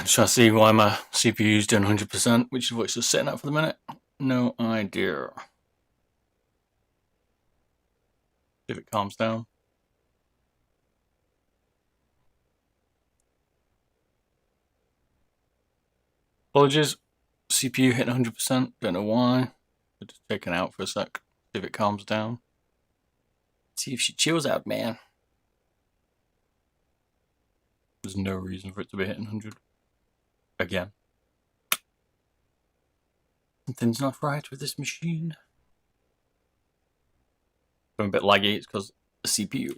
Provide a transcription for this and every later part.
Shall I see why my CPU is doing 100%, which is what it's just sitting at for the minute? No idea. If it calms down. Apologies. CPU hitting 100%. Don't know why. But just taken out for a sec. See if it calms down. See if she chills out, man. There's no reason for it to be hitting 100. Again. Something's not right with this machine. I'm a bit laggy. It's because the CPU.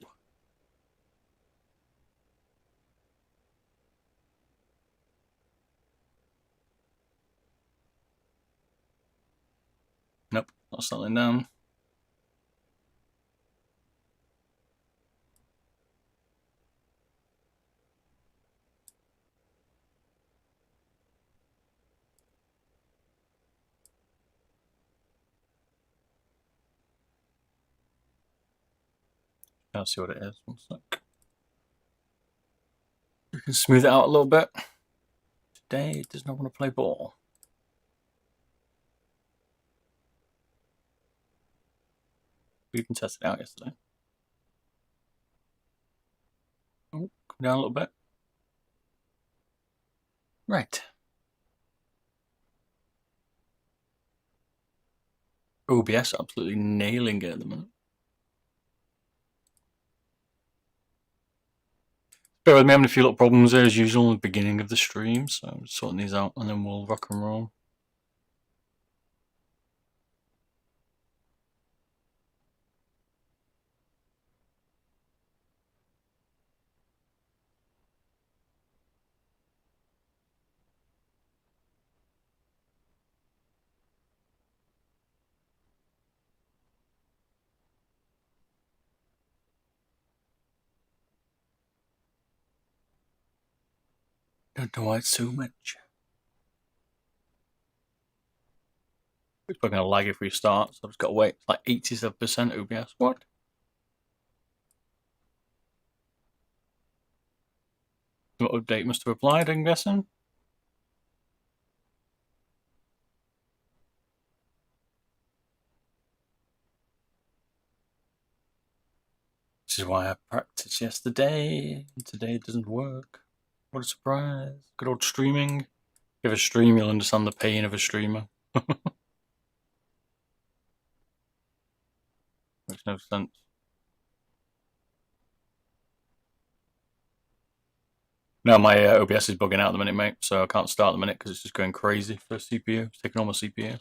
Nope, not settling down. I'll see what it is. One sec. We can smooth it out a little bit. Today it does not want to play ball. We even tested it out yesterday. Oh, come down a little bit. Right. OBS absolutely nailing it at the minute. Bear with me, I'm having a few little problems there as usual at the beginning of the stream, so I'm sorting these out and then we'll rock and roll. Don't know why it's so much. It's probably going to lag if we start, so I've just got to wait. It's like 87% OBS. What? What update must have applied, I'm guessing? This is why I practiced yesterday, and today it doesn't work. What a surprise. Good old streaming. If you have a stream, you'll understand the pain of a streamer. Makes no sense. No, my OBS is bugging out at the minute, mate, so I can't start at the minute because it's just going crazy for CPU. It's taking all my CPU.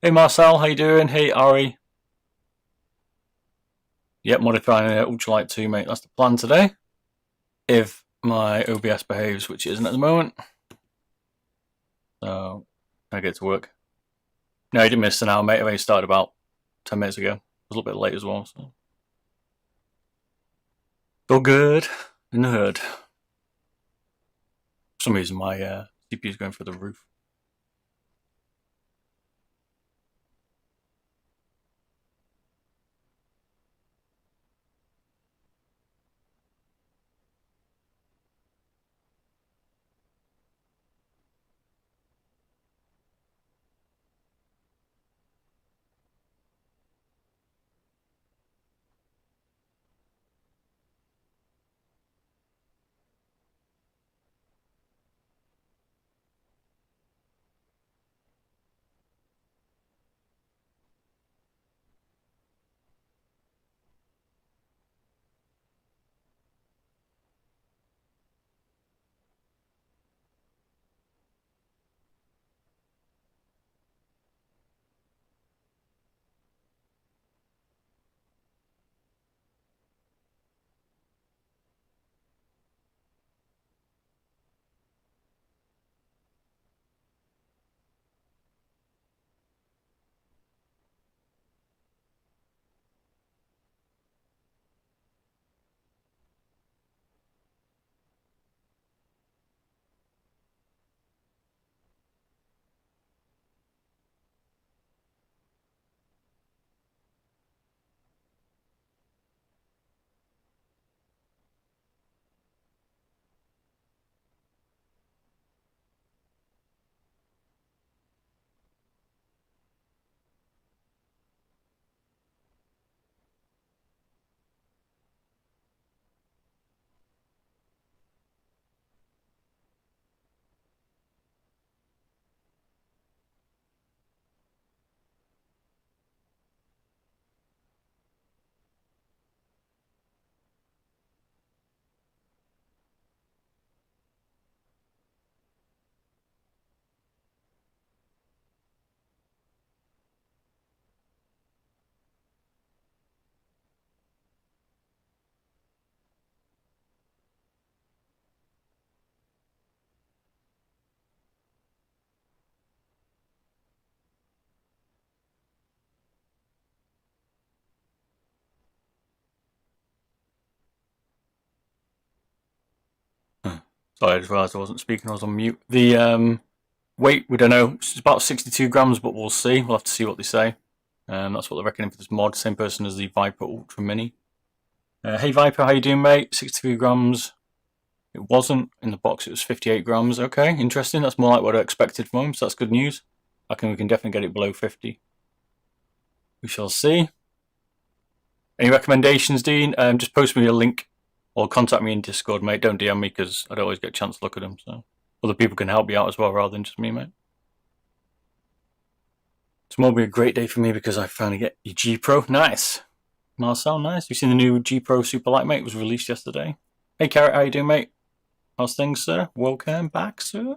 Hey, Marcel, how you doing? Hey, Ari. Yep, modifying Ultralight 2, mate. That's the plan today. If my OBS behaves, which it isn't at the moment. So, I get to work. No, you didn't miss an hour, mate. I only started about 10 minutes ago. I was a little bit late as well, so. All good in the hood. For some reason, my CPU is going through the roof. Sorry, I just realised I wasn't speaking, I was on mute. The weight, we don't know. It's about 62 grams, but we'll see. We'll have to see what they say. That's what they're reckoning for this mod. Same person as the Viper Ultra Mini. Hey Viper, how you doing, mate? 63 grams. It wasn't. In the box it was 58 grams. Okay, interesting. That's more like what I expected from him, so that's good news. I reckon we can definitely get it below 50. We shall see. Any recommendations, Dean? Just post me a link or contact me in Discord, mate. Don't DM me because I don't always get a chance to look at them. So other people can help you out as well rather than just me, mate. Tomorrow will be a great day for me because I finally get your G Pro. Nice. Marcel, nice. You seen the new G Pro Superlight, mate? It was released yesterday. Hey, Carrot, how you doing, mate? How's things, sir? Welcome back, sir.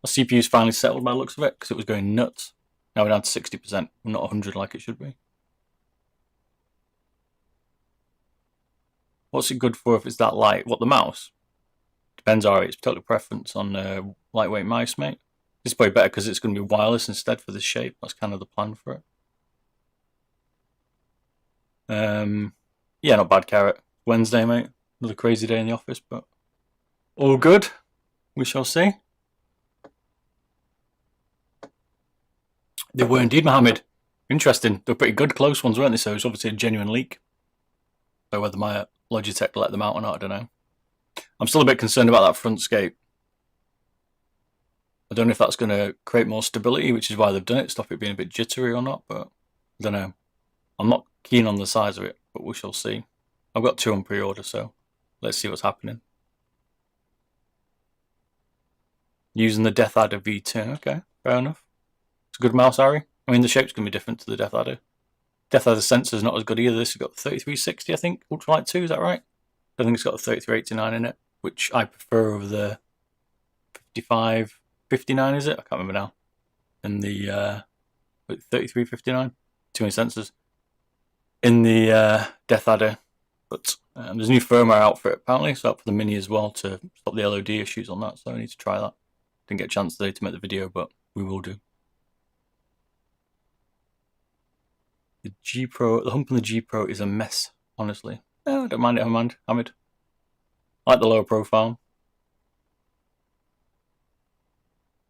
My CPU's finally settled by the looks of it because it was going nuts. Now we're down to 60%, not 100 like it should be. What's it good for if it's that light? What, the mouse? Depends, alright. It's total preference on lightweight mice, mate. This is probably better because it's going to be wireless instead for this shape. That's kind of the plan for it. Yeah, not bad, Carrot. Wednesday, mate. Another crazy day in the office, but all good. We shall see. They were indeed, Mohammed. Interesting. They were pretty good, close ones, weren't they? So it's obviously a genuine leak. So whether my Logitech let them out or not, I don't know. I'm still a bit concerned about that front scape. I don't know if that's going to create more stability, which is why they've done it, stop it being a bit jittery or not, but I don't know. I'm not keen on the size of it, but we shall see. I've got 2 on pre-order, so let's see what's happening. Using the Death Adder V2, okay, fair enough. It's a good mouse, Ari. I mean, the shape's going to be different to the Death Adder. Death Adder sensor's not as good either. This has got 3360, I think, Ultralight 2, is that right? I think it's got a 3389 in it, which I prefer over the 5559, is it? I can't remember now. And the 3359, too many sensors. In the Death Adder, but there's a new firmware out for it apparently, so out for the Mini as well to stop the LOD issues on that, so I need to try that. Didn't get a chance today to make the video, but we will do. The G Pro, the hump on the G Pro is a mess, honestly. No, I don't mind it, Hamid. I like the lower profile.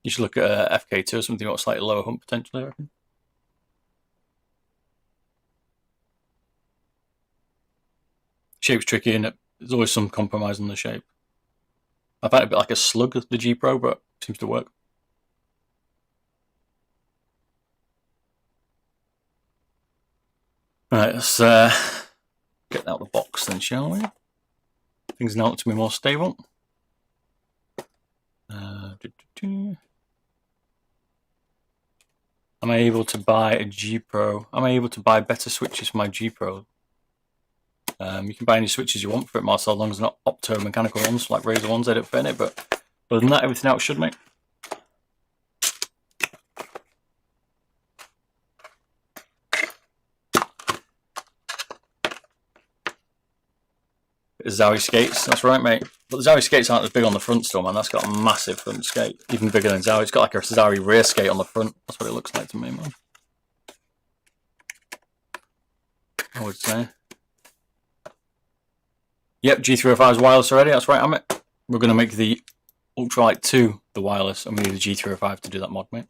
You should look at FK2 or something, got a slightly lower hump potentially, I reckon. Shape's tricky, and there's always some compromise on the shape. I find it a bit like a slug, the G Pro, but it seems to work. Right, let's get out of the box then, shall we? Things now look to be more stable. Am I able to buy a G Pro? Am I able to buy better switches for my G Pro? You can buy any switches you want for it, Marcel, as long as they're not opto-mechanical ones, like Razer ones, they don't fit in it, but other than that, everything else should, mate. Zowie skates, that's right, mate. But the Zowie skates aren't as big on the front still, man. That's got a massive front skate, even bigger than Zowie. It's got like a Zowie rear skate on the front. That's what it looks like to me, man. I would say. Yep, G305 is wireless already. That's right, Amit. We're going to make the Ultralight 2 the wireless, and we need the G305 to do that mod, mate.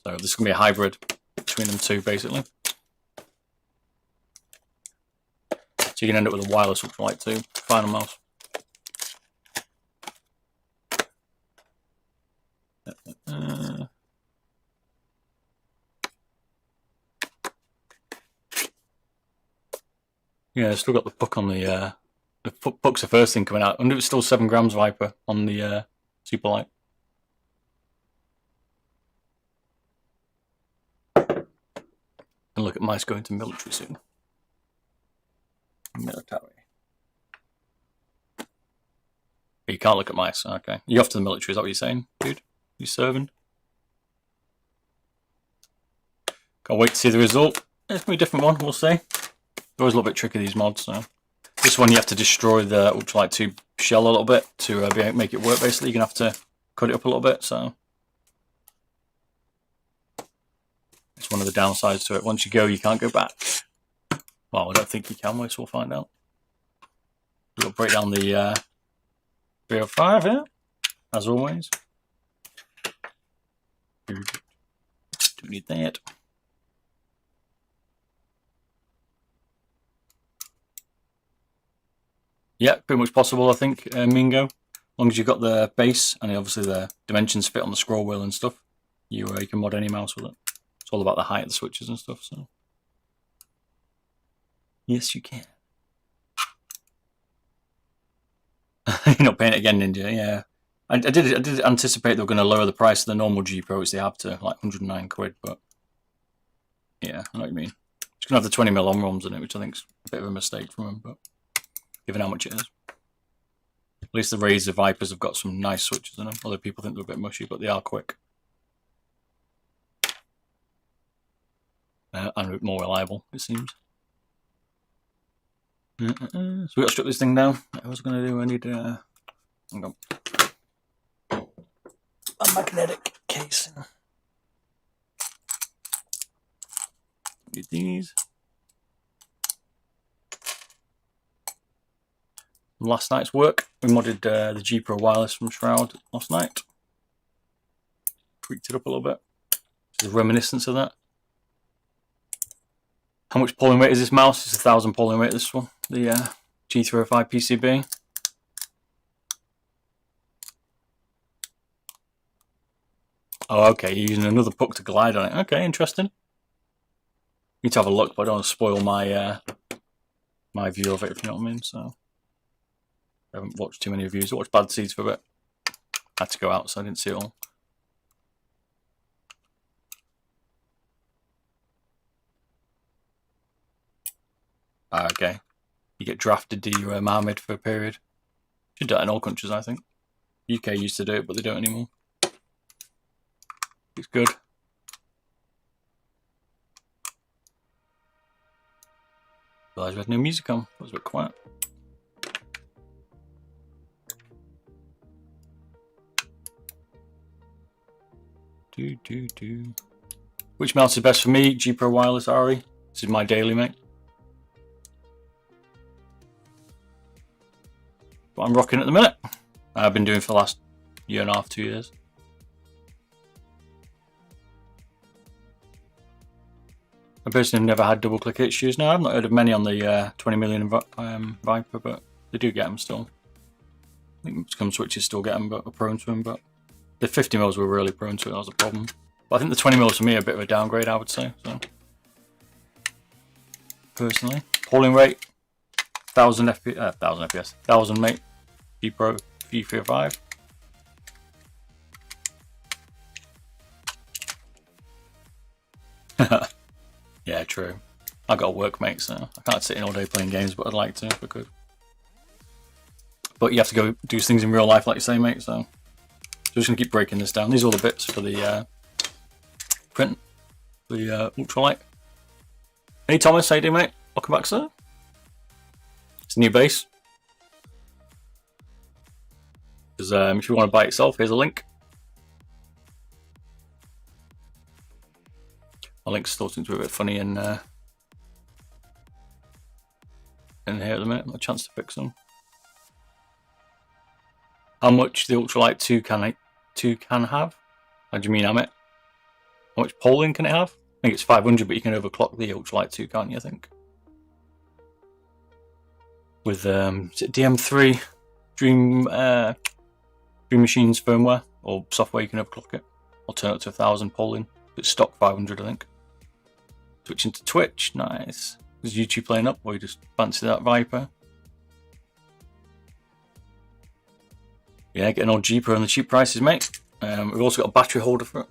So this is going to be a hybrid between them two, basically. So you can end up with a wireless Ultralight 2, Finalmouse. Yeah, still got the puck on the puck's the first thing coming out. I wonder if it's still 7 grams Viper on the Superlight. And look at mice going to military soon. Military. But you can't look at mice. Okay. You're off to the military, is that what you're saying, dude? You serving? Can't wait to see the result. It's going to be a different one, we'll see. They're always a little bit tricky, these mods, so. This one you have to destroy the Ultralight 2 shell a little bit to make it work, basically. You're going to have to cut it up a little bit, so. It's one of the downsides to it. Once you go, you can't go back. Well, I don't think you can, so we'll find out. We'll break down the 305 here, as always. Do need that. Yeah, pretty much possible, I think, Mingo. As long as you've got the base and obviously the dimensions fit on the scroll wheel and stuff, you can mod any mouse with it. It's all about the height of the switches and stuff, so yes, you can. You're not paying it again, Ninja. Yeah, I did anticipate they were going to lower the price of the normal G Pro, which they have to like 109 quid. But yeah, I know what you mean. It's going to have the 20mm on ROMs in it, which I think is a bit of a mistake from them, but given how much it is. At least the Razer Vipers have got some nice switches in them. Other people think they're a bit mushy, but they are quick. And more reliable, it seems. So we got to strip this thing down. What was I going to do? I need hang on. A magnetic casing. Need these. From last night's work, we modded the G Pro wireless from Shroud last night. Tweaked it up a little bit. Just a reminiscence of that. How much polling weight is this mouse? It's 1,000 polling weight, this one. The G305 PCB. Oh, okay, you're using another puck to glide on it. Okay, interesting. Need to have a look, but I don't want to spoil my my view of it, if you know what I mean. So I haven't watched too many reviews. I watched Bad Seeds for a bit. I had to go out, so I didn't see it all. Okay. You get drafted to your Mohammed for a period. Should do that in all countries, I think. UK used to do it, but they don't anymore. It's good. Realised we had no music on. That was a bit quiet. Which mouse is best for me? G Pro Wireless Ari. This is my daily, mate. What I'm rocking at the minute. I've been doing for the last year and a half, 2 years. I personally have never had double click issues. No, I've not heard of many on the 20mm Viper, but they do get them still. I think some switches still get them, but are prone to them. But the 50mm were really prone to it. That was a problem. But I think the 20mm for me are a bit of a downgrade, I would say. So, personally, polling rate 1,000 FPS, 1,000 mate. G Pro V35. Yeah, true. I got a workmate, so I can't sit in all day playing games, but I'd like to if I could. But you have to go do things in real life, like you say, mate. So just gonna keep breaking this down. These are all the bits for the print, the ultralight. Hey Thomas, how you doing, mate? Welcome back, sir. It's a new base. Because if you want to buy it yourself, here's a link. My links still seem to be a bit funny in here at the minute. Not a chance to fix them. How much the Ultralight 2 can have? How do you mean, Amit? How much polling can it have? I think it's 500, but you can overclock the Ultralight 2, can't you? I think with is it DM3 Dream Machines firmware or software, you can overclock it. I'll turn it to 1,000 polling. It's stock 500, I think. Switching to Twitch, nice. Is YouTube playing up, or you just fancy that Viper? Yeah, getting old G Pro on the cheap prices, mate. We've also got a battery holder for it.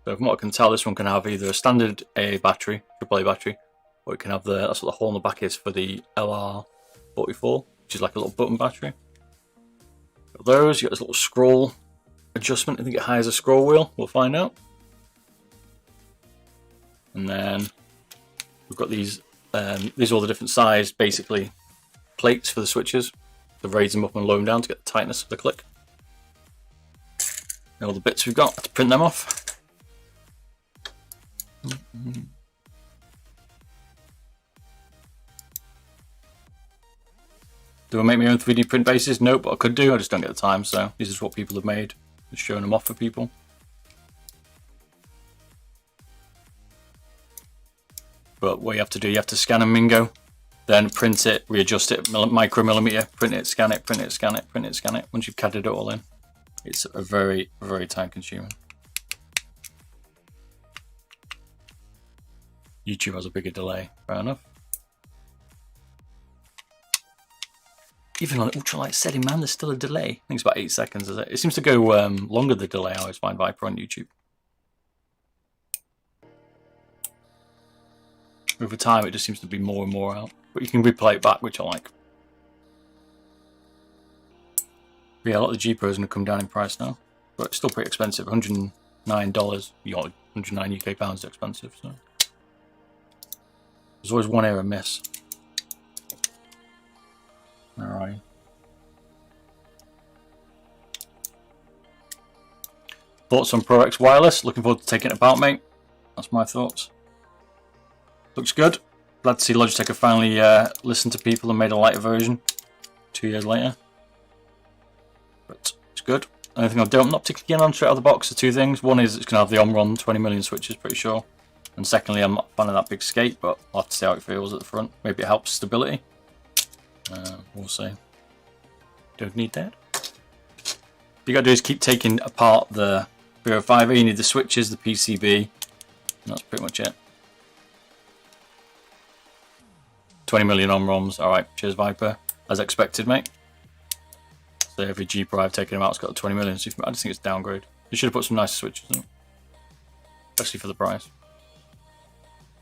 So from what I can tell, this one can have either a standard AA battery, AAA battery, or it can have that's what the hole in the back is for the LR44, which is like a little button battery. Got those, you got this little scroll adjustment. I think it hires a scroll wheel, we'll find out. And then we've got these are all the different size, basically, plates for the switches to raise them up and lower them down to get the tightness of the click. And all the bits we've got to print them off. Do I make my own 3D print bases? Nope, but I could do. I just don't get the time. So this is what people have made. Just showing them off for people. But what you have to do, you have to scan a Mingo, then print it, readjust it, micromillimeter, print it, scan it, print it, scan it, print it, scan it. Once you've CAD'd it all in, it's a very, very time consuming. YouTube has a bigger delay, fair enough. Even on the ultralight setting, man, there's still a delay. I think it's about 8 seconds, is it? It seems to go longer the delay. I always find Viper on YouTube. Over time, it just seems to be more and more out. But you can replay it back, which I like. But yeah, a lot of the G Pro is going to come down in price now. But it's still pretty expensive. $109. You got 109 UK pounds expensive. So there's always one error miss. Alright. Thoughts on Pro X Wireless? Looking forward to taking it apart, mate. That's my thoughts. Looks good. Glad to see Logitech have finally listened to people and made a lighter version 2 years later. But it's good. Only thing I'm not particularly keen on straight out of the box are two things. One is it's going to have the Omron 20 million switches, pretty sure. And secondly, I'm not a fan of that big skate, but I'll have to see how it feels at the front. Maybe it helps stability. We'll see. Don't need that. What you got to do is keep taking apart the 305. You need the switches, the PCB, and that's pretty much it. 20 million on-ROMs. Alright, cheers Viper. As expected, mate. So every G Pro I've taken them out, it's got 20 million. So I just think it's downgrade. You should have put some nicer switches in it. Especially for the price.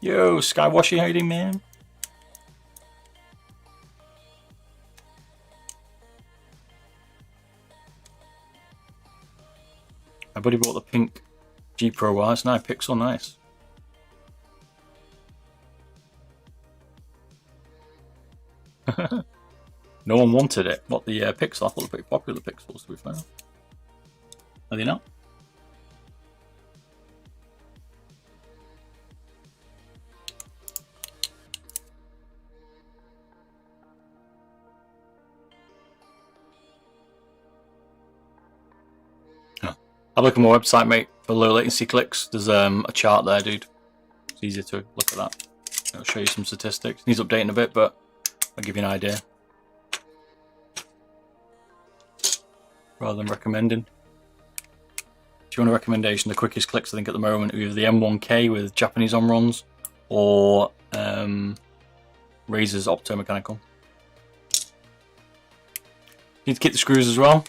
Yo, Skywashy, how you doing, man? My buddy bought the pink G Pro wire. It's 9 pixel, nice. No one wanted it. What, the Pixel? I thought they were pretty popular, the Pixels, to be fair. Are they not? Huh. Have a look at my website, mate, for low latency clicks. There's a chart there, dude. It's easier to look at that. It'll show you some statistics. It needs updating a bit, but I'll give you an idea. Rather than recommending. If you want a recommendation, the quickest clicks I think at the moment are either the M1K with Japanese Omrons or Razer's Optomechanical. Need to keep the screws as well.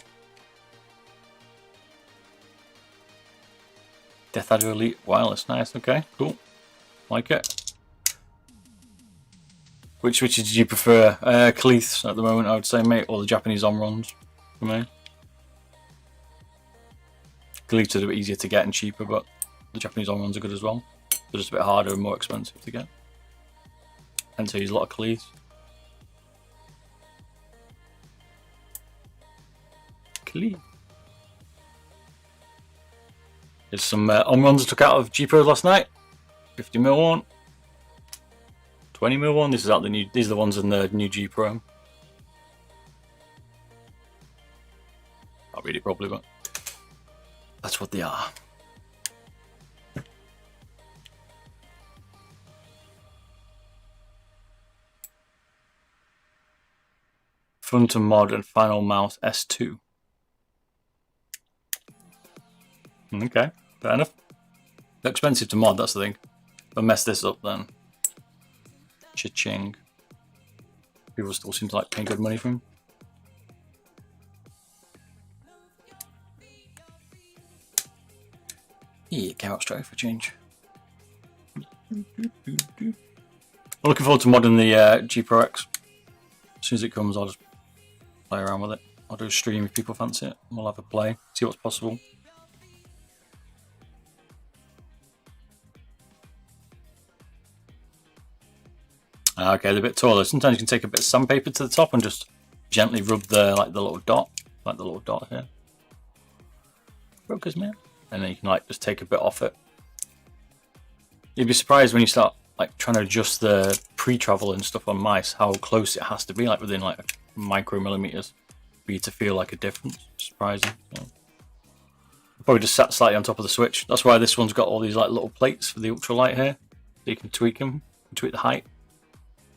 Death Adder Elite Wireless, nice, okay, cool. Like it. Which switches do you prefer? Cleiths at the moment, I would say, mate, or the Japanese Omrons for me. Cleiths are a bit easier to get and cheaper, but the Japanese Omrons are good as well. They're just a bit harder and more expensive to get. Hence I use a lot of Cleiths. Cleith. There's some Omrons I took out of G Pros last night. 50mm one. 20mm one. This is out the new. These are the ones in the new G Pro. I'll read it properly, but that's what they are. Fun to mod and Finalmouse S2. Okay, fair enough. They're expensive to mod, that's the thing. If I mess this up, then cha-ching. People still seem to like paying good money for them. Yeah, it came out straight for change. I'm looking forward to modding the G Pro X. As soon as it comes, I'll just play around with it. I'll do a stream if people fancy it. We'll have a play, see what's possible. Okay, they're a bit taller. Sometimes you can take a bit of sandpaper to the top and just gently rub the the little dot here. Brokers, man. And then you can just take a bit off it. You'd be surprised when you start trying to adjust the pre-travel and stuff on mice how close it has to be, within a micromillimeters for you to feel like a difference. Surprising. So. Probably just sat slightly on top of the switch. That's why this one's got all these like little plates for the ultralight here. So you can tweak them, tweak the height.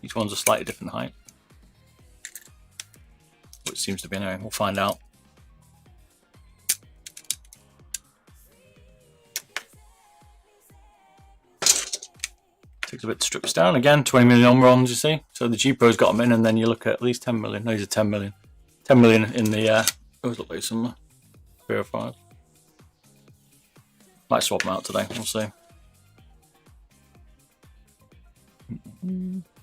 Each one's a slightly different height. Which seems to be anyway. We'll find out. Takes a bit to strip this down. Again, 20 million on-ROMs, you see. So the G Pro's got them in, and then you look at least 10 million. No, these are 10 million. 10 million in the, those look like similar. 3 or 5. Might swap them out today, we'll see.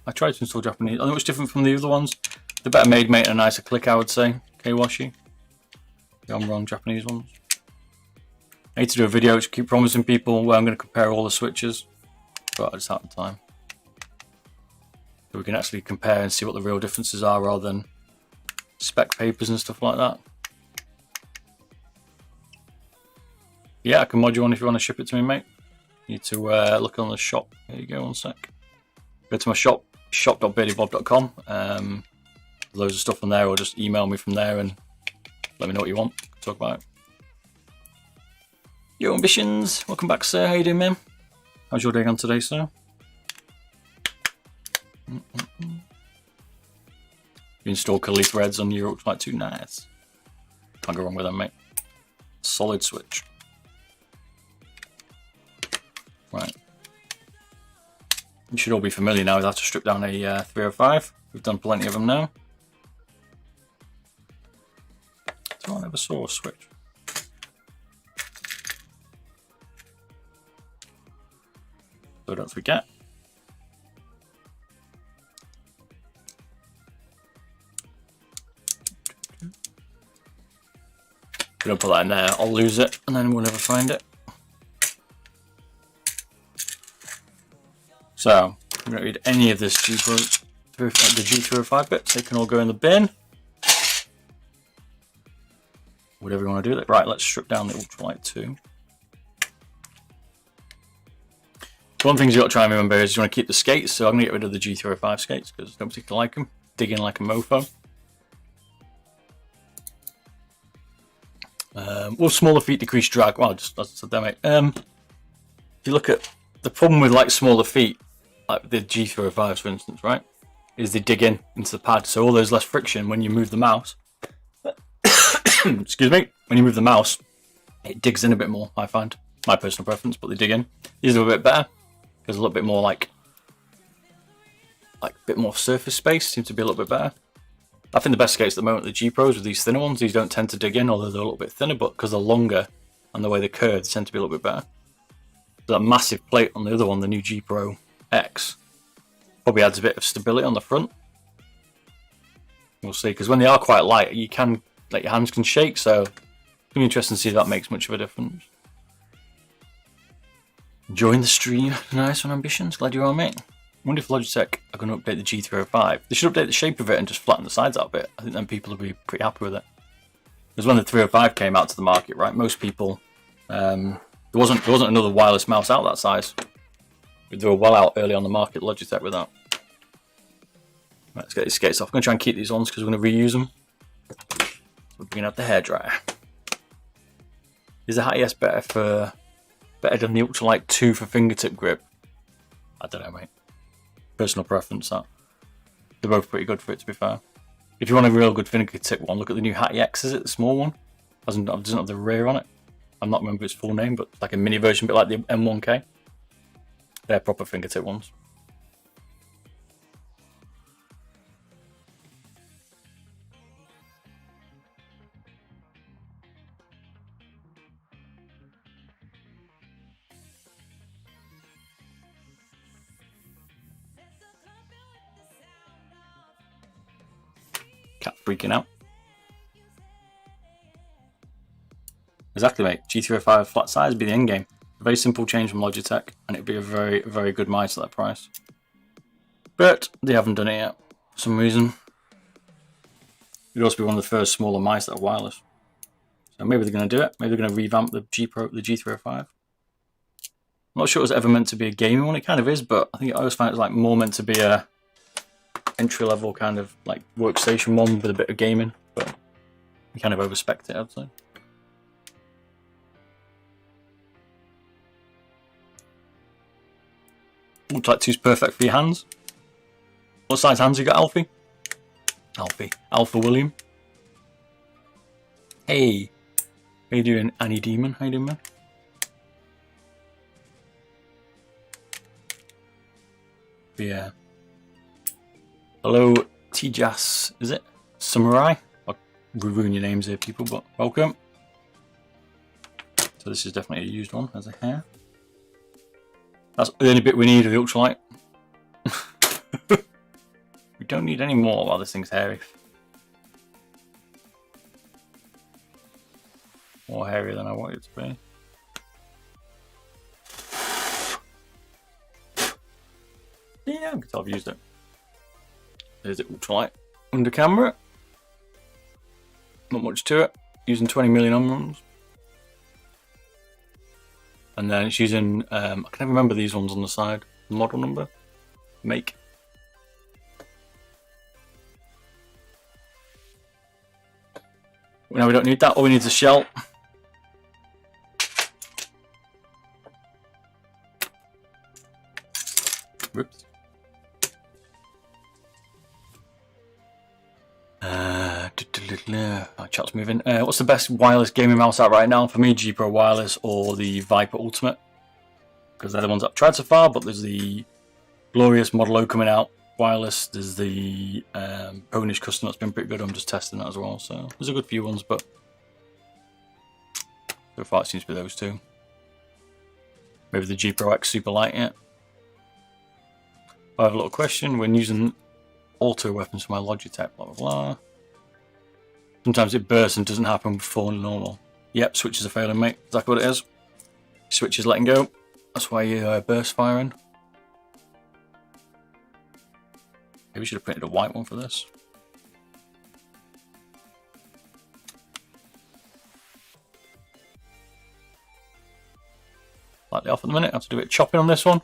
I tried to install Japanese. I think it's different from the other ones. They're better made, mate, and a nicer click, I would say. K-Washi. The on-ROM Japanese ones. I need to do a video which I keep promising people where I'm going to compare all the switches. But I just haven't time. So we can actually compare and see what the real differences are rather than spec papers and stuff like that. Yeah, I can mod you one if you want to ship it to me, mate. You need to look on the shop. There you go, one sec. Go to my shop, shop.beardybob.com. Loads of stuff on there, or just email me from there and let me know what you want. Talk about it. Yo, Ambitions. Welcome back, sir. How you doing, man? How's your day gone today, sir? You install curly threads on your Ultralight 2. Nice. Can't go wrong with them, mate. Solid switch. Right. You should all be familiar now with how to strip down a 305. We've done plenty of them now. So I never saw a switch. So don't forget. If I don't put that in there, I'll lose it and then we'll never find it. So, I'm going to read any of this the G305 bits. They can all go in the bin. Whatever you want to do. Right, let's strip down the Ultralight 2. One thing you got to try and remember is you want to keep the skates. So I'm going to get rid of the G305 skates because I don't particularly like them. Dig in like a mofo. Will smaller feet decrease drag? Well, just as I said there, mate. If you look at the problem with like smaller feet, like the G305s for instance, right, is they dig in into the pad, so all there's less friction when you move the mouse. Excuse me. When you move the mouse, it digs in a bit more. I find my personal preference, but they dig in. These are a bit better because a little bit more like a bit more surface space seems to be a little bit better. I think the best skates at the moment are the G Pros with these thinner ones. These don't tend to dig in, although they're a little bit thinner, but because they're longer and the way they're curved, they tend to be a little bit better. That massive plate on the other one, the new G Pro X, probably adds a bit of stability on the front. We'll see, because when they are quite light, you can, like, your hands can shake, so it's going to be interesting to see if that makes much of a difference. Enjoying the stream. Nice one, Ambitions. Glad you're on, mate. I wonder if Logitech are going to update the G305. They should update the shape of it and just flatten the sides out a bit. I think then people will be pretty happy with it. Because when the 305 came out to the market, right, most people, there wasn't another wireless mouse out that size. They were well out early on the market, Logitech, with that. Right, let's get these skates off. I'm going to try and keep these on because we're going to reuse them. So we're bringing out the hairdryer. Is the Hat ES better than the Ultralight 2 for fingertip grip? I don't know, mate. Personal preference, that. They're both pretty good for it, to be fair. If you want a real good fingertip one, look at the new Hat EX, is it? The small one? Doesn't have the rear on it. I'm not remembering its full name, but it's like a mini version, a bit like the M1K. They're proper fingertip ones. Cat freaking out. Exactly, mate. G305 flat size would be the end game. A very simple change from Logitech, and it'd be a very, very good mice at that price. But they haven't done it yet for some reason. It'd also be one of the first smaller mice that are wireless. So maybe they're going to do it. Maybe they're going to revamp the G305. I'm not sure it was ever meant to be a gaming one. It kind of is, but I think I always find it's like more meant to be a entry level kind of like workstation one with a bit of gaming, but you kind of overspec'd it, I'd say. Ultralight 2 is perfect for your hands. What size hands you got, Alfie? Alpha William. Hey, how you doing, Annie Demon? How you doing, man? But yeah. Hello, T-Jas, is it? Samurai? I'll ruin your names here, people, but welcome. So this is definitely a used one, as a hair. That's the only bit we need of the Ultralight. We don't need any more while this thing's hairy. More hairier than I want it to be. Yeah, I can tell I've used it. There's the Ultralight under camera. Not much to it. Using 20 million ohms. And then it's using, I can never remember these ones on the side. Model number. Make. Now we don't need that. All we need is a shell. Whoops. Our chat's moving. What's the best wireless gaming mouse out right now? For me, G Pro Wireless or the Viper Ultimate, because they're the ones I've tried so far. But there's the glorious Model O coming out wireless. There's the Ponish Custom that's been pretty good. I'm just testing that as well. So there's a good few ones, but so far it seems to be those two. Maybe the G Pro X Super Light yet. I have a little question. When using auto weapons for my Logitech, blah blah blah. Sometimes it bursts and doesn't happen before normal. Yep, switches are failing, mate. Exactly what it is. Switch is letting go. That's why you burst firing. Maybe we should have printed a white one for this. Slightly off at the minute. I have to do a bit of chopping on this one.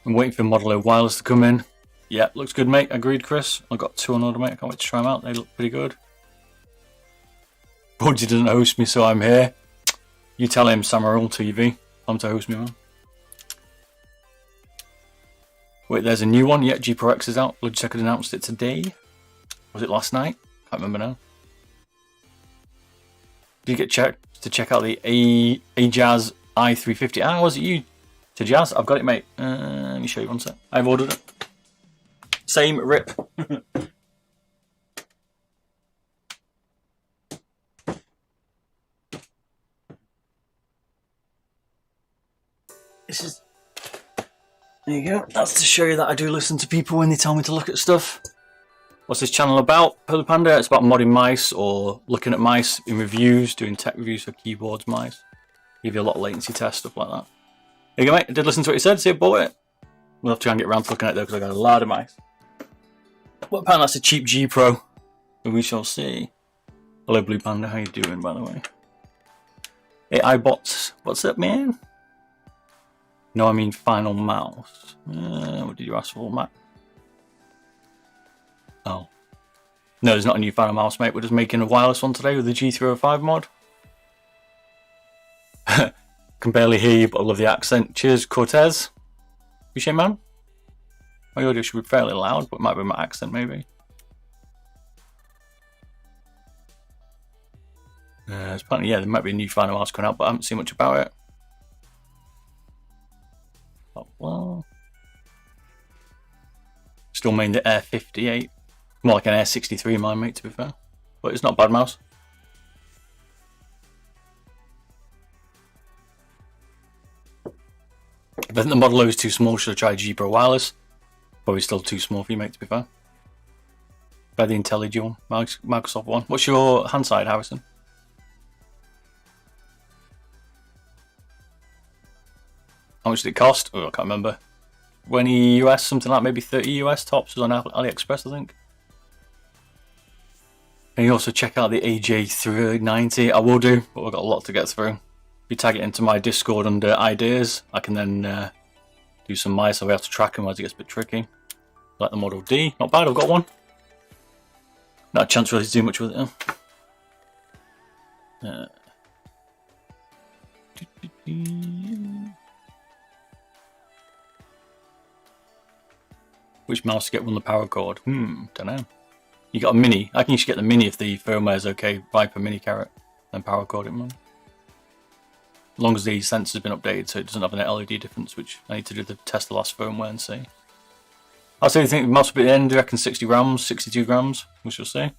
I'm waiting for Model O Wireless to come in. Yeah, looks good, mate. Agreed, Chris. I've got 2 on order, mate. I can't wait to try them out. They look pretty good. Budgie doesn't host me, so I'm here. You tell him, Samurai TV. I'm to host me, man. Wait, there's a new one. Yeah, G Pro X is out. Logitech had announced it today. Was it last night? Can't remember now. Did you get to check out the Ajaz i350? Ah, was it you, to Jazz? I've got it, mate. Let me show you one sec. I've ordered it. Same rip. This is. There you go. That's to show you that I do listen to people when they tell me to look at stuff. What's this channel about? Polar Panda. It's about modding mice or looking at mice in reviews, doing tech reviews for keyboards, mice. Give you a lot of latency tests, stuff like that. There you go, mate. I did listen to what you said. See, I bought it. We'll have to try and get around to looking at it though, because I got a lot of mice. Well, apparently that's a cheap G Pro. But we shall see. Hello, Blue Panda. How you doing, by the way? Hey, iBots. What's up, man? No, I mean Finalmouse. What did you ask for, Matt? Oh. No, there's not a new Finalmouse, mate. We're just making a wireless one today with the G305 mod. Can barely hear you, but I love the accent. Cheers, Cortez. Appreciate, man. My audio should be fairly loud, but it might be my accent, maybe. There's plenty, yeah, there might be a new Finalmouse coming out, but I haven't seen much about it. Oh, well. Still main the Air 58. More like an Air 63 in mine, mate, to be fair. But it's not a bad mouse. If I think the Model O is too small, should I try G Pro Wireless? Probably still too small for you, mate, to be fair. Try the IntelliJ one, Microsoft one. What's your hand side, Harrison? How much did it cost? Oh, I can't remember. 20 US, something like maybe 30 US tops. It was on AliExpress, I think. And you also check out the AJ390. I will do, but we've got a lot to get through. If you tag it into my Discord under ideas, I can then do some mice, so we have to track them as it gets a bit tricky. Like the Model D, not bad, I've got one. Not a chance really to do much with it. Which mouse to get on the power cord? Don't know. You got a mini. I think you should get the mini if the firmware is okay. Viper mini carrot, then power cord it, man. As long as the sensor's been updated so it doesn't have an LED difference, which I need to do the test the last firmware and see. I'll say you think the mouse will be at the end, do you reckon 60 grams, 62 grams? We shall see.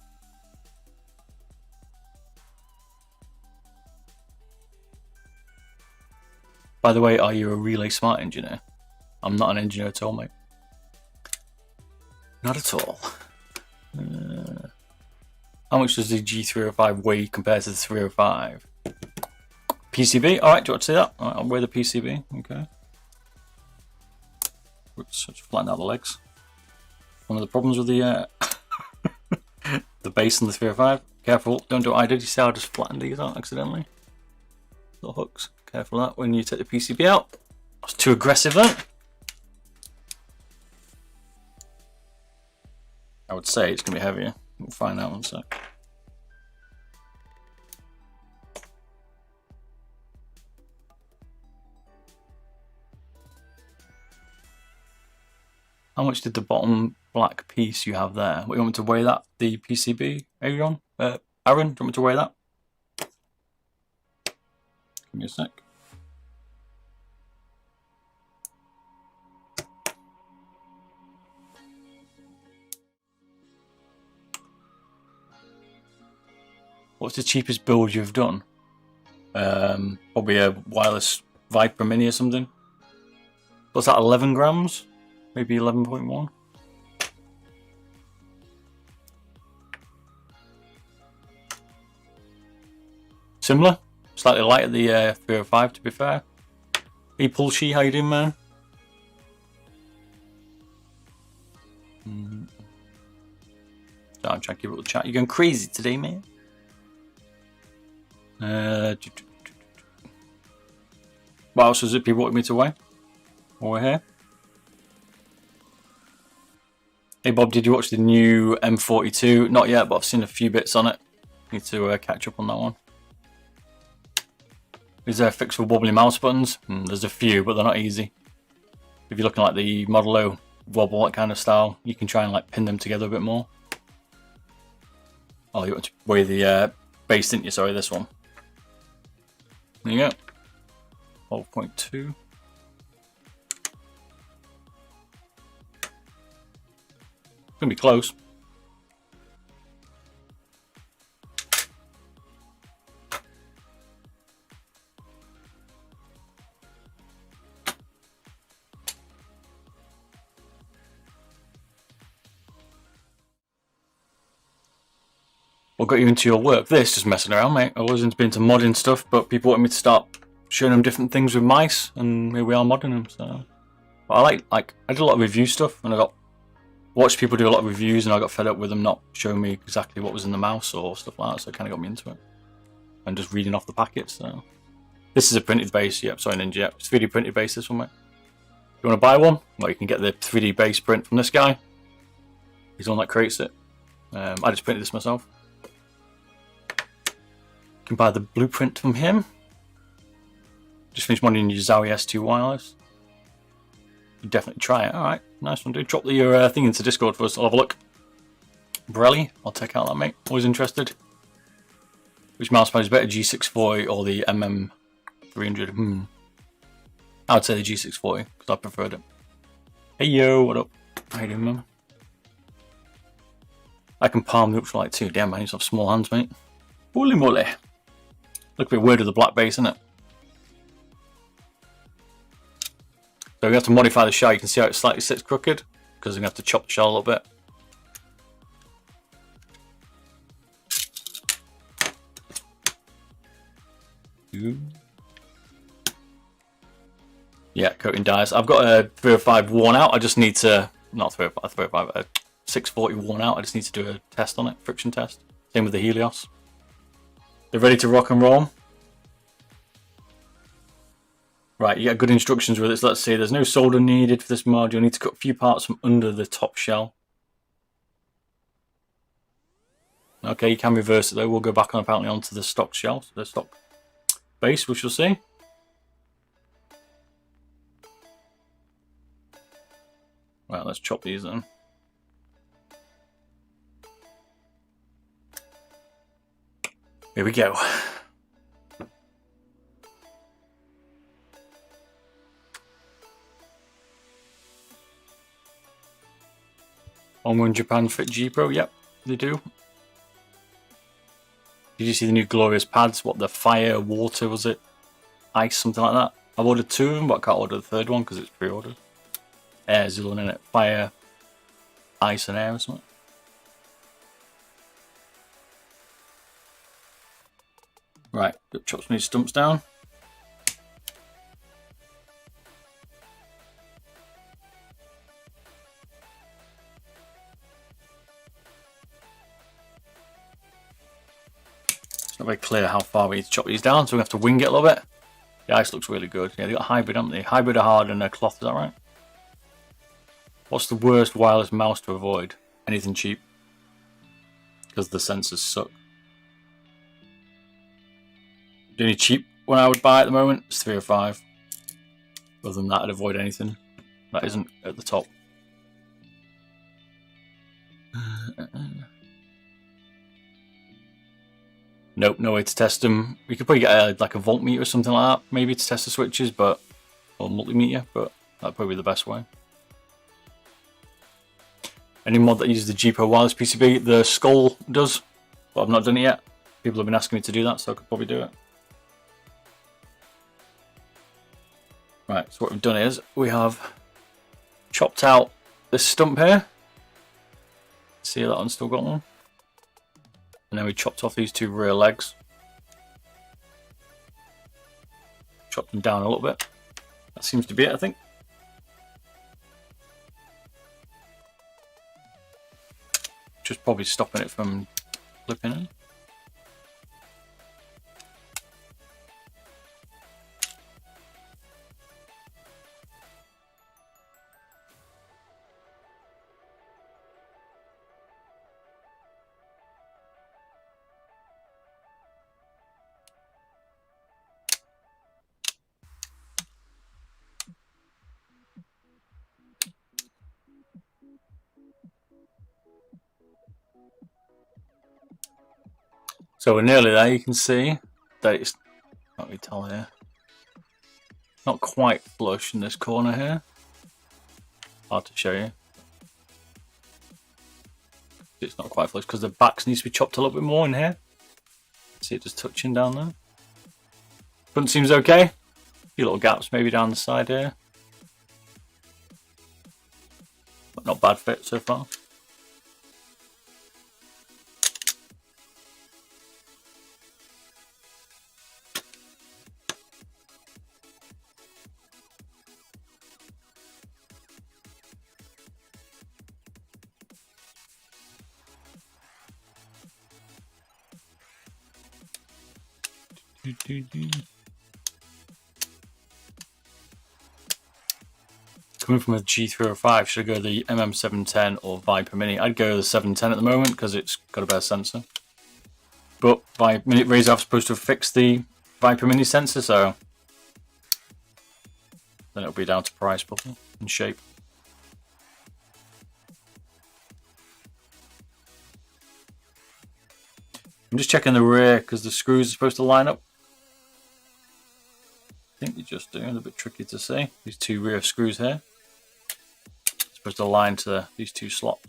By the way, are you a Relay Smart engineer? I'm not an engineer at all, mate. Not at all. How much does the G305 weigh compared to the 305? PCB? Alright, do you want to see that? Alright, I'll weigh the PCB. Okay. Oops, just flatten out the legs. One of the problems with the the base and the 305. Careful, don't do what I did. You see how I just flattened these out accidentally? Little hooks. Careful of that when you take the PCB out. That's too aggressive then. I would say it's going to be heavier. We'll find out in a sec. How much did the bottom black piece you have there? What, you want me to weigh that? The PCB, Aaron? Aaron, do you want me to weigh that? Give me a sec. What's the cheapest build you've done? Probably a wireless Viper Mini or something. What's that, 11 grams? Maybe 11.1? Similar? Slightly lighter the 305 to be fair. Hey Pulshi, how you doing, man? I'm trying to keep up with the chat. You're going crazy today, man. What else was it people wanted me to weigh? While we're here. Hey Bob, did you watch the new M42? Not yet, but I've seen a few bits on it. Need to catch up on that one. Is there a fix for wobbly mouse buttons? There's a few, but they're not easy. If you're looking like the Model O wobble, that kind of style, you can try and like pin them together a bit more. Oh, you want to weigh the base, didn't you? Sorry, this one. There you go. 12.2. Gonna be close. What got you into your work? This, just messing around, mate. I was into modding stuff, but people wanted me to start showing them different things with mice, and here we are modding them. So, but I like I did a lot of review stuff, and I watched people do a lot of reviews, and I got fed up with them not showing me exactly what was in the mouse or stuff like that. So it kind of got me into it, and just reading off the packets. So this is a printed base. Yep, sorry Ninja. Yep, it's 3D printed base. This one, mate. You want to buy one? Well, you can get the 3D base print from this guy. He's the one that creates it. I just printed this myself. You can buy the blueprint from him. Just finished modding your Zowie S2 wireless. You definitely try it. Alright, nice one, dude. Drop your thing into Discord for us. I'll have a look. Borelli, I'll check out that, mate. Always interested. Which mouse pad is better, G640 or the MM300? I would say the G640 because I preferred it. Hey yo, what up? How you doing, man? I can palm the Ultralight too. Damn, man, you have small hands, mate. Holy moly. Look a bit weird with the black base, isn't it? So we have to modify the shell. You can see how it slightly sits crooked because we have to chop the shell a little bit. Yeah, coating dies. I've got a 305 worn out. I just need to, not 305, a 640 worn out. I just need to do a test on it, friction test. Same with the Helios. They're ready to rock and roll. Right, you get good instructions with this. Let's see, there's no solder needed for this mod. You'll need to cut a few parts from under the top shell. Okay, you can reverse it though. We'll go back on apparently onto the stock shell, so the stock base, we shall see. Right, let's chop these then. Here we go. Onward Japan fit G Pro, yep, they do. Did you see the new glorious pads? What, the fire, water, was it? Ice, something like that. I've ordered 2 of them, but I can't order the 3rd one because it's pre-ordered. Air's the one in it. Fire, ice and air or something. Right, chop some of these stumps down. It's not very clear how far we need to chop these down, so we have to wing it a little bit. The ice looks really good. Yeah, they got hybrid, haven't they? Hybrid are hard and they're cloth, is that right? What's the worst wireless mouse to avoid? Anything cheap. Because the sensors suck. The only cheap one I would buy at the moment is 305. Other than that, I'd avoid anything that isn't at the top. Nope, no way to test them. We could probably get like a voltmeter or something like that, maybe to test the switches, or multimeter, but that'd probably be the best way. Any mod that uses the G Pro wireless PCB, the Skull does, but I've not done it yet. People have been asking me to do that, so I could probably do it. Right, so what we've done is we have chopped out this stump here. See that one's still got one. And then we chopped off these 2 rear legs. Chopped them down a little bit. That seems to be it, I think. Just probably stopping it from flipping in. So we're nearly there. You can see that it's, can't really tell here, not quite flush in this corner here. Hard to show you. It's not quite flush because the backs needs to be chopped a little bit more in here. See it just touching down there. Front seems okay. A few little gaps maybe down the side here. But not bad fit so far. Coming from a G305, should I go the MM710 or Viper Mini? I'd go the 710 at the moment because it's got a better sensor. But Razer are supposed to have fixed the Viper Mini sensor, so then it'll be down to price probably and shape. I'm just checking the rear because the screws are supposed to line up. I think they just do. It's a bit tricky to see. These 2 rear screws here. It's supposed to align to these 2 slots.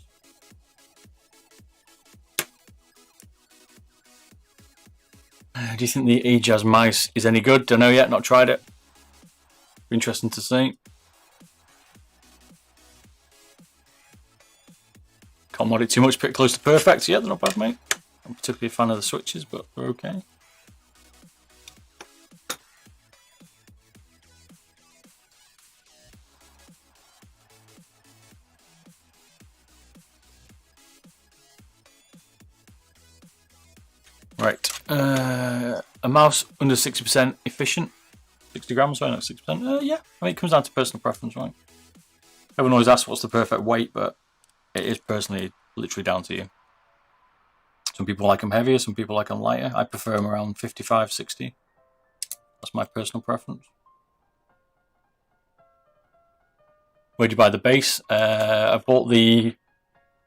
Do you think the eJazz mice is any good? Don't know yet. Not tried it. Interesting to see. Can't mod it too much. Pretty close to perfect. Yeah, they're not bad, mate. I'm particularly a fan of the switches, but they're okay. Right, a mouse under 60% efficient. 60 grams, right? Like 6%. Yeah, I mean, it comes down to personal preference, right? Everyone always asks what's the perfect weight, but it is personally literally down to you. Some people like them heavier, some people like them lighter. I prefer them around 55, 60. That's my personal preference. Where'd you buy the base? I bought the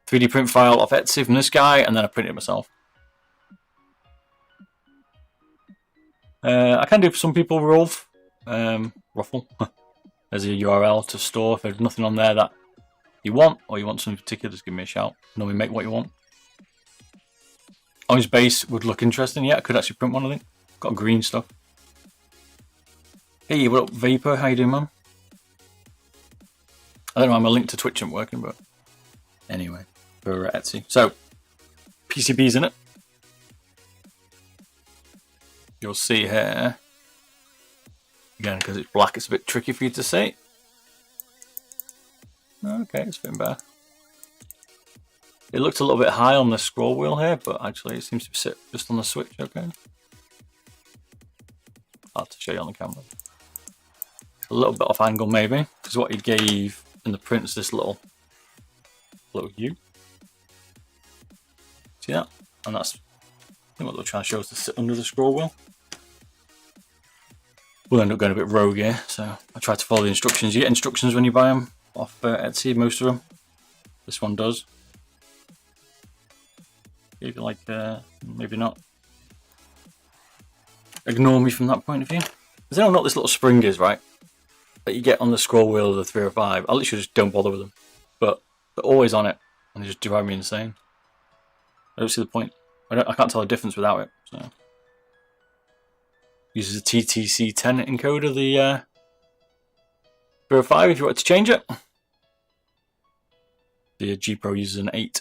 3D print file off Etsy from this guy, and then I printed it myself. I can do for some people ruffle as a URL to store. If there's nothing on there that you want, or you want something particular, just give me a shout. Normally make what you want. Orange base would look interesting. Yeah, I could actually print one, I think. Got green stuff. Hey, what up, Vapor? How you doing, man? I don't know why my link to Twitch isn't working, but anyway, for Etsy. So, PCBs in it. You'll see here. Again, because it's black, it's a bit tricky for you to see. Okay, it's fitting better. It looked a little bit high on the scroll wheel here, but actually it seems to sit just on the switch, okay? I'll have to show you on the camera. A little bit off angle maybe, because what he gave in the print is this little U. See that? And that's, I think what they're trying to show us to sit under the scroll wheel. We'll end up going a bit rogue here, so I try to follow the instructions. You get instructions when you buy them off Etsy, most of them. This one does. If you like, maybe not. Ignore me from that point of view. Does anyone know what this little spring is, right? That you get on the scroll wheel of the 305. I literally just don't bother with them. But they're always on it, and they just drive me insane. I don't see the point. I can't tell the difference without it. So. Uses a TTC10 encoder, the 305 if you want to change it. The G Pro uses an 8.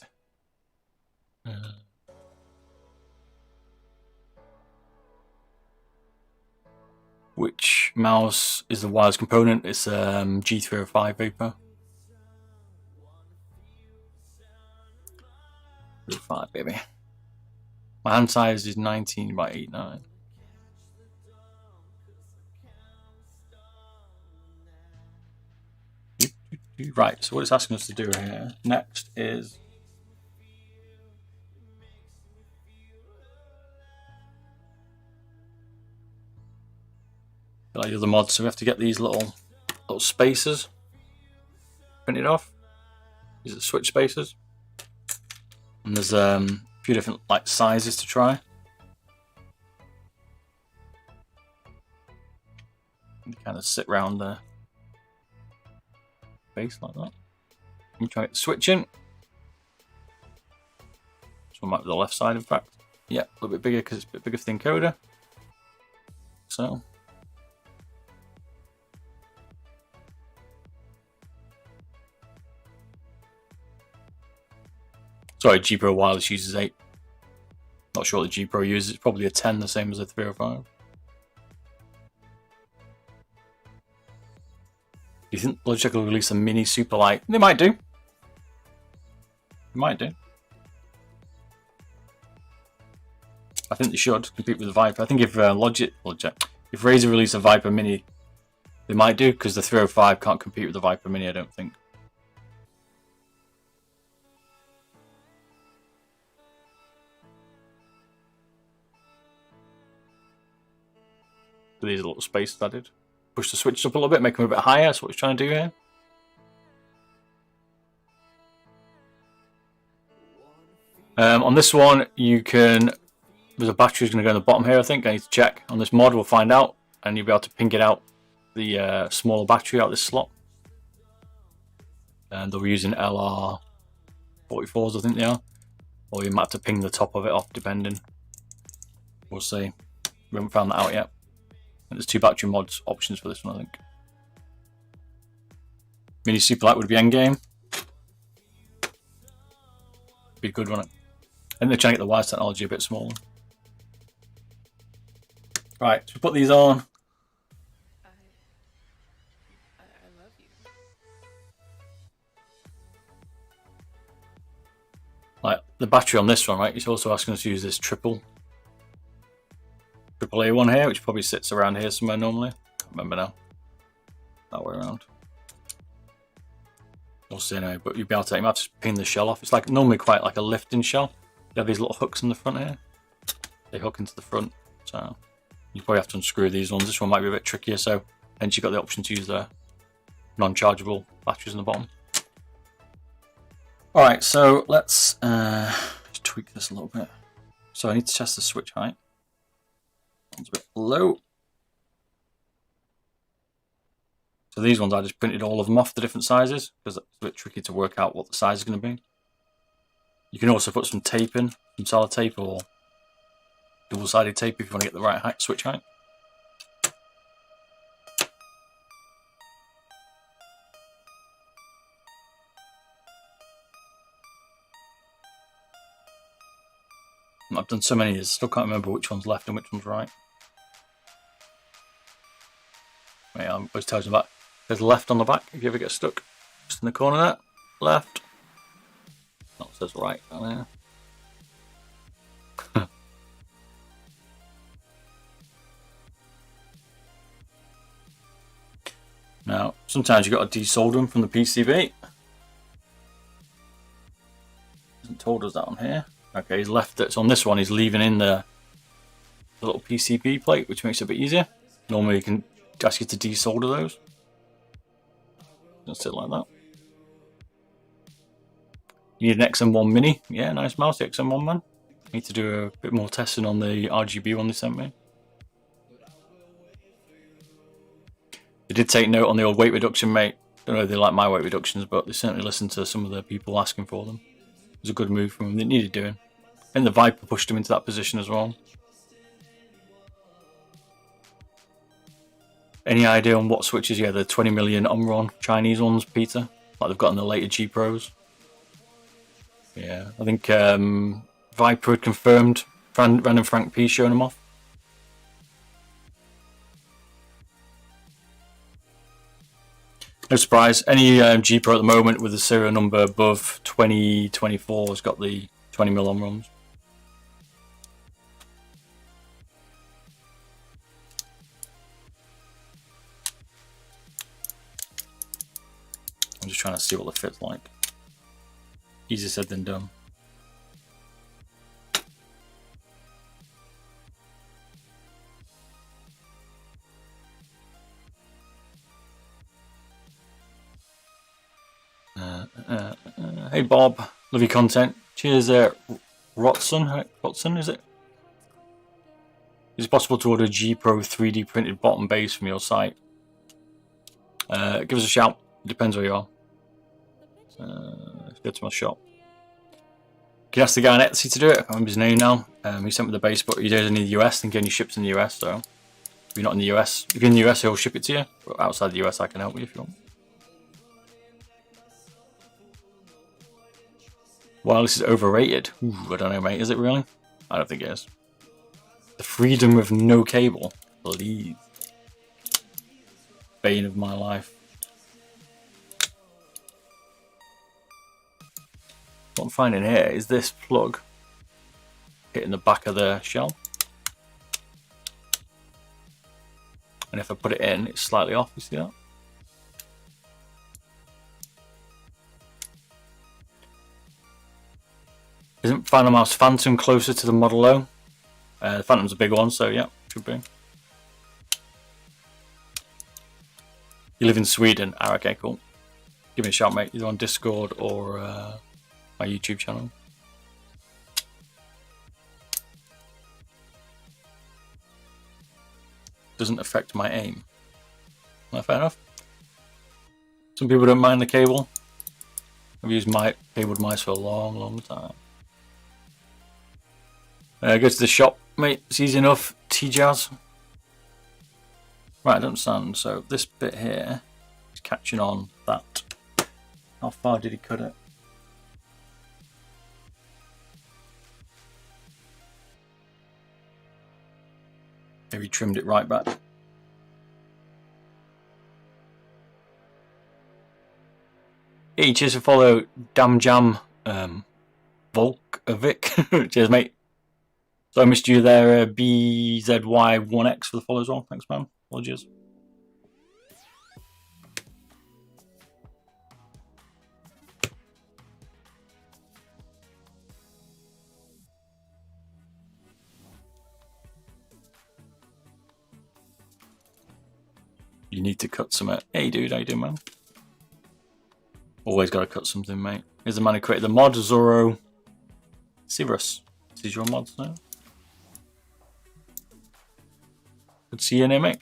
Which mouse is the wireless component? It's G305 Vapor. 305, baby. My hand size is 19 by 8.9. Right, so what it's asking us to do here next is like the other mods, so we have to get these little spacers printed off. These are switch spacers, and there's a few different like sizes to try. You kind of sit around the base like that. I'm trying to get the switch in. This one might be the left side, in fact. Yeah, a little bit bigger because it's a bit bigger for the encoder. So. Sorry, G Pro Wireless uses 8. Not sure what the G Pro uses. It's probably a 10, the same as a 305. Do you think Logitech will release a mini super light? They might do. They might do. I think they should compete with the Viper. I think if if Razer release a Viper Mini, they might do, because the 305 can't compete with the Viper Mini, I don't think. So these are little spaces added. Push the switches up a little bit, make them a bit higher. That's what we're trying to do here. On this one, you can. There's a battery going to go in the bottom here, I think. I need to check. On this mod, we'll find out. And you'll be able to ping it out, the smaller battery out this slot. And they'll be using LR44s, I think they are. Or you might have to ping the top of it off, depending. We'll see. We haven't found that out yet. And there's 2 battery mods options for this one, I think. Mini Superlight would be endgame. Be good, wouldn't it? And they're trying to get the wireless technology a bit smaller. Right, so we put these on. I love you. Like the battery on this one, right? It's also asking us to use this AAA one here, which probably sits around here somewhere normally. remember now. That way around. We'll see anyway, but you'll be able to, you might have to pin the shell off. It's like normally quite like a lifting shell. You have these little hooks in the front here. They hook into the front, so you probably have to unscrew these ones. This one might be a bit trickier, so hence you've got the option to use the non-chargeable batteries in the bottom. Alright, so let's just tweak this a little bit. So I need to test the switch height. One's a bit low. So these ones I just printed all of them off the different sizes because it's a bit tricky to work out what the size is going to be. You can also put some tape in, some solid tape or double-sided tape if you want to get the right height, switch height. I've done so many years, still can't remember which one's left and which one's right. Wait, I always tells you about. There's left on the back if you ever get stuck. Just in the corner there. Left. That says right down there. Now, sometimes you've got to desolder them from the PCB. Hasn't told us that on here. Okay, he's left it. So on this one, he's leaving in the little PCB plate, which makes it a bit easier. Normally, you can ask you to desolder those. Just sit like that. You need an XM1 Mini. Yeah, nice mouse, the XM1 man. Need to do a bit more testing on the RGB one they sent me. They did take note on the old weight reduction, mate. Don't know if they like my weight reductions, but they certainly listened to some of the people asking for them. It was a good move from them. They needed doing. And the Viper pushed them into that position as well. Any idea on what switches? Yeah, the 20 million Omron Chinese ones, Peter, like they've got in the later G Pros. Yeah, I think Viper had confirmed. Random Frank P showing them off. No surprise. Any G Pro at the moment with the serial number above 2024 has got the 20 mil Omrons. I'm just trying to see what the fit's like. Easier said than done. Hey Bob, love your content. Cheers, Rotson. Rotson, is it? Is it possible to order a G Pro 3D printed bottom base from your site? Give us a shout. It depends where you are. Let's go to my shop. Can you ask the guy on Etsy to do it? I can't remember his name now. He sent me the base, but he does in the US and getting ships in the US. So if you're not in the US, if you're in the US, he'll ship it to you. But outside the US, I can help you if you want. Wireless is overrated. Ooh, I don't know, mate. Is it really? I don't think it is. The freedom of no cable, please. Bane of my life. What I'm finding here is this plug hitting the back of the shell. And if I put it in, it's slightly off. You see that? Isn't Finalmouse Phantom closer to the Model O? The Phantom's a big one, so yeah, should be. You live in Sweden? Ah, okay, cool. Give me a shout, mate. Either on Discord or my YouTube channel. Doesn't affect my aim. Well, fair enough. Some people don't mind the cable. I've used my cabled mice for a long, long time. Go to the shop, mate. It's easy enough. T-Jazz. Right, I don't understand. So this bit here is catching on that. How far did he cut it? Maybe trimmed it right back. Hey, cheers for follow. Damn Jam Volkovic. Cheers, mate. So I missed you there, BZY1X for the follow as well. Thanks, man. Apologies. You need to cut some. Hey, dude, how you doing, man? Always got to cut something, mate. Here's the man who created the mod, Zoro Sirius. This is your mods now. Good to see you in here, mate.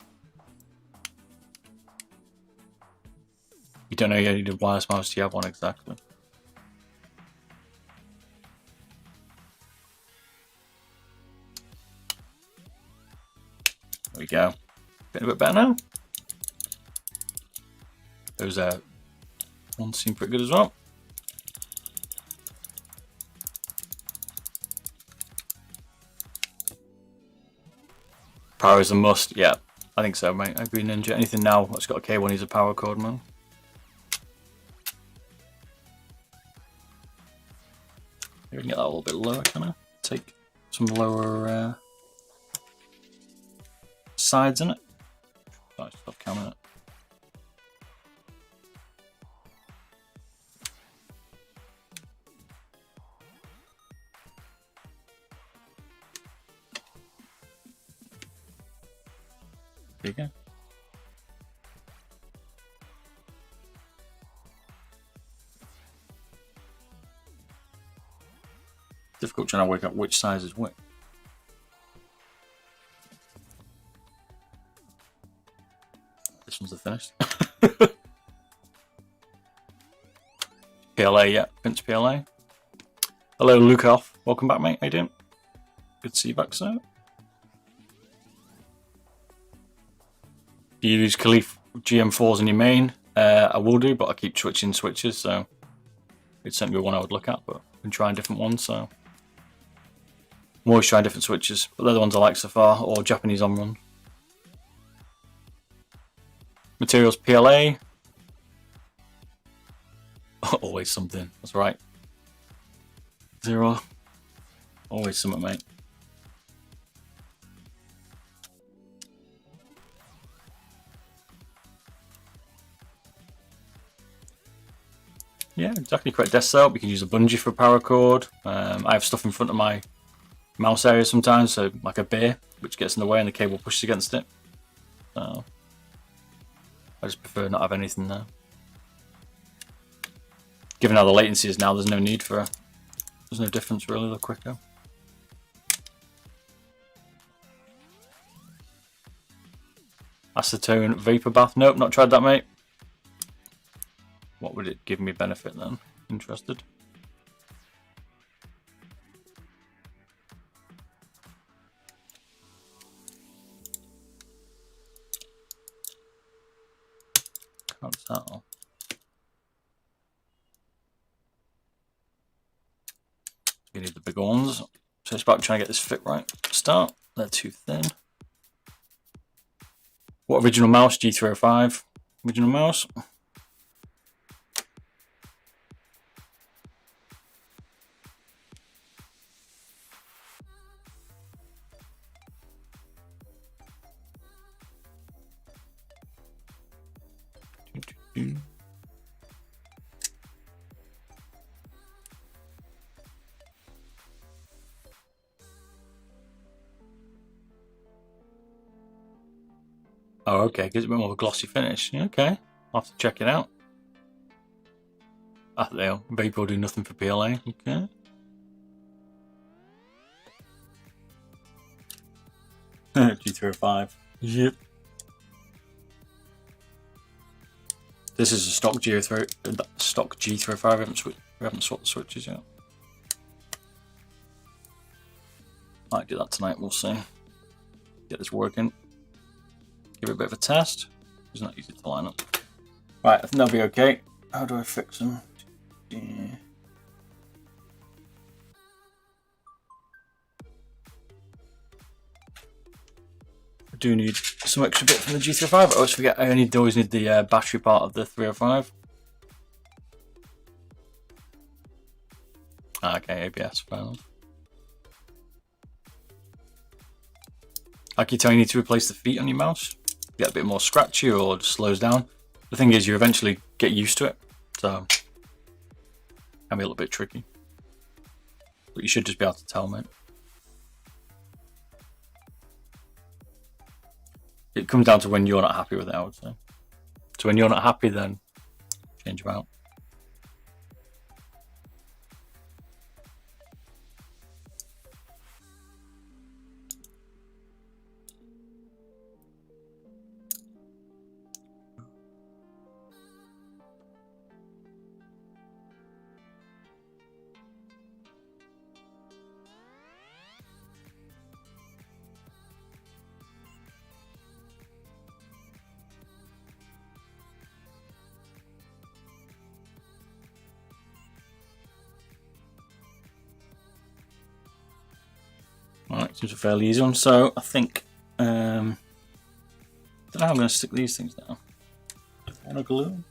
You don't know you need a wireless mouse, you have one exactly. There we go. Getting a bit better now. Those ones seem pretty good as well. Power is a must. Yeah, I think so, mate. I agree, Ninja. Anything now that's got a K1 needs a power cord, man. We can get that a little bit lower, can I? Take some lower sides in it. Oh, stop counting it. There you go. Difficult trying to work out which size is which. This one's the finished. PLA, yeah, Prince PLA. Hello, Lukoff. Welcome back, mate. How you doing? Good to see you back, sir. Do you use Khalif GM4s in your main? I will do, but I keep switching switches, so it's certainly one I would look at, but I've been trying different ones, so I'm always trying different switches, but they're the ones I like so far, or Japanese on run. Materials PLA. Always something, that's right. 0. Always something, mate. Yeah, exactly correct desk setup. You can use a bungee for a power cord. I have stuff in front of my mouse area sometimes, so like a beer, which gets in the way and the cable pushes against it. So I just prefer not have anything there. Given how the latency is now, there's no need for there's no difference really, the quicker. Acetone vapor bath. Nope, not tried that, mate. What would it give me benefit then? Interested. How's that all? You need the bigger ones. So it's about trying to get this fit right. Start. They're too thin. What original mouse? G305. Original mouse. Oh, okay, gives it a bit more of a glossy finish. Yeah, okay, I'll have to check it out. Ah, there, Vapor will do nothing for PLA. Okay. G305. Yep. This is a stock G305. We haven't swapped the switches yet. Might do that tonight. We'll see. Get this working. Give it a bit of a test. It's not easy to line up. Right, I think that'll be okay. How do I fix them? Yeah. I do need some extra bit from the G305. I always forget I always need the battery part of the 305. Okay, ABS, fair enough. Like you tell you need to replace the feet on your mouse. Get a bit more scratchy or just slows down. The thing is, you eventually get used to it, so it can be a little bit tricky. But you should just be able to tell, mate. It comes down to when you're not happy with it, I would say. So when you're not happy, then change them out. Alright, seems a fairly easy one. So I think I don't know how I'm going to stick these things down. Want to glue them?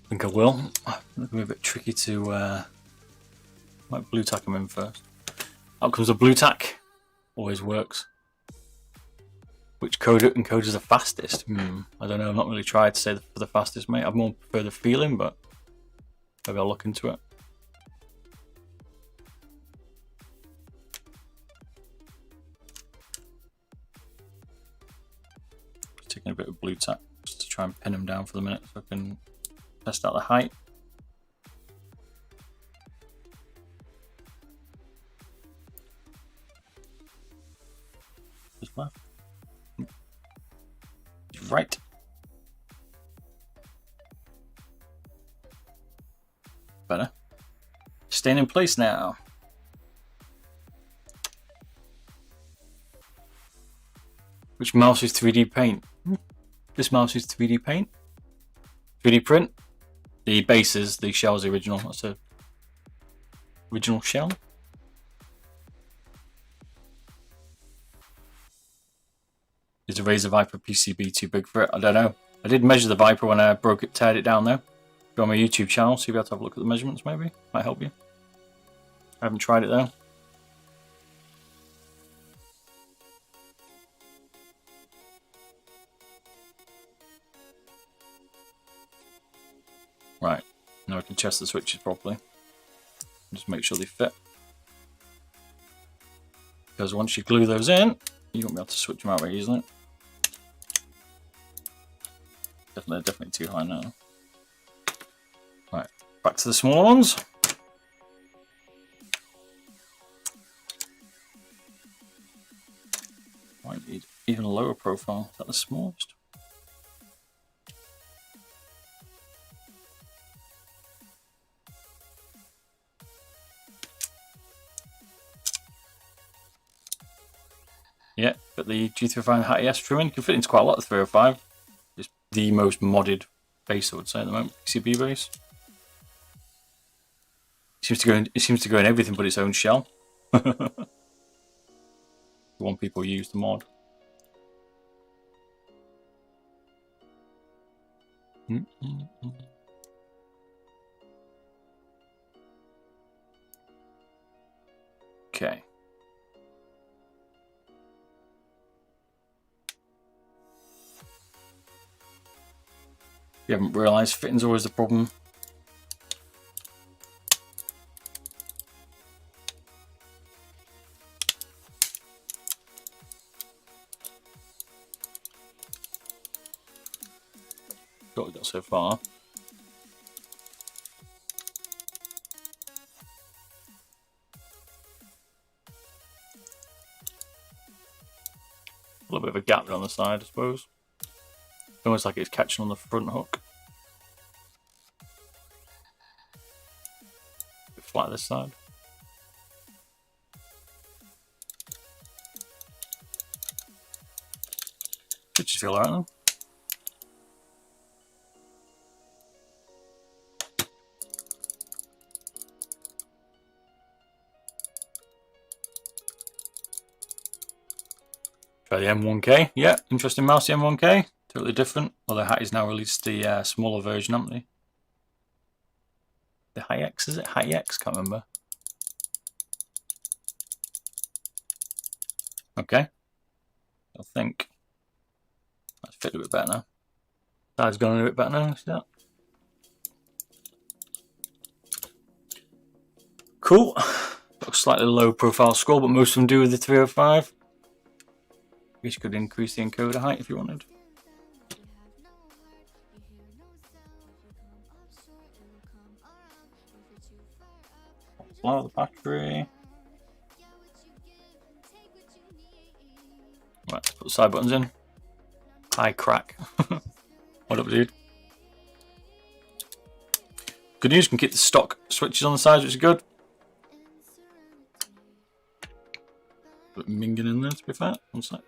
I think I will. It's going to be a bit tricky to might blue tack them in first. Out comes the blue tack. Always works. Which encoder is the fastest? I don't know. I've not really tried to say for the fastest, mate. I more prefer the feeling, but maybe I'll look into it. Just taking a bit of blue tack just to try and pin them down for the minute so I can test out the height. Just left. Right. Better. Staying in place now. Which mouse is 3D Paint? This mouse is 3D Paint. 3D Print. The base is the shell is the original. That's a original shell. Is the Razer Viper PCB too big for it? I don't know. I did measure the Viper when I teared it down though. Go on my YouTube channel, so you'll be able to have a look at the measurements maybe. Might help you. I haven't tried it though. Right, now I can test the switches properly. Just make sure they fit. Because once you glue those in, you won't be able to switch them out very easily. Definitely too high now. Right, back to the smaller ones. Might need even lower profile. Is that the smallest? Yeah, but the G305 HAT-ES trimming can fit into quite a lot of 305. It's the most modded base, I would say, at the moment. PCB base. It seems to go in everything but its own shell. The one people use the mod. Okay. You haven't realised fitting's always the problem. Got it so far. A little bit of a gap on the side, I suppose. Almost like it's catching on the front hook. A bit flat this side. Should just feel alright though. Try the M1K. Yeah, interesting mouse, the M1K. Totally different. Although HAT is now released the smaller version, haven't they? The HAT-EX, is it? HAT-EX? Can't remember. Okay. I think that's fit a bit better now. Side's gone a bit better now. See that? Cool. Got a slightly low profile score, but most of them do with the 305. I guess you could increase the encoder height if you wanted. Blow the battery. Right, let's put the side buttons in. Hi, crack. What up, dude? Good news, you can keep the stock switches on the sides, which is good. Put Mingen in there, to be fair. One sec.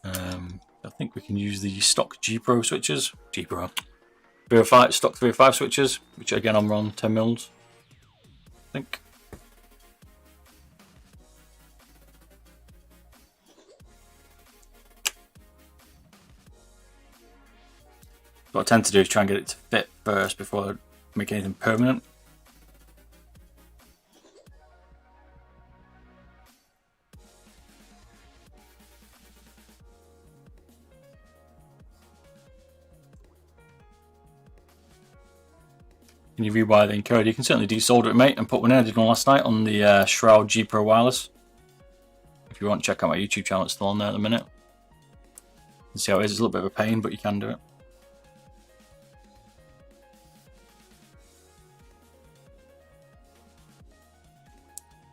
I think we can use the stock G Pro switches. G Pro. 305, stock 305 switches, which again I'm on 10 mils. I think. What I tend to do is try and get it to fit first before I make anything permanent. Can you rewire the encoder? You can certainly desolder it, mate, and put one in. I did one last night on the Shroud G Pro wireless. If you want to check out my YouTube channel, it's still on there at the minute. You can see how it is. It's a little bit of a pain, but you can do it.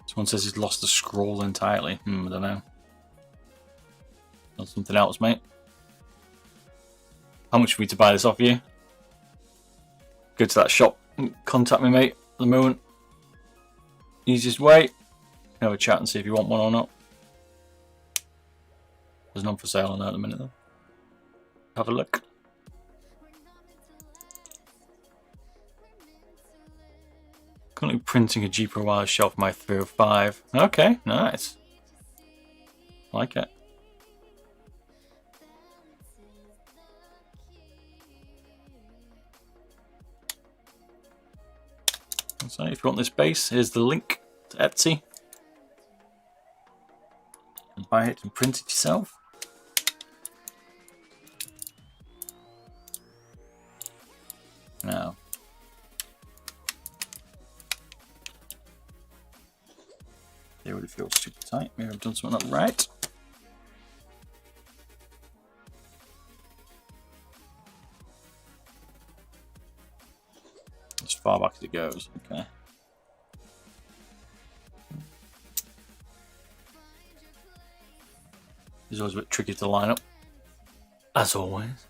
Someone says he's lost the scroll entirely. I don't know. Done something else, mate. How much for me to buy this off you? Go to that shop. Contact me, mate, at the moment. Easiest way. Have a chat and see if you want one or not. There's none for sale on there at the minute, though. Have a look. Currently printing a G Pro wireless shell for my 305. Okay, nice. Like it. So if you want this base, here's the link to Etsy. And buy it and print it yourself. Now, it already feels super tight. Maybe I've done something not right. As far back as it goes. Okay. It's always a bit tricky to line up, as always.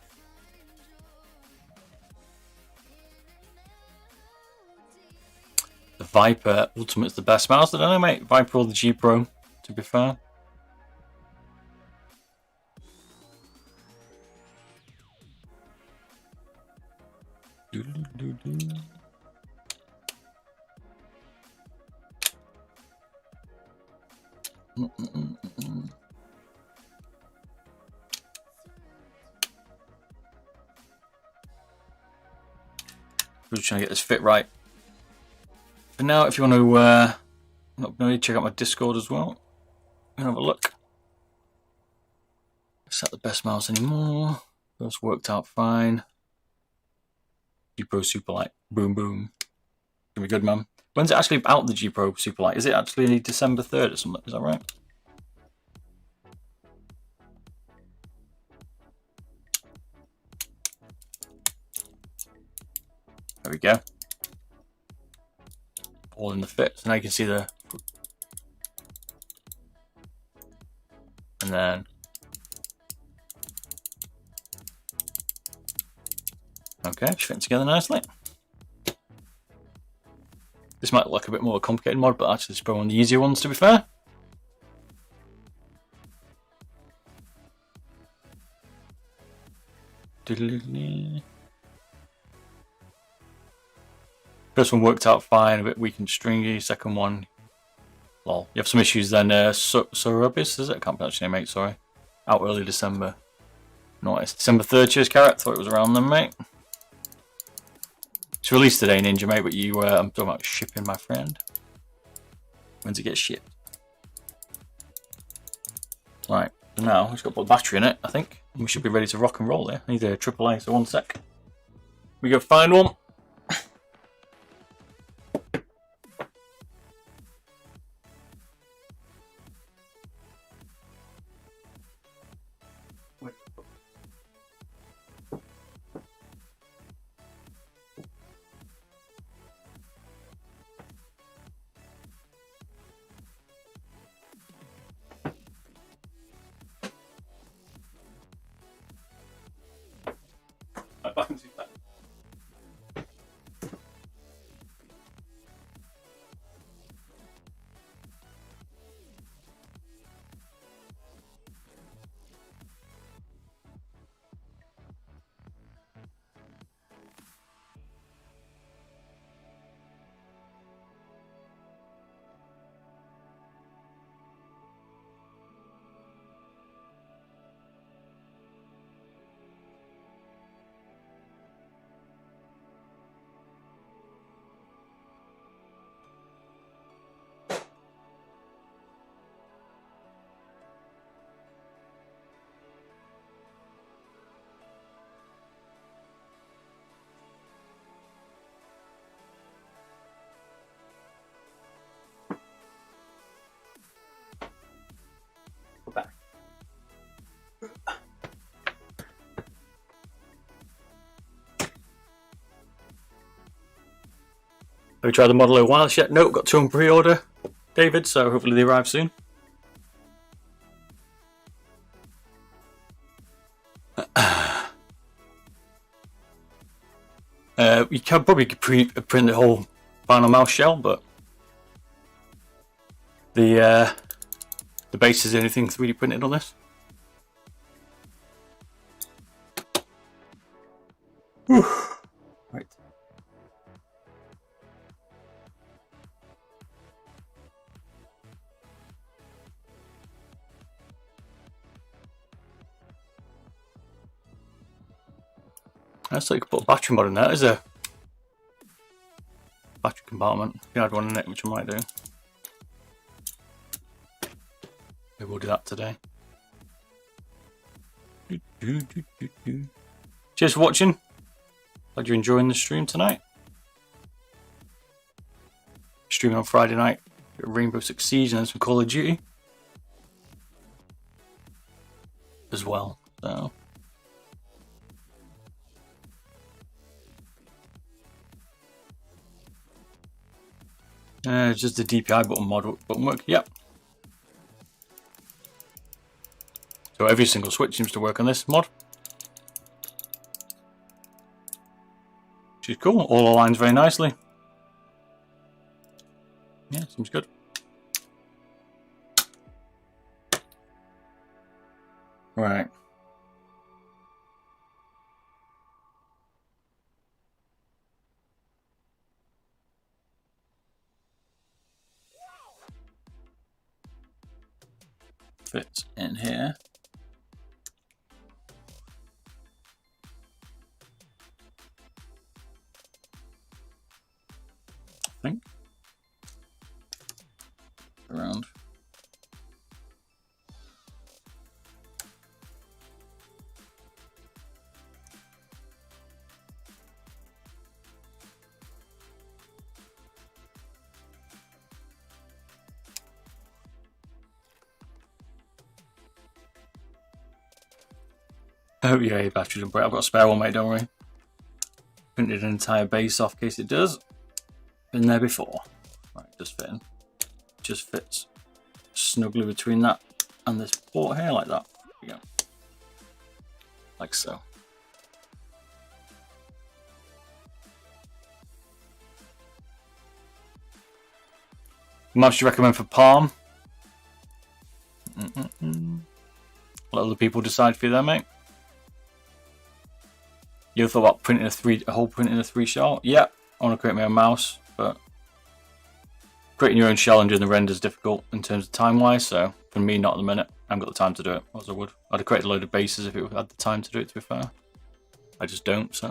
The Viper Ultimate's the best mouse. I don't know, mate. Viper or the G Pro, to be fair. We're just trying to get this fit right. But now, if you want to check out my Discord as well, and have a look. Is that the best mouse anymore? That's worked out fine. G Pro Superlight, boom boom. Gonna be good, man. When's it actually out, the G Pro Superlight? Is it actually December 3rd or something? Is that right? There we go. All in the fit. So now you can see the... And then... Okay, it's fitting together nicely. This might look like a bit more of a complicated mod, but actually it's probably one of the easier ones, to be fair. First one worked out fine, a bit weak and stringy. Second one, lol. You have some issues then. Sorubis, is it? I can't pronounce your name, mate, sorry. Out early December. Nice. December 3rd, cheers, Carrot. Thought it was around then, mate. It's released today, Ninja, mate, but you, I'm talking about shipping, my friend. When's it get shipped? Right, so now we've got to put a battery in it, I think. We should be ready to rock and roll here. I need a AAA, so one sec. We go find one. Have you tried the Model O wireless yet? No, got two on pre-order, David, so hopefully they arrive soon. You can probably print the whole Finalmouse shell, but the base is the only thing 3D printed on this. Whew. Right. That's like you could put a battery mod in there. There's a battery compartment. If you had one in it, which I might do. Maybe we'll do that today. Cheers for watching. Glad you're enjoying the stream tonight. Streaming on Friday night. Rainbow Six Siege and then some Call of Duty as well. So. Just the DPI button mod button work. Yep. So every single switch seems to work on this mod. Which is cool. All aligns very nicely. Yeah, seems good. Right. Fits in here. I think. Around. Oh yeah, your battery doesn't break. I've got a spare one, mate, don't worry. Printed an entire base off in case it does. Been there before. Right, just fitting. Just fits snugly between that and this port here, like that. There we go. Like so. Mouse you recommend for Palm? Let other people decide for you there, mate. You ever thought about printing a whole print in a 3 shell? Yeah, I want to create my own mouse, but creating your own shell and doing the render is difficult in terms of time-wise, so for me, not at the minute. I haven't got the time to do it, as I would. I'd have created a load of bases if it had the time to do it, to be fair. I just don't, so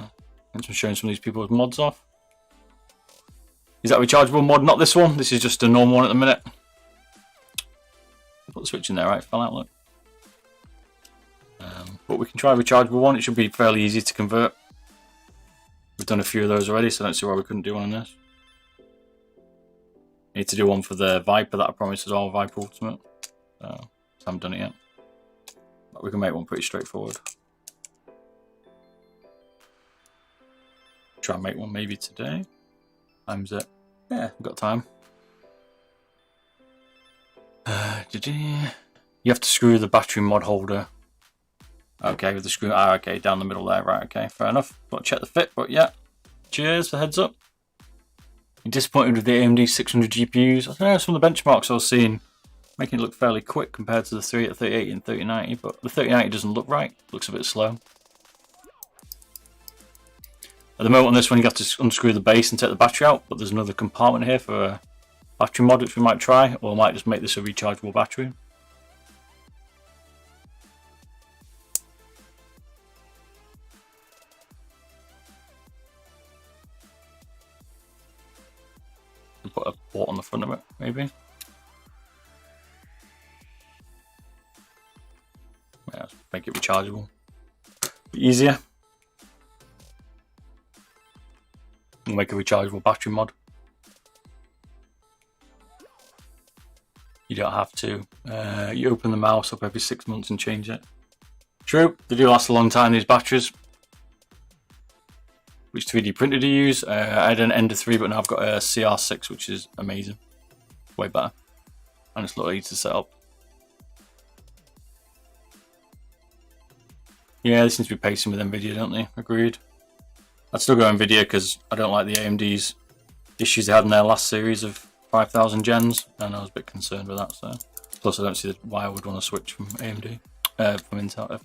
I'm showing some of these people's mods off. Is that a rechargeable mod? Not this one. This is just a normal one at the minute. Put the switch in there, right? Fell out, look. But we can try a rechargeable one. It should be fairly easy to convert. We've done a few of those already, so I don't see why we couldn't do one on this. Need to do one for the Viper that I promised as well, Viper Ultimate. So, I haven't done it yet. But we can make one pretty straightforward. Try and make one maybe today. Time's it. Yeah, we've got time. You have to screw the battery mod holder. Okay, with the screw. Ah, okay, down the middle there. Right, okay, fair enough. Got to check the fit, but yeah. Cheers for the heads up. You're disappointed with the AMD 600 GPUs? I don't know, some of the benchmarks I was seeing making it look fairly quick compared to the 3080 and 3090, but the 3090 doesn't look right. It looks a bit slow. At the moment on this one, you have to unscrew the base and take the battery out, but there's another compartment here for a battery mod, which we might try, or I might just make this a rechargeable battery. Put a port on the front of it, maybe. Yeah, make it rechargeable. Be easier. We'll make a rechargeable battery mod. You don't have to. You open the mouse up every 6 months and change it. True, they do last a long time, these batteries. which 3D printer to use. I had an Ender 3, but now I've got a CR6, which is amazing. Way better. And it's a lot easier to set up. Yeah, they seem to be pacing with NVIDIA, don't they? Agreed. I'd still go NVIDIA because I don't like the AMD's issues they had in their last series of 5,000 gens, and I was a bit concerned with that. So, plus I don't see why I would want to switch from AMD, from Intel,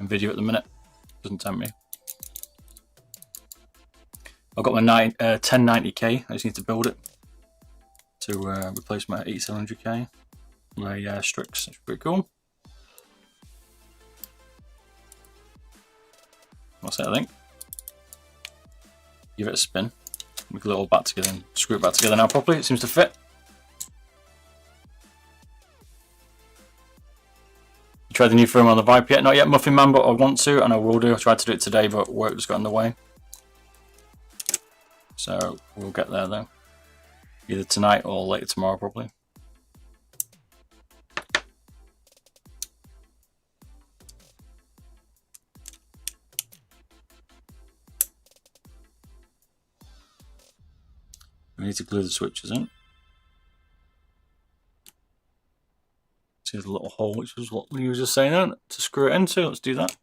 NVIDIA at the minute. Doesn't tempt me. I've got my 1090K. I just need to build it to replace my 8700K. My Strix, that's pretty cool. That's it, I think. Give it a spin. Make a little back together and screw it back together now properly. It seems to fit. You tried the new firmware on the Viper yet? Not yet, Muffin Man, but I want to, and I will do. I tried to do it today, but work just got in the way. So we'll get there though. Either tonight or later tomorrow, probably. We need to glue the switches in. See the little hole, which was what we were just saying then, to screw it into. Let's do that.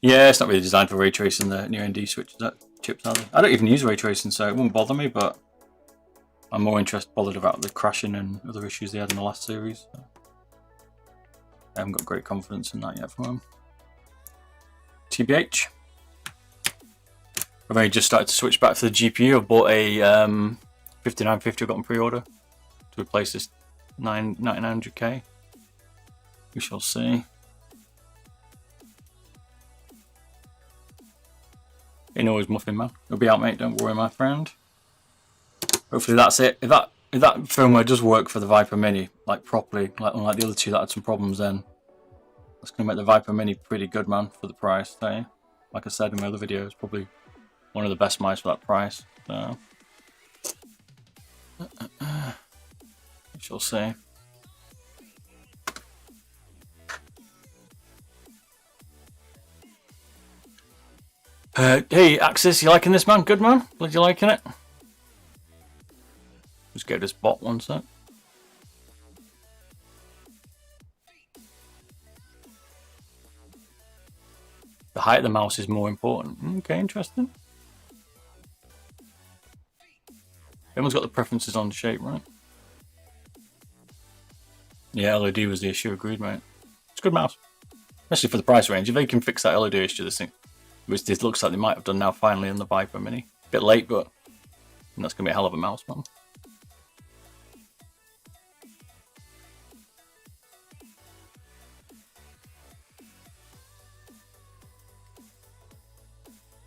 Yeah, it's not really designed for ray tracing, the new ND switches, chips are they? I don't even use ray tracing, so it wouldn't bother me, but I'm more bothered about the crashing and other issues they had in the last series. So I haven't got great confidence in that yet from them. TBH. I've only just started to switch back to the GPU. I've bought a 5950 I've got on pre-order to replace this 9900K. We shall see. Ain't always Muffin Man. It'll be out, mate. Don't worry, my friend. Hopefully that's it. If that firmware does work for the Viper Mini, like properly, like unlike the other two that had some problems, then that's going to make the Viper Mini pretty good, man, for the price. So, like I said in my other videos, probably one of the best mice for that price. So, we shall see. Hey, Axis, you liking this, man? Good, man? Glad you liking it? Just get this bot one sec. The height of the mouse is more important. Okay, interesting. Everyone's got the preferences on shape, right? Yeah, LOD was the issue, agreed, mate. It's a good mouse. Especially for the price range. If they can fix that LOD issue, this thing, which this looks like they might have done now finally in the Viper Mini. Bit late, but that's going to be a hell of a mouse, man.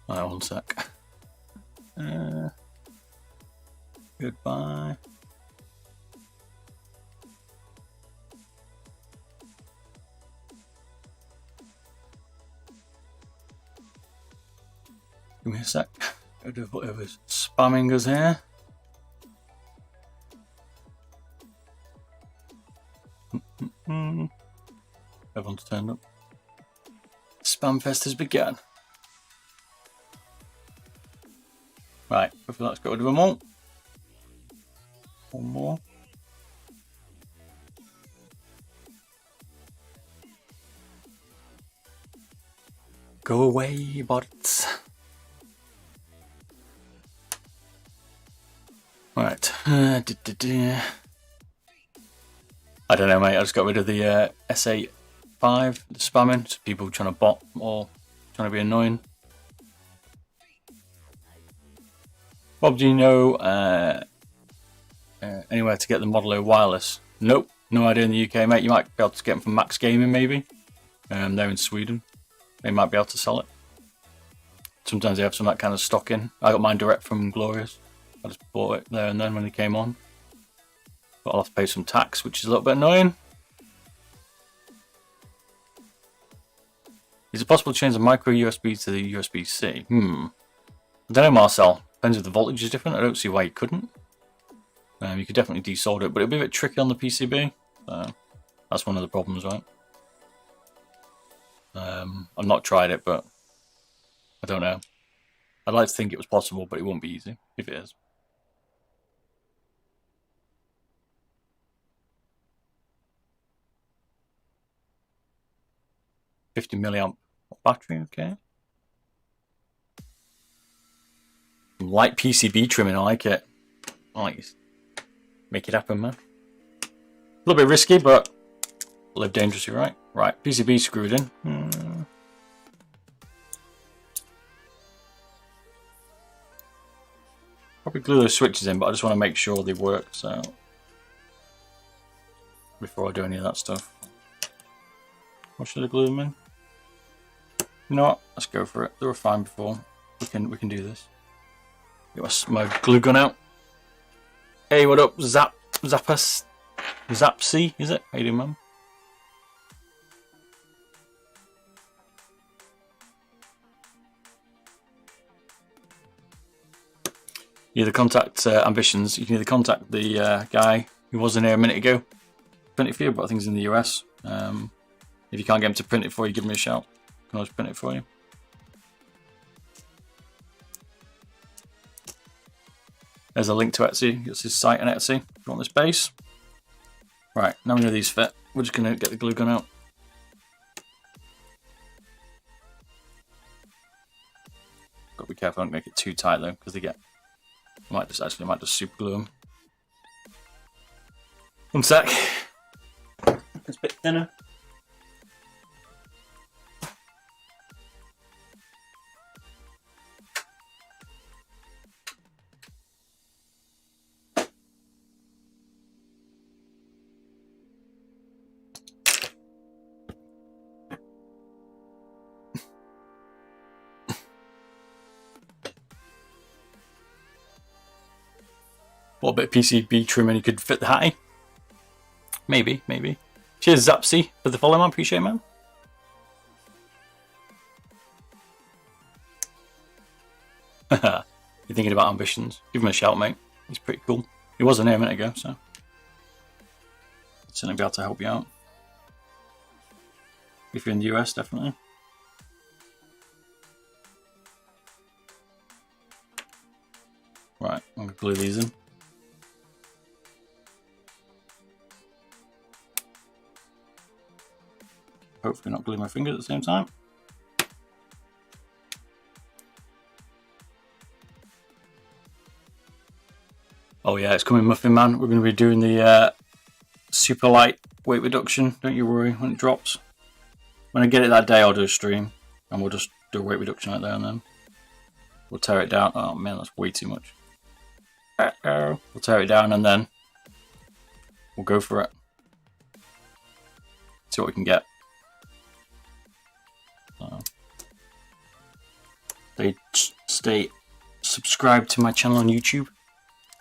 Alright, one sec. Goodbye. Give me a sec. Go do whatever's spamming us here. Everyone's turned up. Spam fest has begun. Right, hopefully let's go rid of them all. One more. Go away, bots. Right. I don't know, mate. I just got rid of the SA5, the spamming. So people trying to bot or trying to be annoying. Bob, do you know anywhere to get the Model O wireless? Nope, no idea in the UK, mate. You might be able to get them from Max Gaming, maybe. They're in Sweden. They might be able to sell it. Sometimes they have some of that kind of stock in. I got mine direct from Glorious. I just bought it there and then when they came on. But I'll have to pay some tax, which is a little bit annoying. Is it possible to change the micro USB to the USB-C? I don't know, Marcel. Depends if the voltage is different. I don't see why you couldn't. You could definitely desolder it, but it'll be a bit tricky on the PCB. So I'll That's one of the problems, right? I've not tried it, but I don't know. I'd like to think it was possible, but it won't be easy if it is. $50 milliamp battery, okay. Light PCB trimming, I like it. I like it. Make it happen, man. A little bit risky, but live dangerously, right? Right, PCB screwed in. Probably glue those switches in, but I just want to make sure they work, so before I do any of that stuff. What should I glue them in? You know what? Let's go for it. They were fine before. We can do this. Get my glue gun out. Hey, what up, Usbc? Is it? How you doing, man? You either contact Ambitions. You can either contact the guy who was in here a minute ago, print it for you, but I think he's in the US. If you can't get him to print it for you, give me a shout. I can always print it for you. There's a link to Etsy. It's his site on Etsy. If you want this base. Right, now we know these fit. We're just going to get the glue gun out. Got to be careful, don't make it too tight though, because they get. I might just super glue them. One sec. It's a bit thinner. What a bit of PCB trimming you could fit the hattie. Maybe. Cheers, Usbc, for the follow, man. Appreciate it, man. You're thinking about Ambitions? Give him a shout, mate. He's pretty cool. He wasn't here a minute ago, so I'd certainly be able to help you out. If you're in the US, definitely. Right, I'm going to glue these in. Hopefully not glue my fingers at the same time. Oh yeah, it's coming, Muffin Man. We're going to be doing the super light weight reduction. Don't you worry when it drops. When I get it that day, I'll do a stream. And we'll just do a weight reduction right there and then. We'll tear it down. Oh man, that's way too much. We'll tear it down and then we'll go for it. See what we can get. Stay subscribed to my channel on YouTube,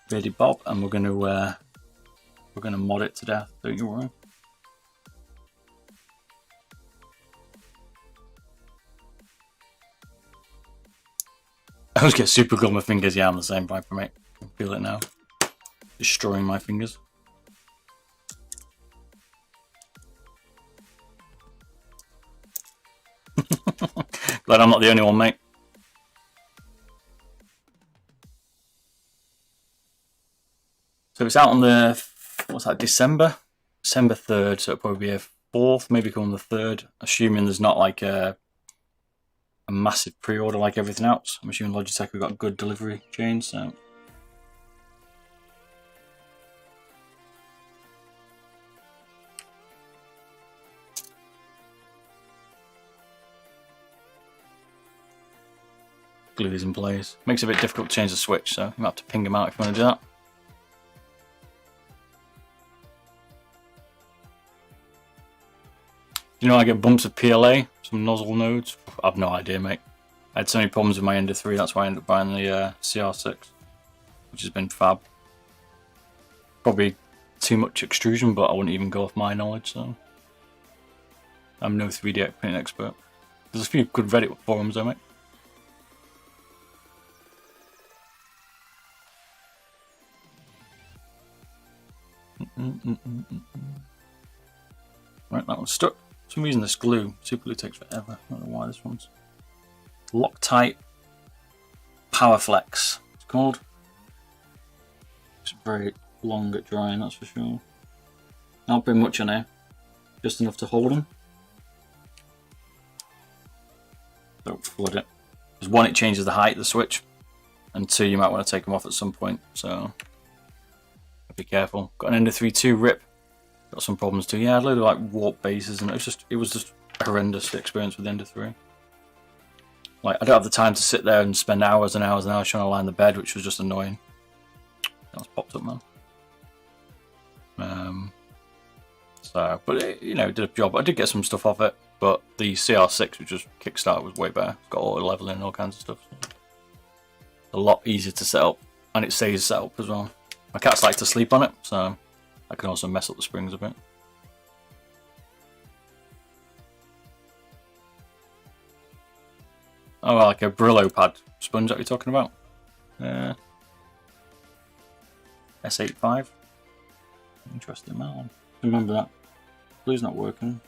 Bearded Bob, and we're gonna mod it to death. Don't you worry. I was getting super glue on my fingers. Yeah, I'm the same vibe, mate. I feel it now, destroying my fingers. Glad I'm not the only one, mate. So it's out on the, what's that, December 3rd, so it'll probably be a 4th, maybe come on the 3rd, assuming there's not like a massive pre-order like everything else. I'm assuming Logitech have got a good delivery chain, so. Glue these in place. Makes it a bit difficult to change the switch, so you might have to ping them out if you want to do that. You know, I get bumps of PLA, some nozzle nodes. I've no idea, mate. I had so many problems with my Ender 3, that's why I ended up buying the CR6, which has been fab. Probably too much extrusion, but I wouldn't even go off my knowledge, so. I'm no 3D printing expert. There's a few good Reddit forums though, mate. Right, that one's stuck. For some reason this glue, super glue takes forever. I don't know why this one's. Loctite Powerflex, it's called. It's very long at drying, that's for sure. Not putting much on here, just enough to hold them. Don't flood it. Because one, it changes the height of the switch, and two, you might want to take them off at some point, so be careful. Got an Ender 3.2 rip. Got some problems too. Yeah, I had a load of like warp bases, and it was just a horrendous experience with Ender 3. Like, I don't have the time to sit there and spend hours and hours and hours trying to line the bed, which was just annoying. That's popped up, man. But it, you know, did a job. I did get some stuff off it, but the CR6, which was Kickstarter, was way better. It's got auto leveling and all kinds of stuff. A lot easier to set up, and it stays set up as well. My cats like to sleep on it, so I can also mess up the springs a bit. Oh, like a Brillo pad sponge that you're talking about? S85. Interesting, that one. Remember that. Glue's not working.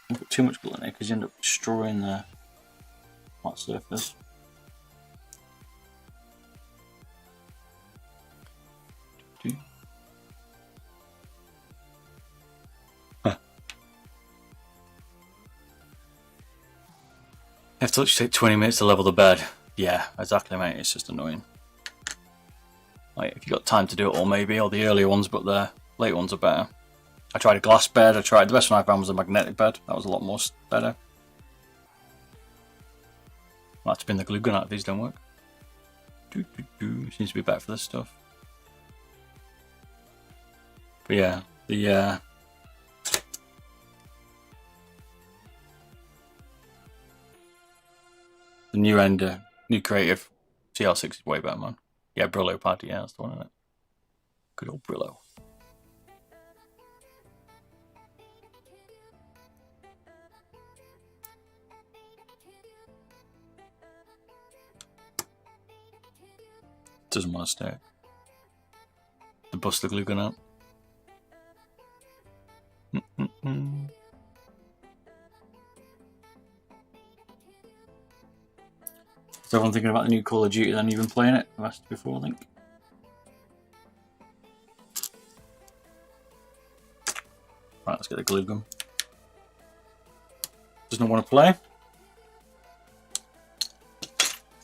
Don't put too much glue in there because you end up destroying the flat surface. I have to take 20 minutes to level the bed. Yeah, exactly, mate. It's just annoying. Like, if you got time to do it all, maybe, or the earlier ones, but the later ones are better. I tried a glass bed. The best one I found was a magnetic bed. That was a lot more better. I'll have to spin the glue gun out if these don't work. Seems to be better for this stuff. But yeah, the new Ender, new creative CR6 is way better, man. Yeah, Brillo pad, yeah, that's the one, isn't it? Good old Brillo. Doesn't want to stay. To bust the glue gun out. Is everyone thinking about the new Call of Duty then? You've been playing it? I've asked before, I think. Right, let's get the glue gun. Does not want to play. I'm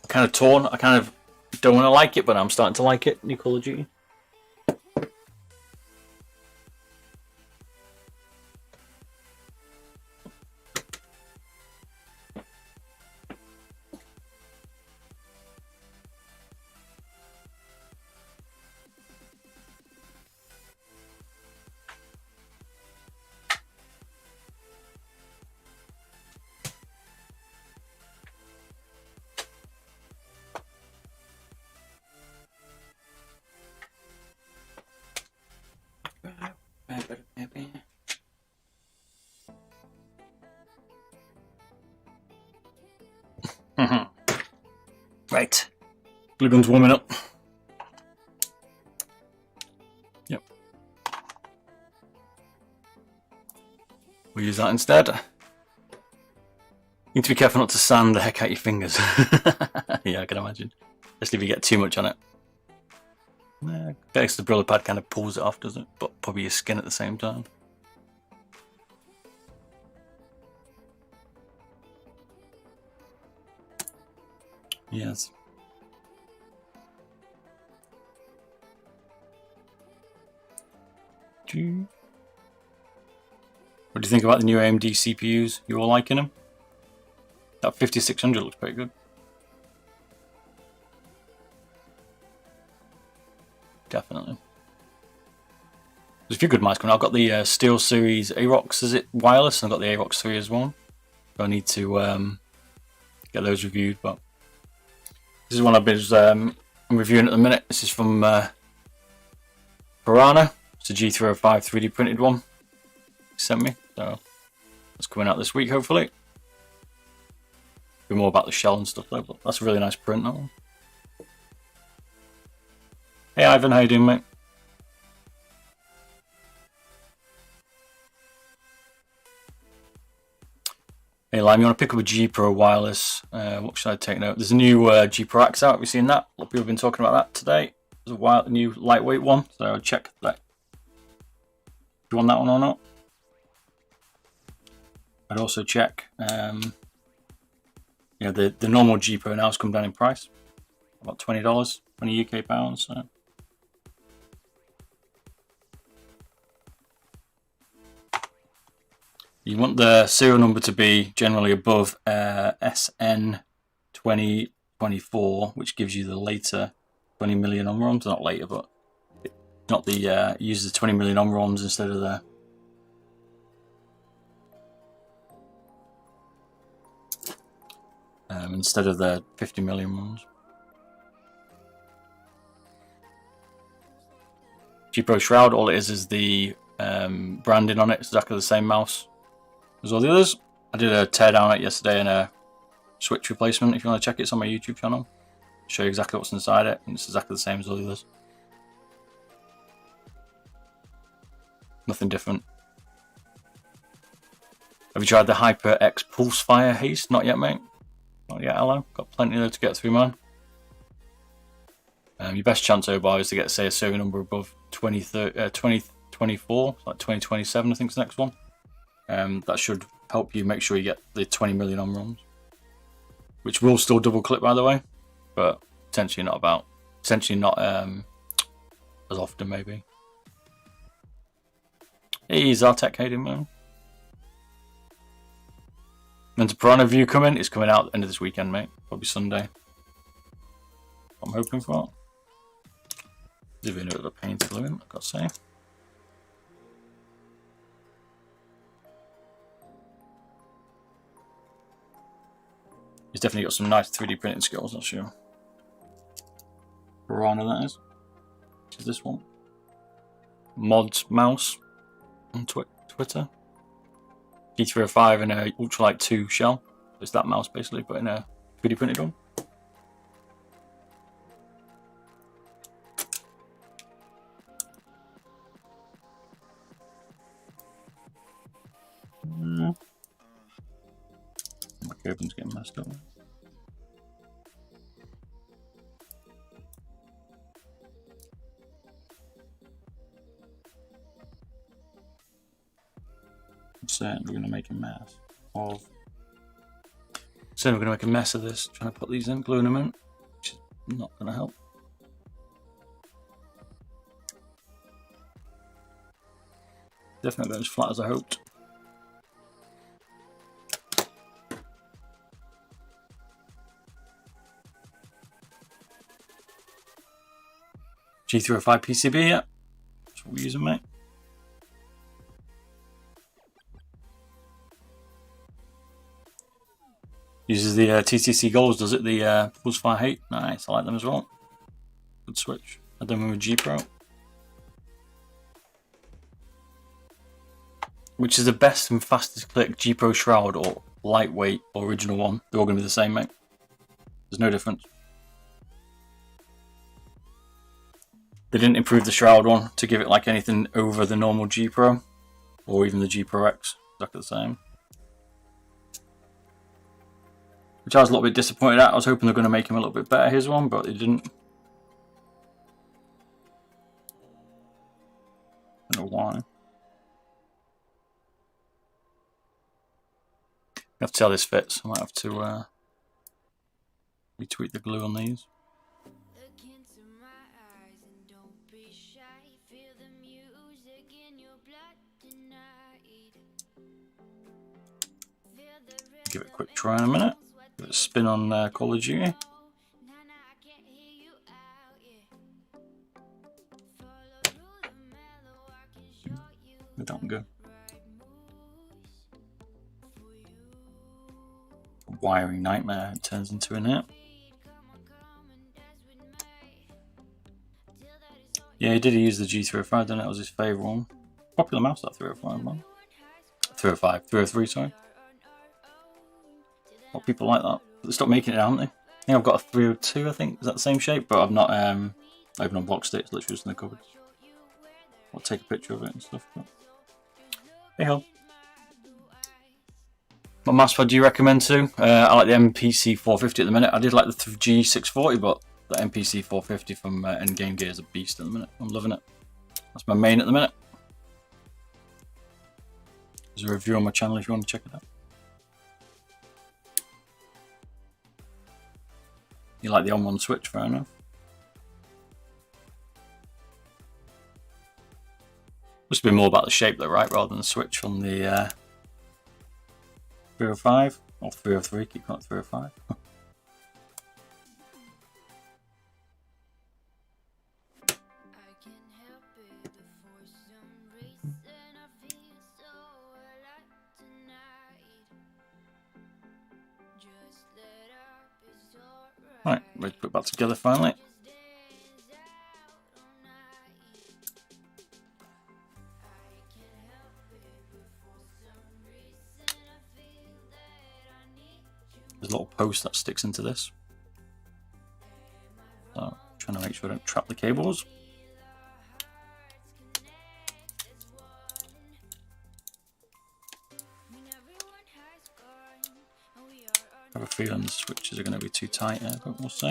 kind of torn. I kind of don't want to like it, but I'm starting to like it. New Call of Duty. Right, glue gun's warming up. Yep, we'll use that instead. You need to be careful not to sand the heck out your fingers. Yeah, I can imagine, especially if you get too much on it. I guess the Brillo pad kind of pulls it off, doesn't it? But probably your skin at the same time. Yes. What do you think about the new AMD CPUs? You all liking them? That 5600 looks pretty good. Definitely. There's a few good mice coming. I've got the SteelSeries Arox, is it wireless? And I've got the Arox 3 as well. So I need to get those reviewed, but this is one I've been reviewing at the minute. This is from Piranha. It's a G305 3D printed one he sent me. So that's coming out this week, hopefully. Be more about the shell and stuff though, but that's a really nice print, that one. Hey Ivan, how you doing, mate? Hey Lime, you want to pick up a G Pro wireless? What should I take note? There's a new G Pro X out. Have you seen that? A lot of people have been talking about that today. There's a new lightweight one, so I'll check that. Do you want that one or not? I'd also check. The normal G Pro now has come down in price, about $20, 20 UK pounds. So. You want the serial number to be generally above SN2024, which gives you the later 20 million on-ROMs. Not later, but not the uses the 20 million on-ROMs instead of the instead of the 50 million ones. G Pro Shroud, all it is the branding on it. It's exactly the same mouse as all the others. I did a teardown on it yesterday and a switch replacement. If you want to check it, it's on my YouTube channel. I'll show you exactly what's inside it, and it's exactly the same as all the others. Nothing different. Have you tried the HyperX Pulse Fire Haste? Not yet, mate. Not yet, hello. Got plenty there to get through, man. Your best chance overall is to get, say, a serial number above 2024, like 2027, I think is the next one. That should help you make sure you get the 20 million on-ROMs, which will still double clip, by the way, but potentially not as often, maybe. Hey, Zartek, how you doing, man? When's the Piranha View coming? It's coming out at the end of this weekend, mate. Probably Sunday. I'm hoping for. It's a bit of a pain to glue in, I've got to say. He's definitely got some nice 3D printing skills, not sure. Piranha, that is. Which is this one. Mods Mouse on Twitter. G305 in a Ultralight 2 shell. It's that mouse basically, but in a 3D printed one. My cable's getting messed up. Saying we're going to make a mess of. Saying we're going to make a mess of this. Trying to put these in, gluing them in, which is not going to help. Definitely not as flat as I hoped. G305 PCB, yeah. That's what we're using, mate. Uses the TTC Goals, does it? The Pulse Fire Hate. Nice, I like them as well. Good switch. I done with G Pro. Which is the best and fastest click, G Pro Shroud or lightweight or original one? They're all going to be the same, mate. There's no difference. They didn't improve the Shroud one to give it like anything over the normal G Pro or even the G Pro X. Exactly the same. Which I was a little bit disappointed at. I was hoping they're going to make him a little bit better, his one, but they didn't. I don't know why. I have to see how this fits. I might have to retweak the glue on these. Give it a quick try in a minute. Give it a spin on Call of Duty. Where'd that one go? Wiring nightmare it turns into in here. Yeah, he did use the G305, then it was his favourite one. Popular mouse, that 305, man. 305, 303, sorry. A lot of people like that. They stopped making it, haven't they? I think I've got a 302, I think. Is that the same shape? But I've not I haven't unboxed it, it's literally just in the cupboard. I'll take a picture of it and stuff. But hey ho. What mouse pad do you recommend to? I like the MPC 450 at the minute. I did like the G640, but the MPC 450 from Endgame Gear is a beast at the minute. I'm loving it. That's my main at the minute. There's a review on my channel if you want to check it out. You like the on-one switch, fair enough. Must be more about the shape though, right? Rather than the switch on the 305 or 303, keep calling it 305. Right, ready to put it back together finally. There's a little post that sticks into this. So, trying to make sure I don't trap the cables. I have a feeling the switches are going to be too tight here, but we'll see.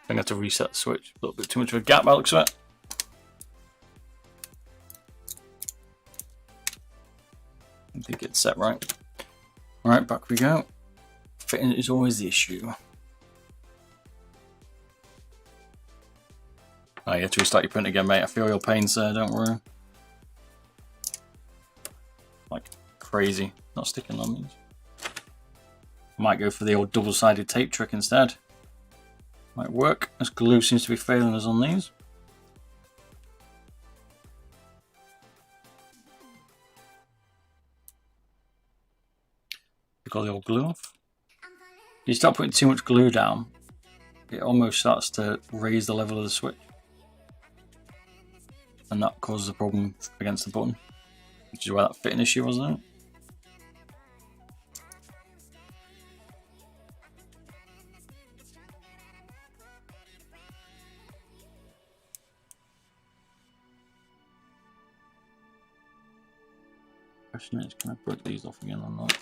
I'm going to have to reset the switch. A little bit too much of a gap by the looks of it. I think it's set right. Alright, back we go. Fitting is always the issue. Oh, you have to restart your print again, mate. I feel your pain, sir, don't worry. Like crazy. Not sticking on these. I might go for the old double-sided tape trick instead. Might work, as glue seems to be failing us on these. Take all the old glue off. If you start putting too much glue down, it almost starts to raise the level of the switch. And that causes a problem against the button, which is why that fitting issue was there. Question is, can I break these off again or not?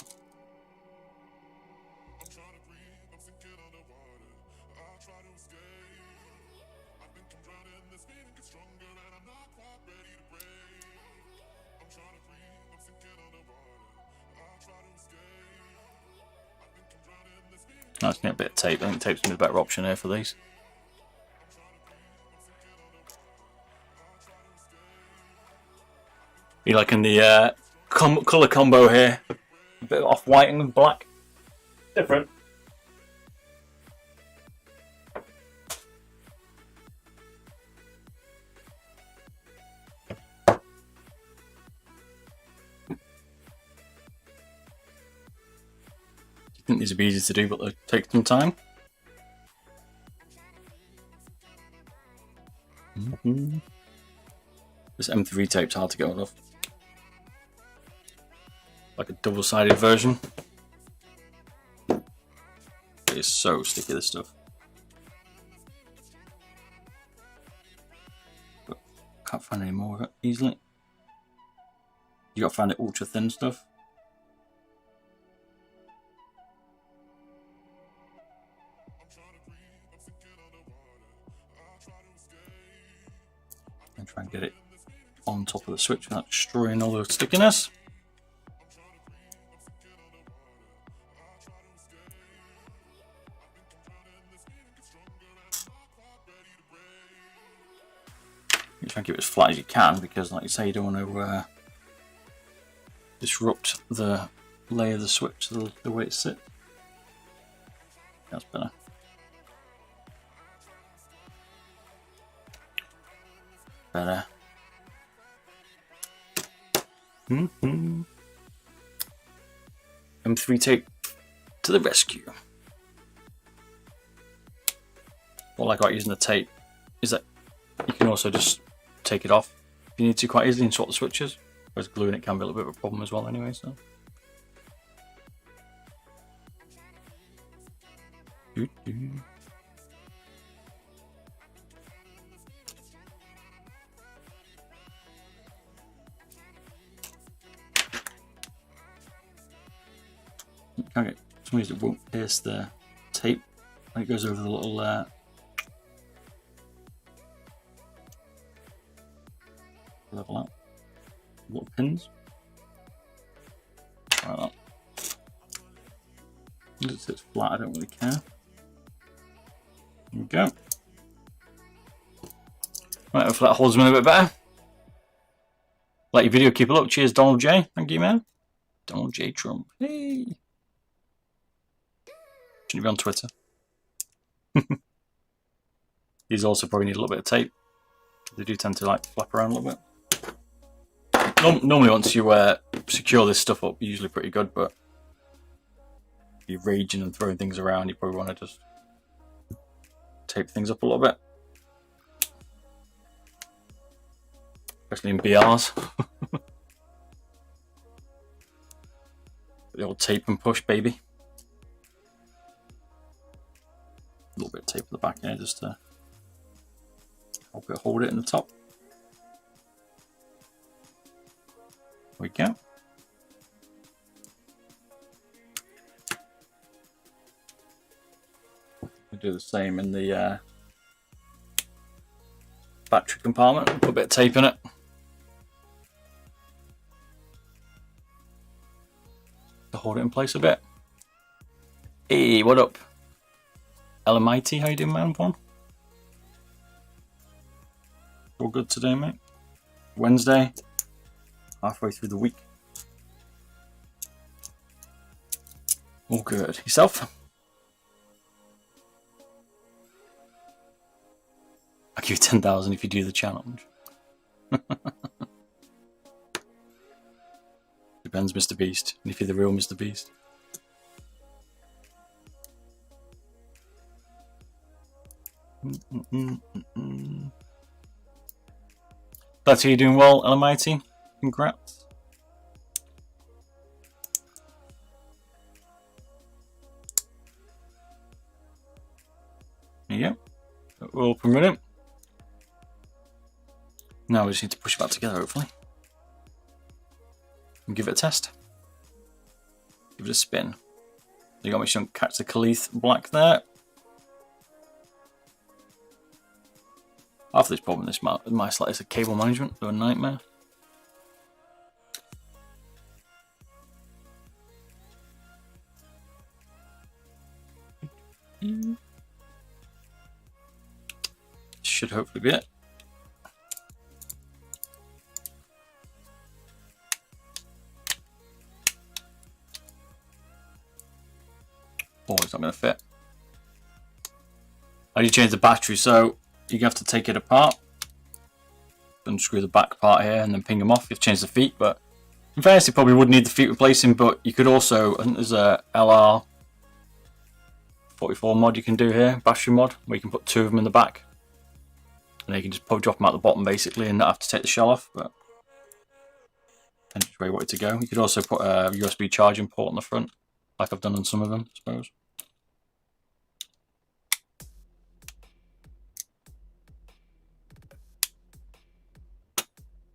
I just need a bit of tape. I think tape's gonna be a better option here for these. You liking the colour combo here? A bit of off-white and black. Different. I think these would be easy to do, but they take some time. This M3 tape's hard to get rid of. Like a double-sided version. It's so sticky, this stuff. But can't find any more of it easily. You gotta find the ultra thin stuff. And try and get it on top of the switch without destroying all the stickiness. You try and keep it as flat as you can because, like you say, you don't want to disrupt the layer of the switch, the way it sits. That's better. Better. M3 tape to the rescue. What I like about using the tape is that you can also just take it off if you need to quite easily and swap the switches. Whereas gluing it can be a little bit of a problem as well anyway, so. Okay, for some reason it won't pierce the tape when it goes over the little level out. Little pins. Like that. If it's flat, I don't really care. There we go. Right, hopefully that holds me a bit better. Like your video, keep it up. Cheers, Donald J. Thank you, man. Donald J. Trump. Hey. Shouldn't be on Twitter. These also probably need a little bit of tape. They do tend to like flap around a little bit. Normally once you secure this stuff up, you're usually pretty good, but if you're raging and throwing things around, you probably want to just tape things up a little bit. Especially in BRs. The old tape and push, baby. A little bit of tape at the back here just to help it hold it in the top. There we go. We do the same in the battery compartment. Put a bit of tape in it. To hold it in place a bit. Hey, what up? LMIT, how you doing, man? All good today, mate. Wednesday, halfway through the week. All good. Yourself? I'll give you 10,000 if you do the challenge. Depends, Mr. Beast. And if you're the real Mr. Beast. Glad to hear you're doing well, LMIT. Congrats. There you go. We're all permitted. Now we just need to push it back together, hopefully. And give it a test. Give it a spin. You got me sure to catch the Khalith black there. Half this problem with this mice is a cable management, they're a nightmare. Should hopefully be it. Oh, it's not going to fit. How do you change the battery? So you have to take it apart, unscrew the back part here, and then ping them off. You have to change the feet, but in fairness, you probably would need the feet replacing. But you could also, I think there's a LR44 mod you can do here, battery mod, where you can put 2 of them in the back, and then you can just drop them out the bottom basically, and not have to take the shell off. But depends which way you want it to go. You could also put a USB charging port on the front, like I've done on some of them, I suppose.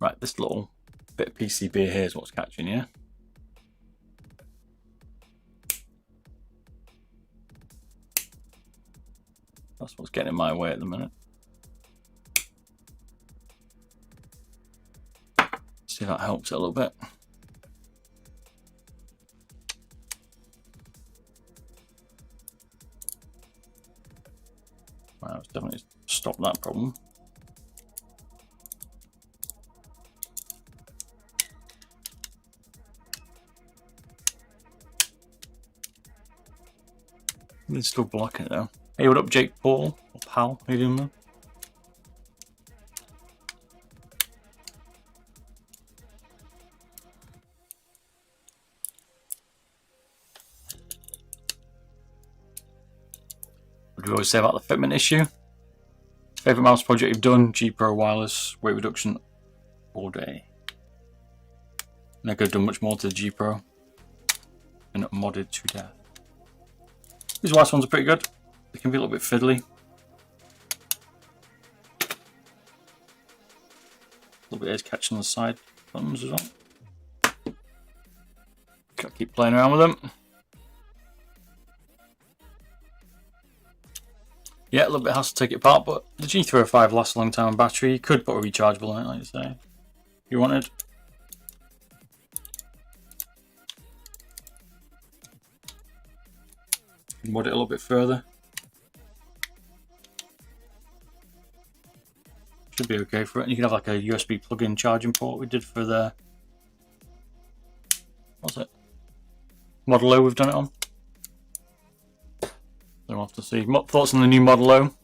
Right, this little bit of PCB here is what's catching, yeah? That's what's getting in my way at the minute. See if that helps it a little bit. Wow, it's definitely stopped that problem. It's still blocking it though. Hey, what up, Jake Paul? Or Pal? How you doing, man? What do you always say about the fitment issue? Favorite mouse project you've done? G Pro wireless weight reduction all day. And I could have done much more to the G Pro. And modded to death. These last ones are pretty good. They can be a little bit fiddly. A little bit edge catching on the side buttons as well. Gotta keep playing around with them. Yeah, a little bit has to take it apart, but the G305 lasts a long time on battery. You could put a rechargeable in it, like you say, if you wanted. Mod it a little bit further. Should be okay for it. And you can have like a USB plug-in charging port we did for the, what's it? Model O we've done it on. We'll have to see. Thoughts on the new Model O?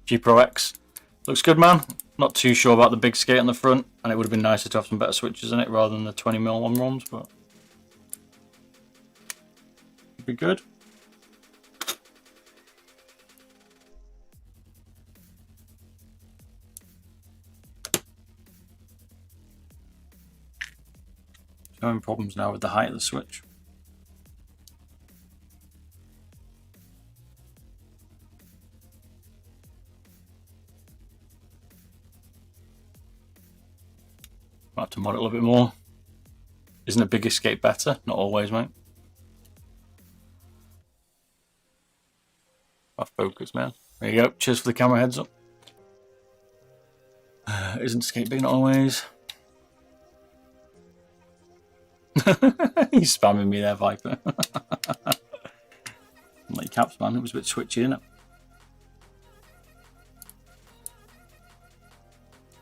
G Pro X. Looks good, man. Not too sure about the big skate on the front, and it would have been nicer to have some better switches in it rather than the 20mm long ROMs, but it'd be good. Having problems now with the height of the switch. Might have to mod it a little bit more. Isn't a big escape better? Not always, mate. Off focus, man. There you go. Cheers for the camera heads up. Isn't escape big? Not always. He's spamming me there, Viper. Like caps, man. It was a bit switchy, isn't it?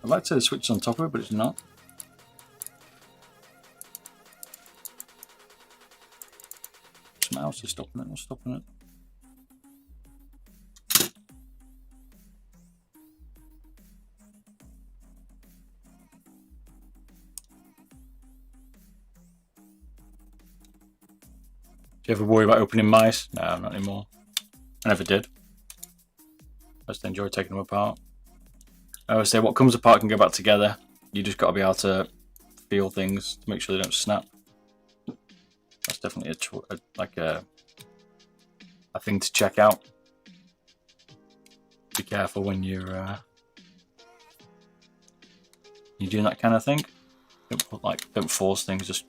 I'd like to say the switch is on top of it, but it's not. Something else is stopping it. What's stopping it? Do you ever worry about opening mice? No, not anymore. I never did. I just enjoy taking them apart. I always say what comes apart can go back together. You just got to be able to feel things to make sure they don't snap. That's definitely a thing to check out. Be careful when you're doing that kind of thing. Don't force things. Just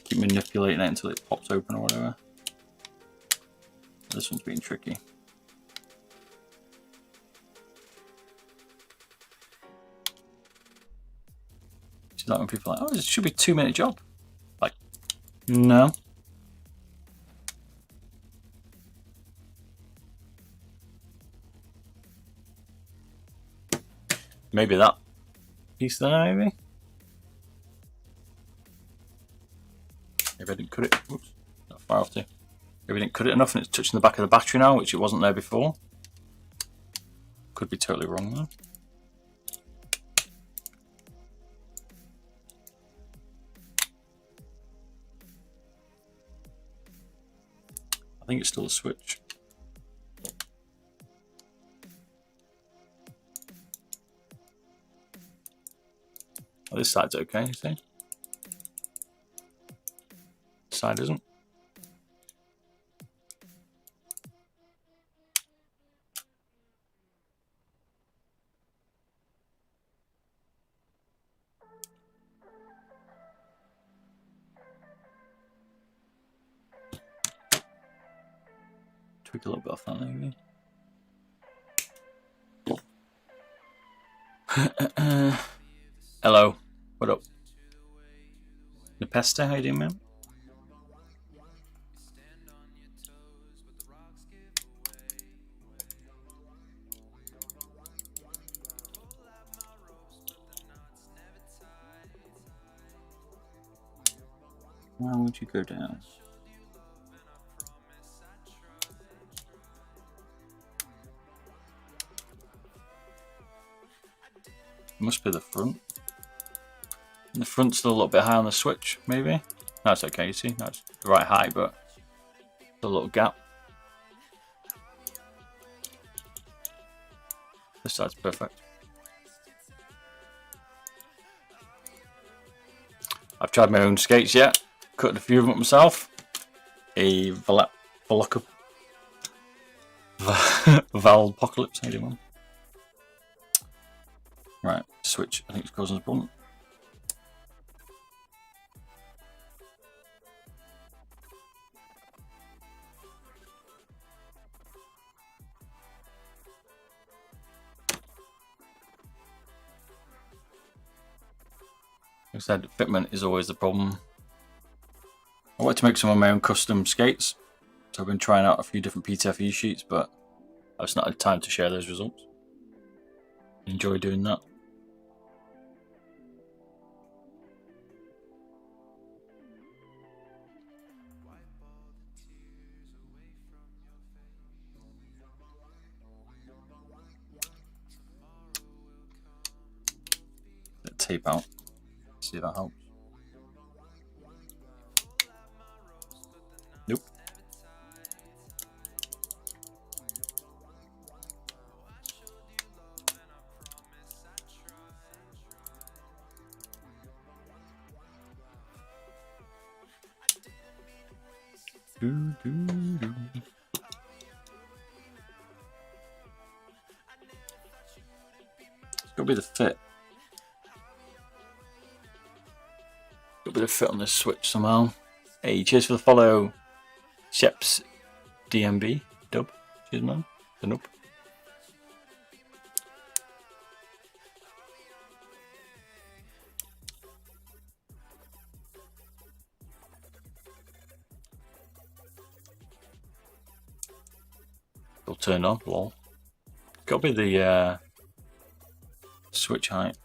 keep manipulating it until it pops open or whatever. This one's being tricky. See that when people are like, oh, it should be a 2-minute job. Like, no. Maybe that piece there, maybe. Maybe I didn't cut it. Oops, not far off too. Maybe I didn't cut it enough and it's touching the back of the battery now, which it wasn't there before. Could be totally wrong though. I think it's still a switch. Oh, this side's okay, you see? This side isn't. Tweak a little bit off that maybe. Hello, what up? Nepesta, how you doing, man? Why would you go down? It must be the front. And the front's still a little bit high on the switch, maybe? No, it's okay, you see? No, it's the right height, but a little gap. This side's perfect. tried my own skates yet. Cut a few of them up myself. A Valpocalypse, how do you want? Right, switch. I think it goes on the button. Like I said, fitment is always the problem. I wanted to make some of my own custom skates, so I've been trying out a few different PTFE sheets, but I've just not had time to share those results. Enjoy doing that. Tape out. See if that helps. Nope. It's gotta be the fit. Got a bit of fit on this switch somehow. Hey, cheers for the follow, Sheps DMB dub. Cheers, man. The noob. Still turned on. Lol. Got to be the switch height.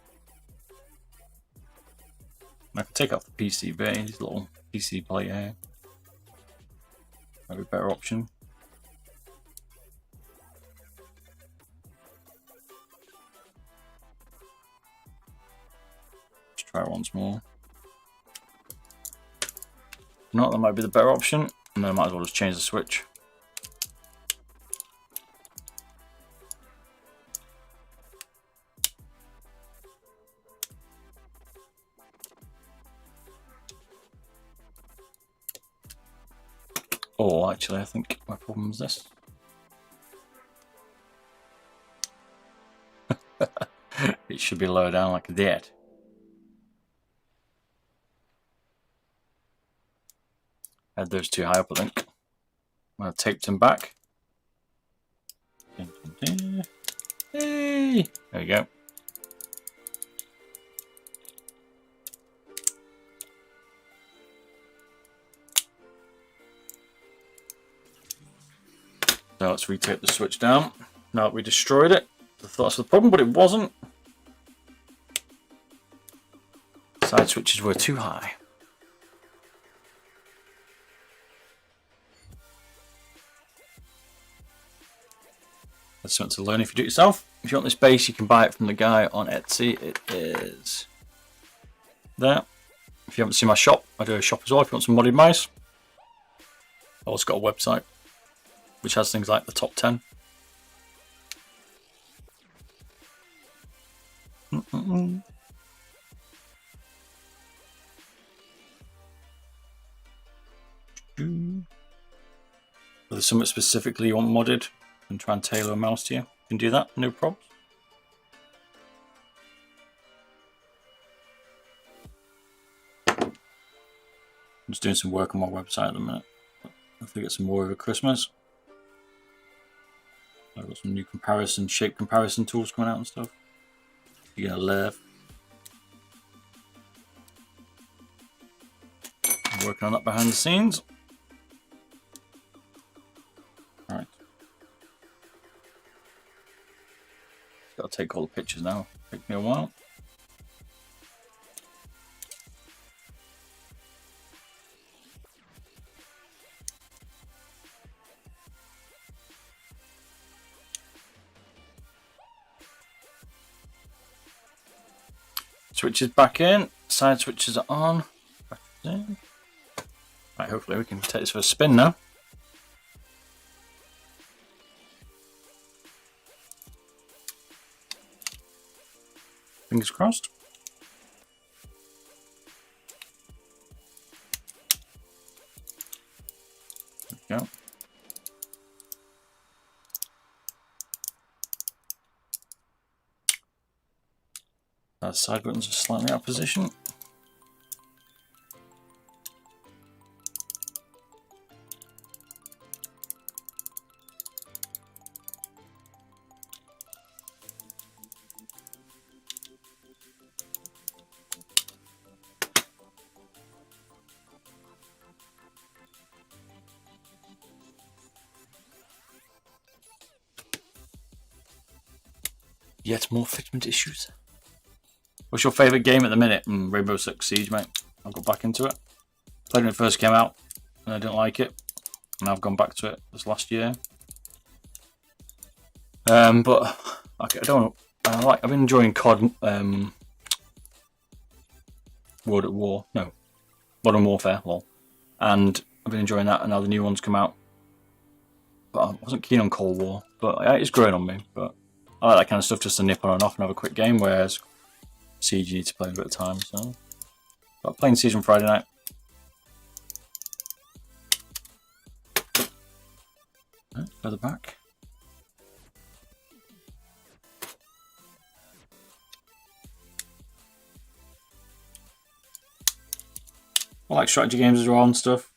I can take off the PCB, this little PC plate here. Might be a better option. Let's try it once more. No, that might be the better option, and then I might as well just change the switch. Oh, actually, I think my problem is this. It should be lower down like that. Had those too high up, I think. I've taped them back. Hey! There we go. Now let's retape the switch down. Now that we destroyed it, I thought that's the problem, but it wasn't. Side switches were too high. That's something to learn if you do it yourself. If you want this base, you can buy it from the guy on Etsy. It is there. If you haven't seen my shop, I do a shop as well. If you want some modded mice, I've also got a website which has things like the top 10. If there's something specifically you want modded and try and tailor a mouse to you, you can do that, no problems. I'm just doing some work on my website at the minute. Hopefully get some more over Christmas. I've got some new shape comparison tools coming out and stuff. You're gonna love. I'm working on that behind the scenes. Alright. Gotta take all the pictures now. Take me a while. Switches back in, side switches are on. Right, hopefully we can take this for a spin now. Fingers crossed. Our side buttons are slightly out of position. Yet more fitment issues. What's your favourite game at the minute? Rainbow Six Siege, mate. I got back into it. Played when it first came out, and I didn't like it. And I've gone back to it this last year. But okay, I don't know. I've been enjoying COD. World at War. No, Modern Warfare. Lol. And I've been enjoying that, and now the new ones come out. But I wasn't keen on Cold War, but it's growing on me. But I like that kind of stuff just to nip on and off and have a quick game, whereas Siege you need to play a bit of time. So, but playing Siege on Friday night. Further back. I like strategy games as well and stuff.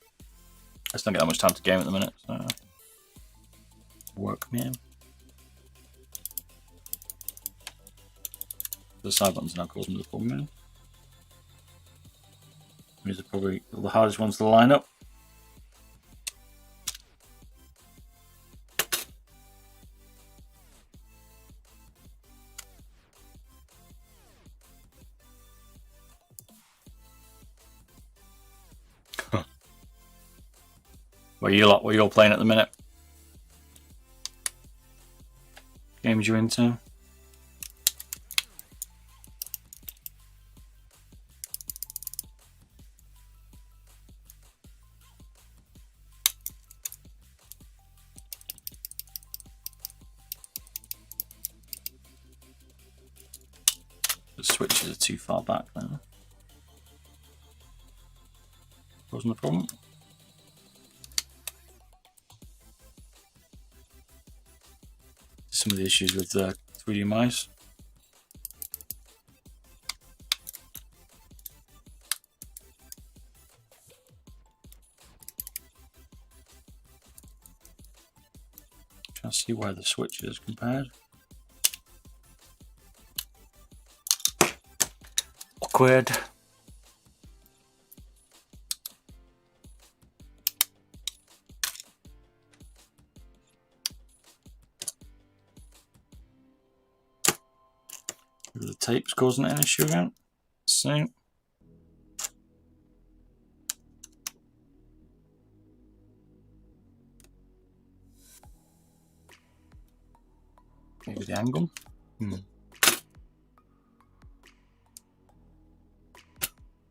I just don't get that much time to game at the minute. So. Work, man. The side buttons now causing the problem, man. These are probably the hardest ones to line up. What are you all playing at the minute? Games you into? The switches are too far back now. Wasn't a problem. Some of the issues with the 3D mice. Trying to see where the switch is compared. Awkward. The tape's causing an issue again. So maybe the angle.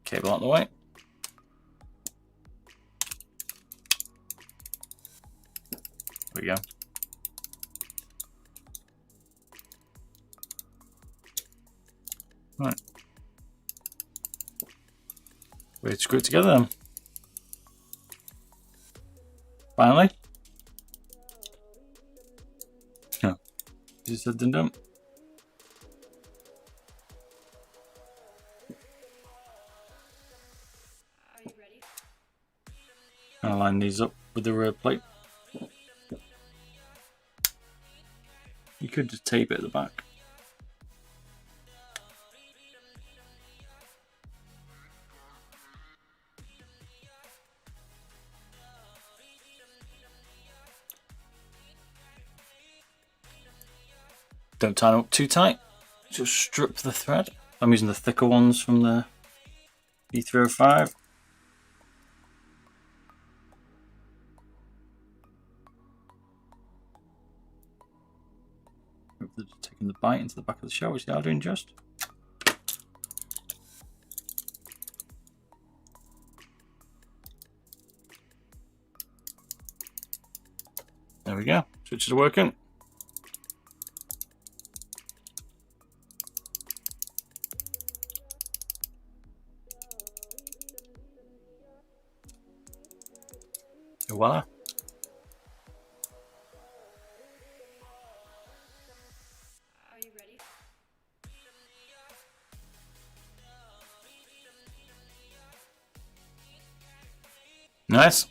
Cable out of the way. There we go. Right. Way to screw it together then. Finally. No. Is it done? I'll line these up with the rear plate. You could just tape it at the back. Don't tie them up too tight. Just strip the thread. I'm using the thicker ones from the B305. Taking the bite into the back of the shell, which they are doing just. There we go. Switches are working. Voila. Nice.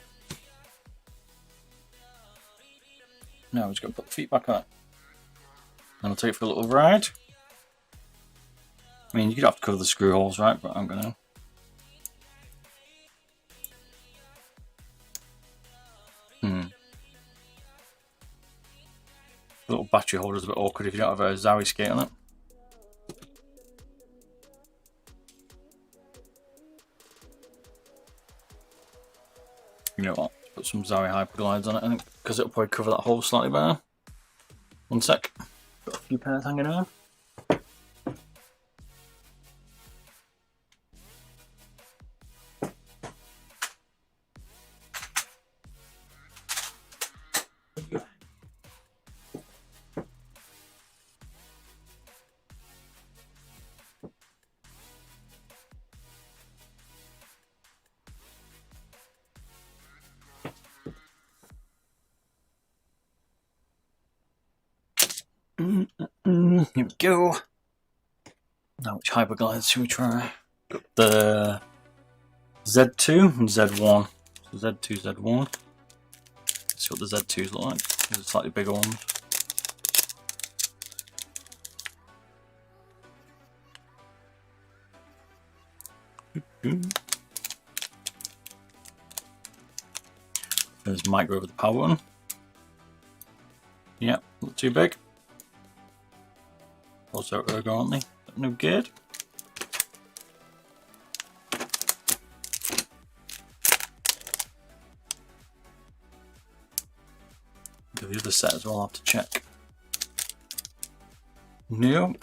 Now we're just going to put the feet back on it. And I'll take it for a little ride. I mean, you could have to cover the screw holes, right? But I'm going to. The little battery holder is a bit awkward if you don't have a Zowie skate on it. You know what? Put some Zowie Hyperglides on it, I think, because it'll probably cover that hole slightly better. One sec. Got a few pairs hanging on. Here we go. Now, which Hyperglides should we try? Got the Z2 and Z1. So Z2, Z1. Let's see what the Z2s look like. These are slightly bigger ones. There's micro with the power one. Yeah, not too big. Also ergo, aren't they? No good. The other set as well, I'll have to check. No.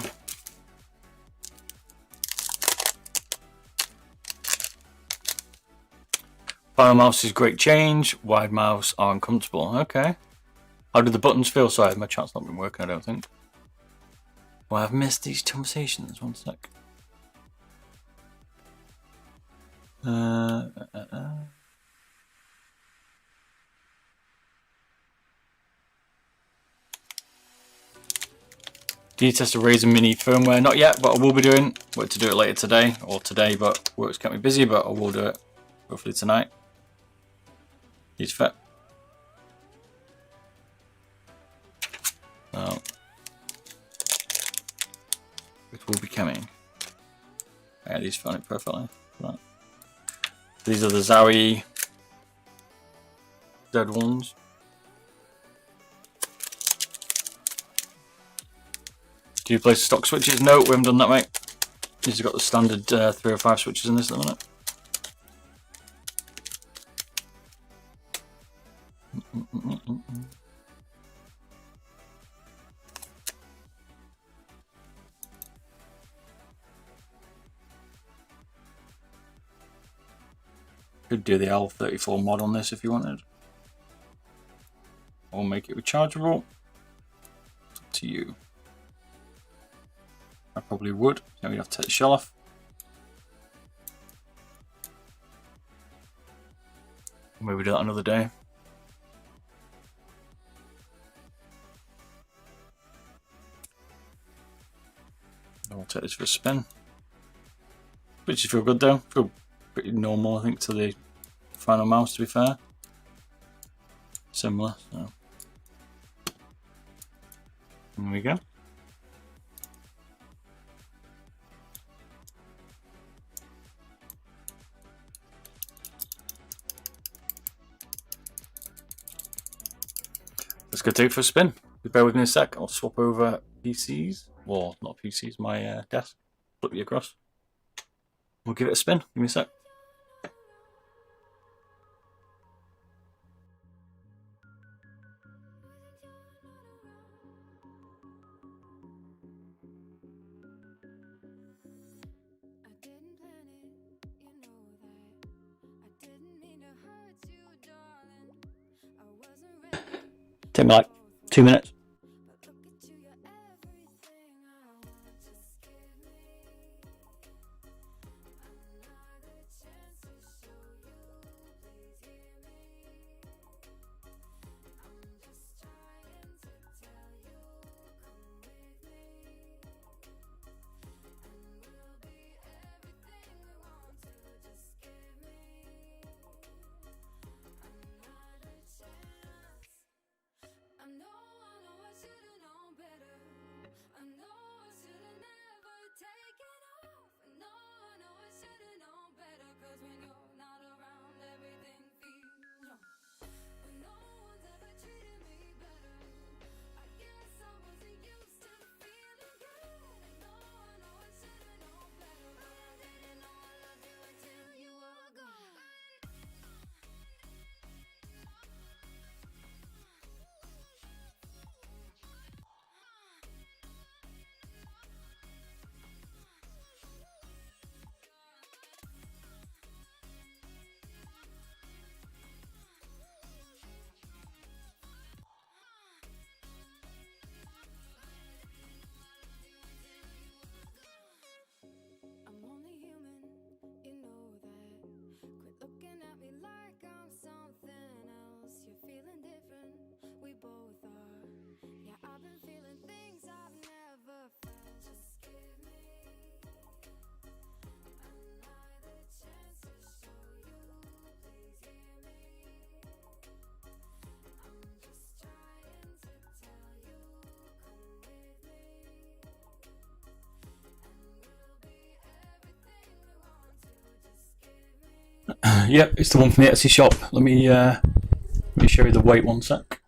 Finalmouse is great change. Wide mouse are uncomfortable. Okay. How do the buttons feel? Sorry, my chat's not been working, I don't think. Well, I've missed these conversations. One sec. Do you test a Razer Mini firmware? Not yet, but I will be doing. Work to do it later today, or today, but work's kept me busy, but I will do it hopefully tonight. He's fit. So, it will be coming. Yeah, these found it perfectly. Right. These are the Zowie Z1s. Do you place stock switches? No, we haven't done that, mate. These have got the standard 305 switches in this at the minute. Could do the L34 mod on this if you wanted. Or make it rechargeable. It's up to you. I probably would. Now we have to take the shell off. Maybe do that another day. I'll take this for a spin. Switches feel good though. Feel pretty normal, I think, to the Finalmouse, to be fair. Similar, so. There we go. Let's go take it for a spin. Bear with me a sec. I'll swap over PCs. Well, not PCs, my desk. Flip you across. We'll give it a spin. Give me a sec. Take me like 2 minutes. Yep, it's the one from the Etsy shop. Let me show you the weight 1 sec.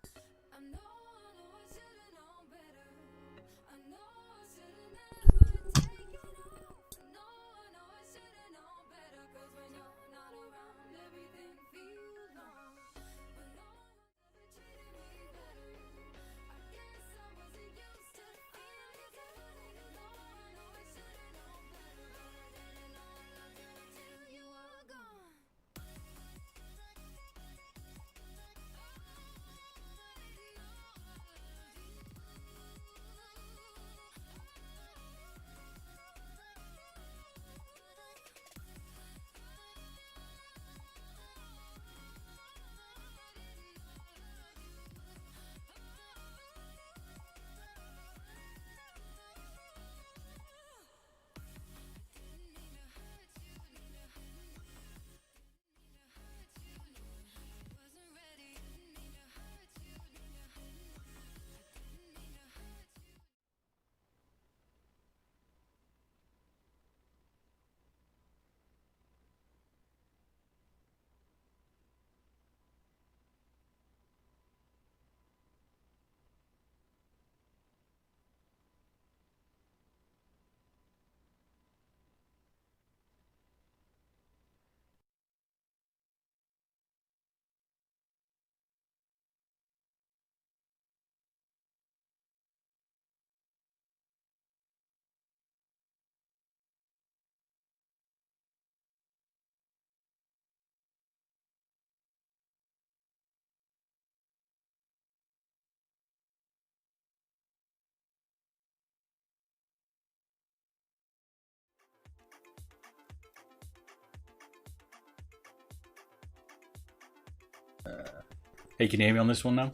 Hey, can you hear me on this one now?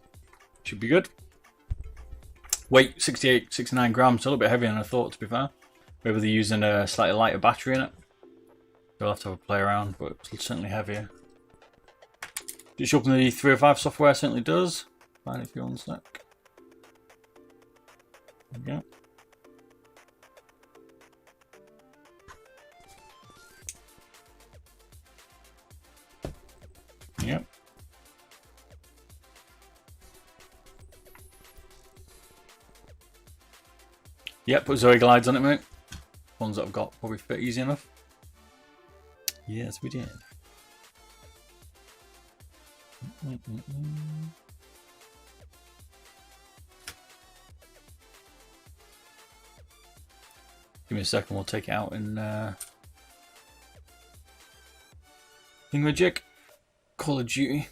Should be good. Weight 68, 69 grams, a little bit heavier than I thought, to be fair. Maybe they're using a slightly lighter battery in it. We'll have to have a play around, but it's certainly heavier. Just open the 305 software, certainly does. Fine if you want a sec. There we go. Yep. Yep, put Zoe glides on it, mate. Ones that I've got probably fit easy enough. Yes, we did. Give me a second, we'll take it out in Thingamajig. Call of Duty.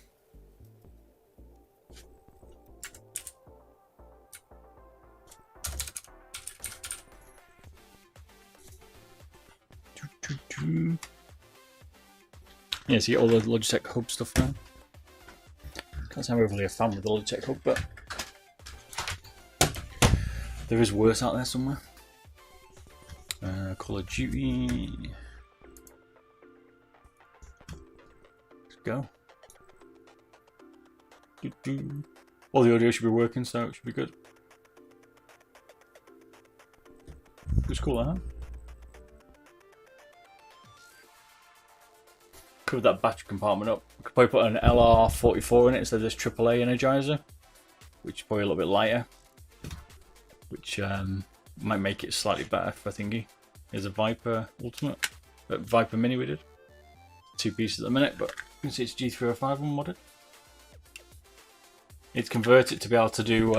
Yeah, so you get all the Logitech Hub stuff now. Can't say I'm overly a fan with the Logitech Hub, but there is worse out there somewhere. Call of Duty. Let's go. All the audio should be working, so it should be good. It's cool, huh? Covered that battery compartment up. I could probably put an LR44 in it instead of this AAA Energizer, which is probably a little bit lighter, which might make it slightly better for thingy. Here's a Viper Ultimate, Viper Mini we did. 2 pieces at the minute, but you can see it's G305 unmodded. It's converted to be able to do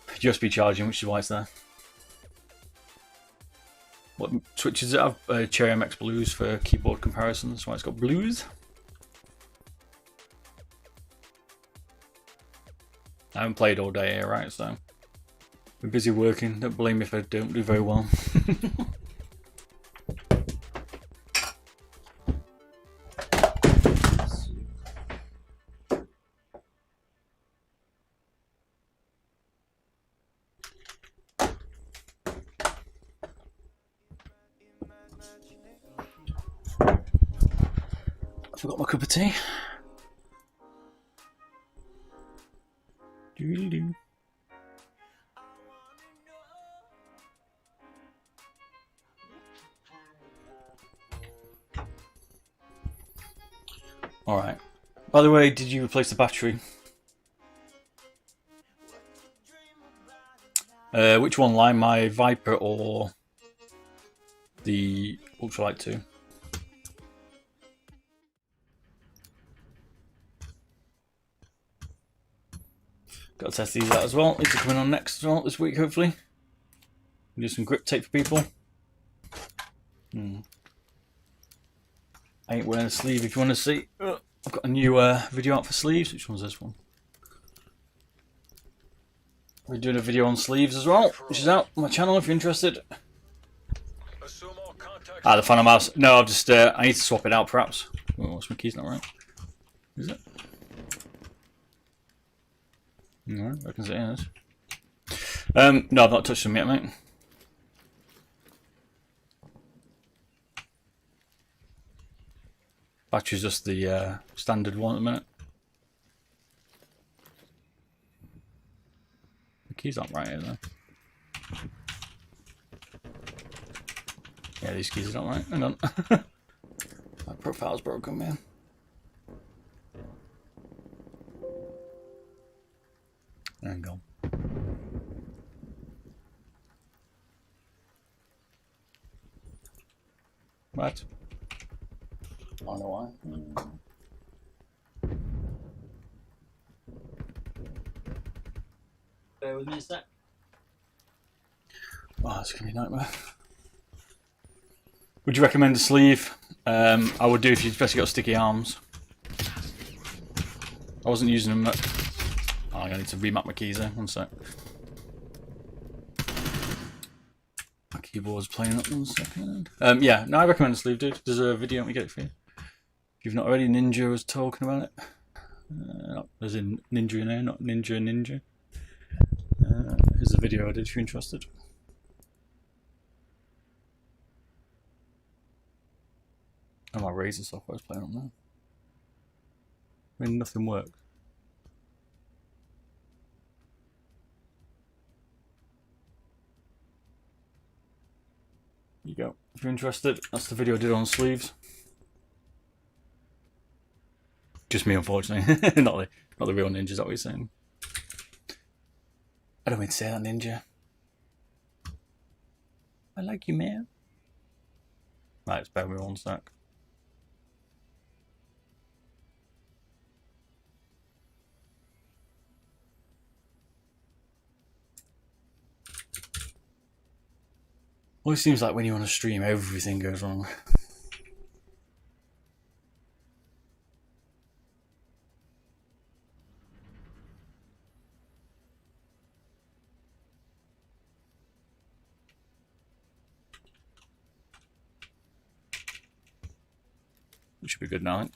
USB charging, which is why it's there. What switches it have? Cherry MX Blues for keyboard comparisons. That's why it's got blues. I haven't played all day here, right? So I'm busy working. Don't blame me if I don't do very well. I forgot my cup of tea. Doo-doo-doo. Alright. By the way, did you replace the battery? Which one, Lime? My Viper or the Ultralight 2? Got to test these out as well. These are coming on next as well this week, hopefully. Do some grip tape for people. I ain't wearing a sleeve if you want to see. I've got a new video out for sleeves. Which one's this one? We're doing a video on sleeves as well, which is out on my channel if you're interested. Ah, the Finalmouse. No, I've just I need to swap it out perhaps. Oh, what's my key's not right? Is it? No, I reckon it is. No, I've not touched them yet, mate. Battery's just the standard one at the minute. The keys aren't right here though. Yeah, these keys are not right. Hang on. My profile's broken, man. Hang on. Right. I know why. Bear with me a sec. Oh, that's gonna be a nightmare. Would you recommend a sleeve? I would do if you've especially got sticky arms. I wasn't using them. Oh, I need to remap my keys there. One sec. My keyboard's playing up. 1 second. Yeah, no, I recommend a sleeve, dude. There's a video. Let me get it for you. If you've not already, Ninja was talking about it. There's a Ninja in there, not Ninja. Here's the video I did if you're interested. And my Razer software's playing up now. I mean, nothing works. There you go. If you're interested, that's the video I did on sleeves. Just me, unfortunately. not the real Ninja, is that what you're saying? I don't mean to say that, Ninja. I like you, man. Right, spare me 1 sec. Always seems like when you're on a stream, everything goes wrong. It should be good now.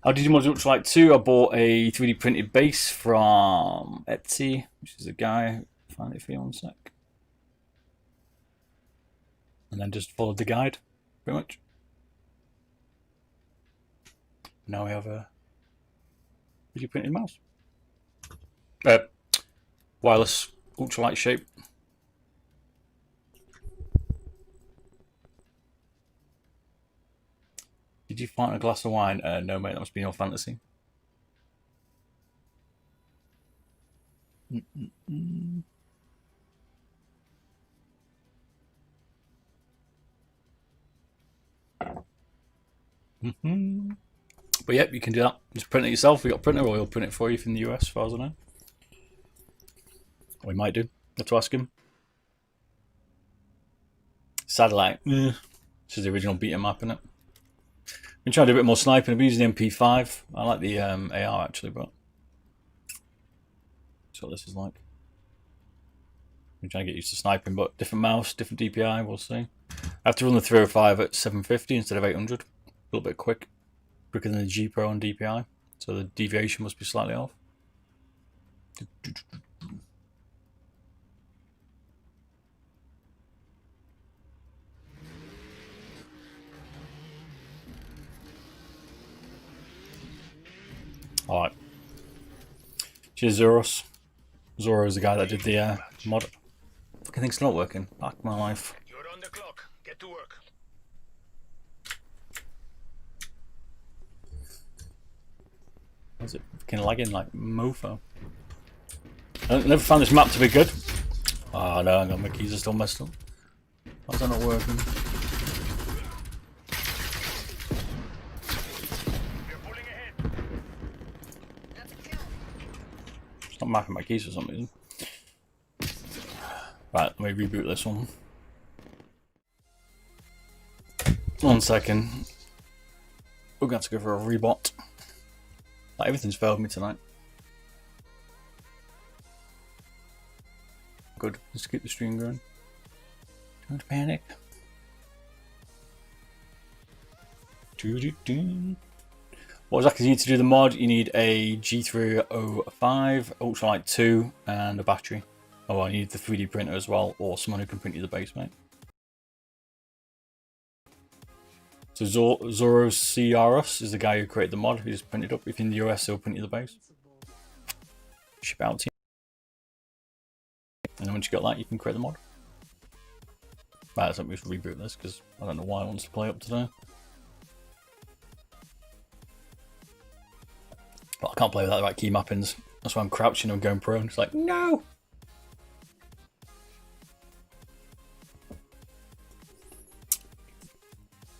How did you mod Ultralight 2? I bought a 3D printed base from Etsy, which is a guy. Find it for you 1 sec. And then just followed the guide, pretty much. Now we have a 3D printed mouse. Wireless ultralight shape. Did you find a glass of wine? No, mate, that must be your fantasy. But yep, you can do that. Just print it yourself. We got a printer, or he'll print it for you from the US, as far as I know. Or we might do. Have to ask him. Satellite. This is the original beta map, isn't it? I've been trying to do a bit more sniping. I've been using the MP5. I like the AR actually, but that's what this is like. I'm trying to get used to sniping, but different mouse, different DPI. We'll see. I have to run the 305 at 750 instead of 800. A little bit quicker than the G Pro on DPI, so the deviation must be slightly off. Alright. Cheers, Zoros. Zoro is the guy that did the mod. Fucking thing's not working. Fuck my life. You're on the clock. Get to work. fucking lagging like mofo. I never found this map to be good. Oh no, hang on, my keys are still messed up. How's that not working? It's not marking my keys for some reason. Right, let me reboot this one. 1 second. We're going to have to go for a rebot. Like, everything's failed me tonight. Good. Let's keep the stream going. Don't panic. What exactly do you need to do the mod? You need a G305, Ultralight 2, and a battery. Oh, well, you need the 3D printer as well, or someone who can print you the base, mate. So Zoro CRS is the guy who created the mod. He just printed up. If you're in the US, he'll print you the base. Ship out to you. And then once you got that, you can create the mod. Right, let's just reboot this because I don't know why it wants to play up today. But I can't play without the right key mappings. That's why I'm crouching and going prone. It's like, no!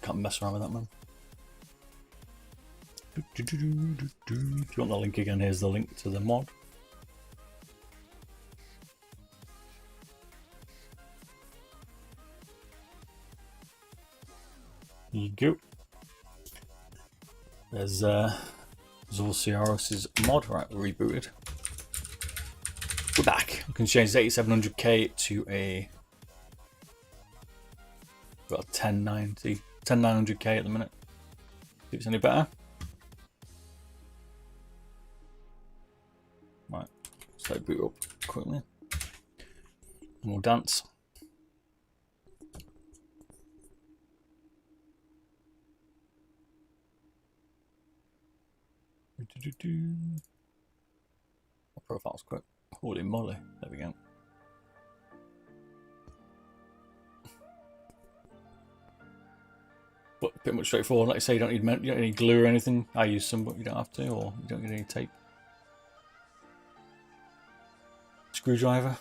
Can't mess around with that, man. If you want the link again, here's the link to the mod. There you go. There's Zorciaros' mod. Right, we're rebooted. We're back. We can change the 8700K to a 10900K at the minute. See if it's any better. Right, so boot up quickly. And we'll dance. My profile's quick. Holy moly! There we go. But pretty much straightforward. Like I say, you don't need any glue or anything. I use some, but you don't have to, or you don't need any tape. Screwdriver.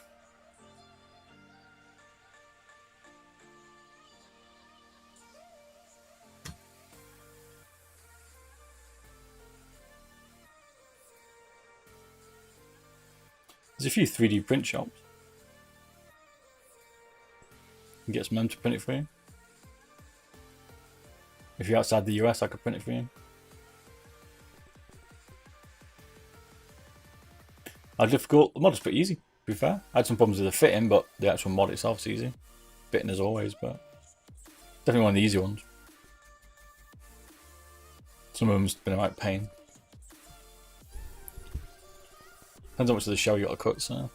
There's a few 3D print shops. You can get some of them to print it for you. If you're outside the US, I could print it for you. How difficult? The mod is pretty easy, to be fair. I had some problems with the fitting, but the actual mod itself is easy. Fitting as always, but definitely one of the easy ones. Some of them's been a right pain. Depends how much of the shell you got to cut, so.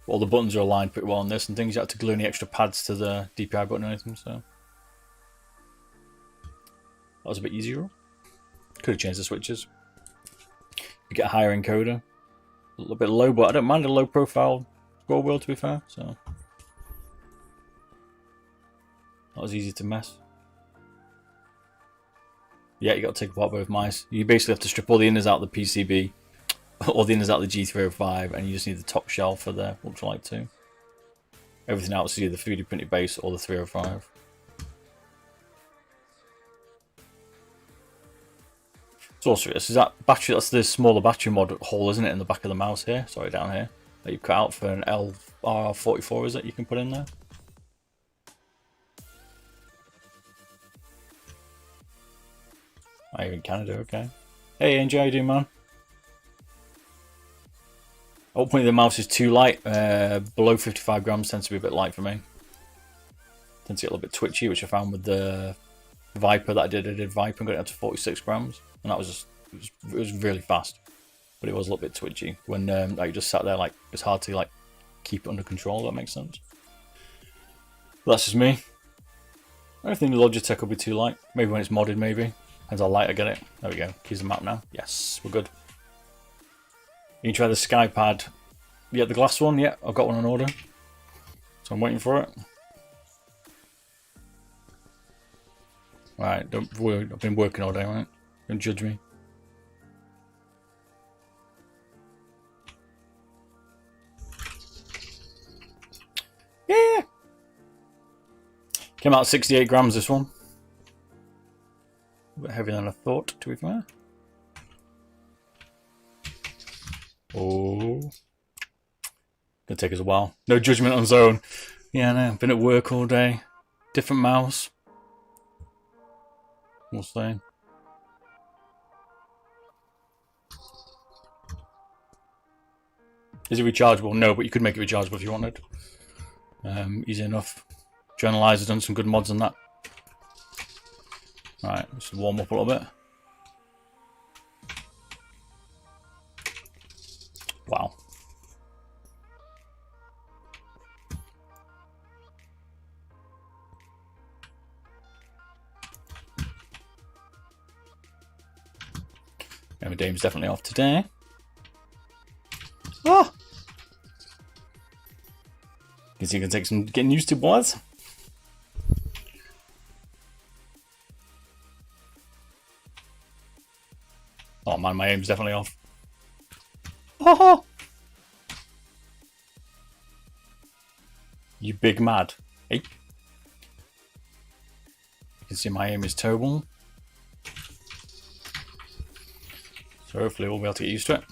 All the buttons are aligned pretty well on this and things. You have to glue any extra pads to the DPI button or anything, so. That was a bit easier. Could have changed the switches. You get a higher encoder. A little bit low, but I don't mind a low profile scroll wheel, to be fair, so. That was easy to mess. Yeah, you got to take apart both mice. You basically have to strip all the inners out of the PCB, all the inners out of the G305, and you just need the top shell for the Ultralight 2. Everything else is either 3D printed base or the 305. So also, this is that battery. That's the smaller battery mod hole, isn't it, in the back of the mouse here? Sorry, down here that you cut out for an LR44. Is it you can put in there? Oh, you're in Canada, okay. Hey, Angel, how you doing, man? Ultimately, the mouse is too light. Below 55 grams tends to be a bit light for me. Tends to get a little bit twitchy, which I found with the Viper that I did. I did Viper and got it up to 46 grams. And that was just, it was really fast. But it was a little bit twitchy. When like you just sat there, like, it's hard to like keep it under control, if that makes sense. But that's just me. I think Logitech will be too light. Maybe when it's modded, maybe. Depends how light I get it. There we go. Keys the map now. Yes, we're good. You can try the SkyPad. Yeah, the glass one. Yeah, I've got one on order. So I'm waiting for it. Right, don't worry. I've been working all day, right? Don't judge me. Yeah. Came out 68 grams this one. A bit heavier than I thought, to be fair. Oh. Gonna take us a while. No judgment on zone. Yeah, no, been at work all day. Different mouse. We'll see. Is it rechargeable? No, but you could make it rechargeable if you wanted. Easy enough. Journalizer done some good mods on that. Right, just warm up a little bit. Wow. Yeah, my dame's definitely off today. Ah! Guess you can take some getting used to, boys. Oh man, my aim's definitely off. Oh! You big mad. Hey. You can see my aim is terrible. So hopefully we'll be able to get used to it.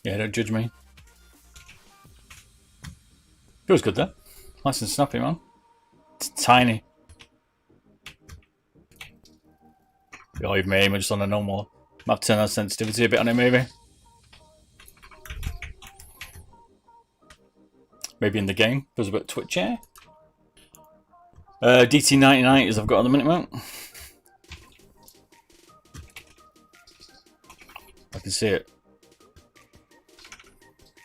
Yeah, don't judge me. Feels good though. Nice and snappy, man. It's tiny. Oh, even my aim just on a normal. Might have to turn that sensitivity a bit on it, maybe. Maybe in the game. Feels a bit twitchy. DT99 is I've got on the minute, mate. I can see it.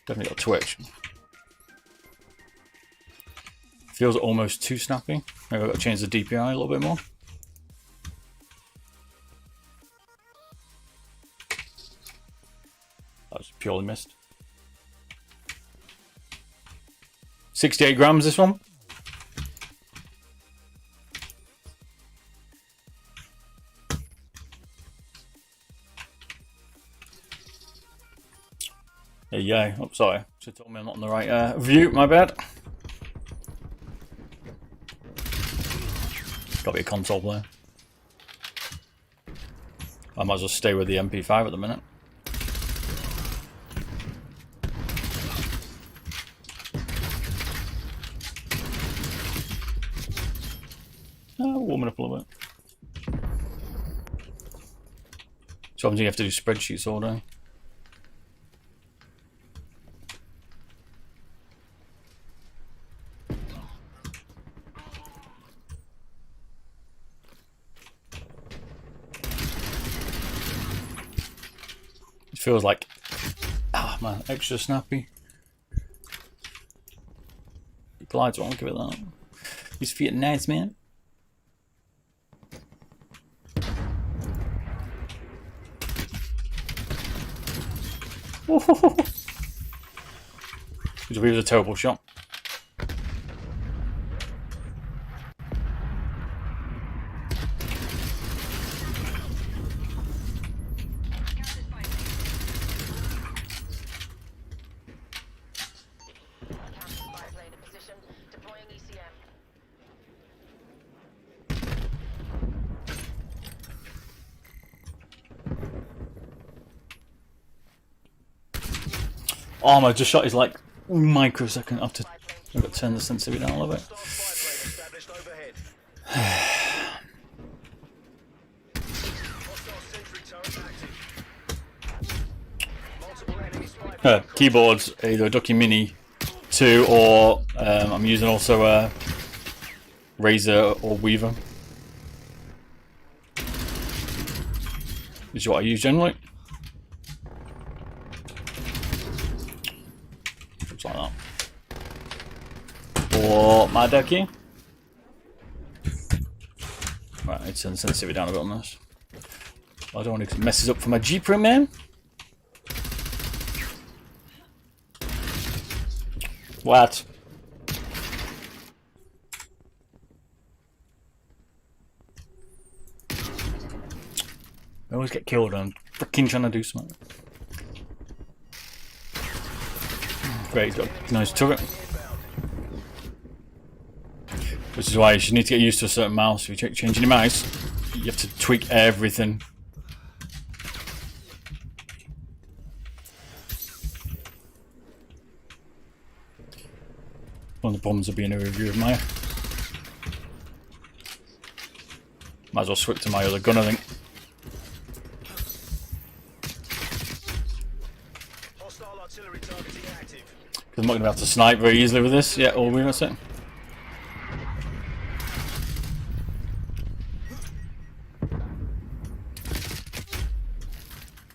Definitely got twitch. Feels almost too snappy. Maybe I've got to change the DPI a little bit more. That was purely missed. 68 grams this one. There you go. Oh, sorry. Should have told me I'm not on the right view. My bad. Got to be a console player. I might as well stay with the MP5 at the minute. Warming up a little bit. So obviously you have to do spreadsheets all day. It feels like, ah man, extra snappy. It glides on, give it that. These feet are nice, man. It was a terrible shot. Oh, my just shot is like microsecond after. I've got to turn the sensitivity down a little bit. Keyboards, either a Ducky Mini 2 or I'm using also a Razer or Weaver. This is what I use generally. Looks like that. Or my Ducky. Right, I need to turn the sensitivity down a bit on this. I don't want to mess this up for my G-Pro man. What? I always get killed on freaking trying to do something. Great, he's got a nice turret. Which is why you should need to get used to a certain mouse. If you're changing your mouse, you have to tweak everything. One of the problems of being a review of mine. Might as well switch to my other gun, I think. Because I'm not going to be able to snipe very easily with this. Yeah, all we that's it.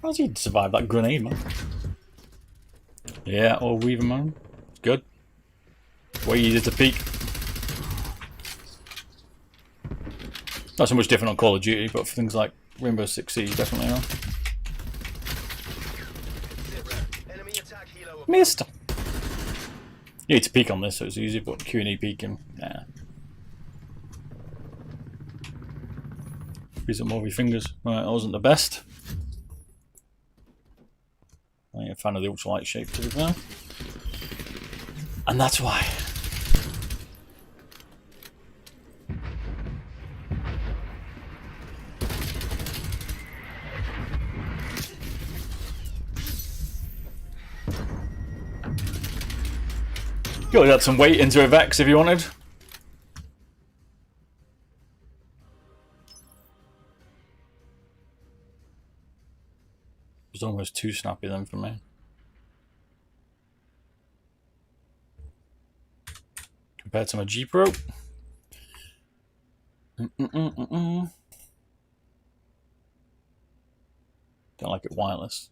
How's he survive that grenade, man? Yeah, all weaver, man. It's good. Way easier to peek. Not so much different on Call of Duty, but for things like Rainbow Six Siege, definitely are. Missed! You need to peek on this, so it's easy, but Q&E peeking, nah. Freeze up more of your fingers. Right, that wasn't the best. I ain't a fan of the ultralight shape, to be fair. And that's why. You could add some weight into a Vex if you wanted. It was almost too snappy then for me. Compared to my G Pro. Don't like it wireless.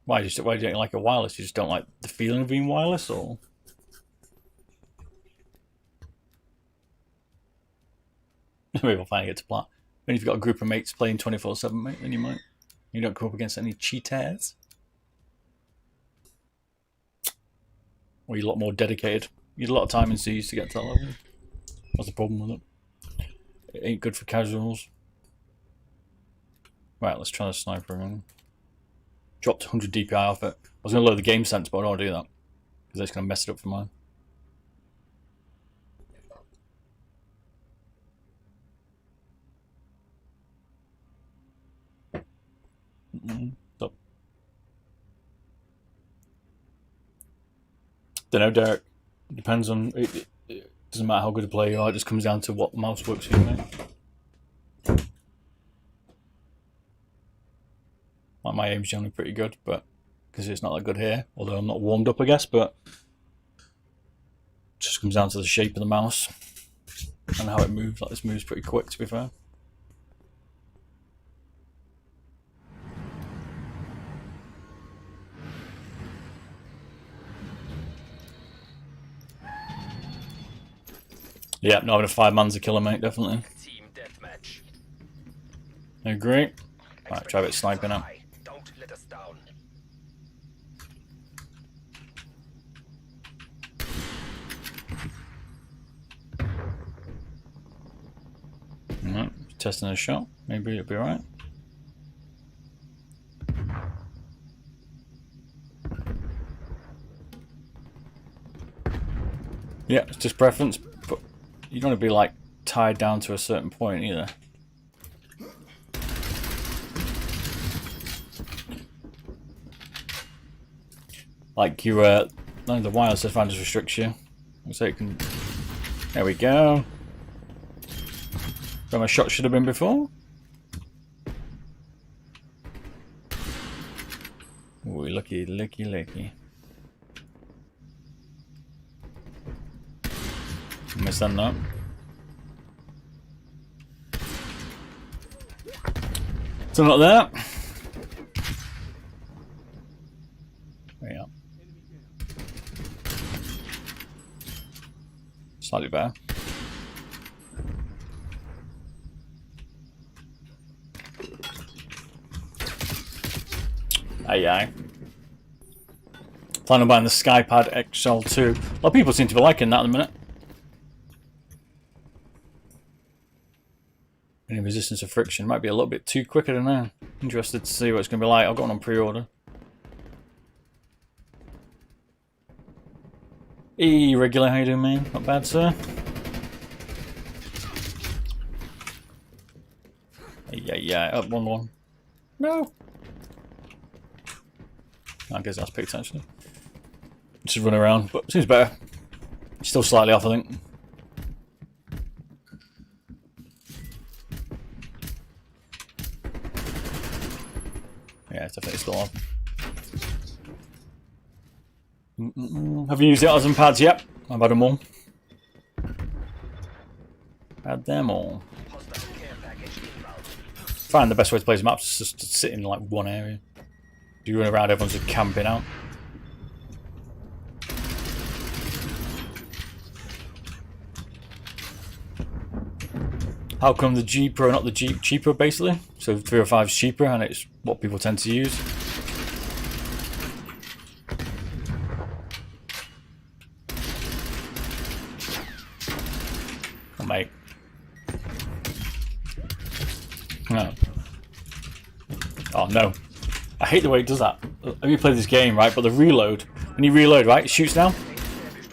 Why do you don't like it wireless? You just don't like the feeling of being wireless, or? Maybe we'll finally get to plot. When you've got a group of mates playing 24/7, mate, then you might. You don't come up against any cheaters. Or you're a lot more dedicated. You need a lot of time in Siege to get to that level. That's the problem with it. It ain't good for casuals. Right, let's try the sniper again. Dropped 100 DPI off it. I was going to load the game sense, but I don't want to do that. Because that's going to mess it up for mine. Stop. Don't know, Derek. It depends on... It doesn't matter how good a player you are, it just comes down to what mouse works for you, mate. Like, my aim's generally pretty good, but... Because it's not that good here. Although I'm not warmed up, I guess, but... It just comes down to the shape of the mouse. And how it moves. Like, this moves pretty quick, to be fair. Yeah, no, having a 5-man's a killer, mate, definitely. Team deathmatch. I agree. Right, try a bit of sniping out. Don't let us down. Alright, testing a shot. Maybe it'll be alright. Yeah, it's just preference, but you don't want to be like tied down to a certain point either. Like you, none of the wireless advantage restricts you. So it can. There we go. Where my shot should have been before. Ooh, lucky, lucky, lucky. Missed that note. So not there. There you are. Slightly better. Aye aye. Plan on buying the Skypad XL2. A lot of people seem to be liking that at the minute. Any resistance to friction. Might be a little bit too quick, I don't know. Interested to see what it's going to be like. I've got one on pre-order. Regular, how you doing, man? Not bad, sir. Yeah, up 1-1. No! I guess that's picked, actually. Just run around, but seems better. Still slightly off, I think. Yeah, it's definitely still off. Have you used the artisan pads yet? I've had them all. Had them all. Find the best way to play these maps is just to sit in like one area. You run around, everyone's just camping out. How come the G Pro, not the G cheaper, basically? So 305 is cheaper, and it's what people tend to use. Oh, mate. No. Oh no. I hate the way it does that. Have you played this game, right? But the reload, when you reload, right, it shoots now.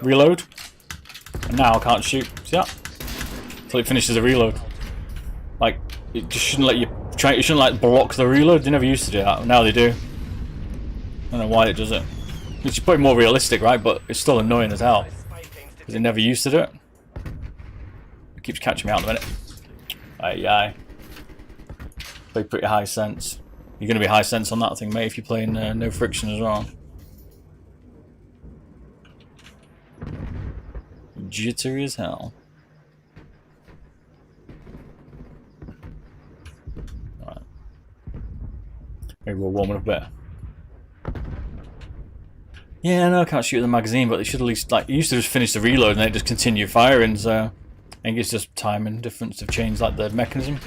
Reload. And now I can't shoot. See that? Until it finishes the reload. Like, it just shouldn't let you try. It shouldn't like block the reload. They never used to do that. Now they do. I don't know why it does it. It's probably more realistic, right? But it's still annoying as hell because it never used to do it. It keeps catching me out in a minute. Aye. Play pretty high sense. You're going to be high sense on that thing, mate, if you're playing no friction as well. Jittery as hell. Alright. Maybe we'll warm it up better. Yeah, no, I can't shoot the magazine, but they should at least, like, you used to just finish the reload and then just continue firing, so I think it's just timing difference to change, like, the mechanism.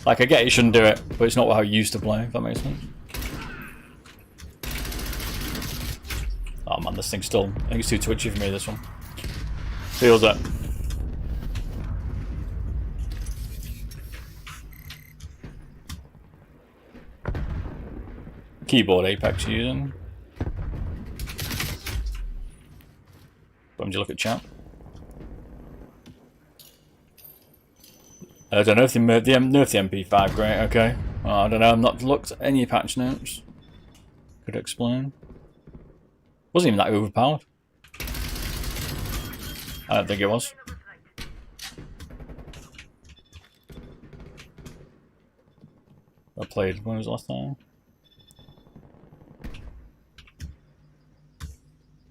Like, I get it shouldn't do it, but it's not how you used to play, if that makes sense. Oh man, this thing's still, I think it's too twitchy for me, this one. Feels it. Keyboard Apex using. When did you look at chat? I don't know if they nerfed the MP5, great, okay. Well, I don't know, I've not looked at any patch notes. Could explain. Wasn't even that overpowered. I don't think it was. I played, when was the last time?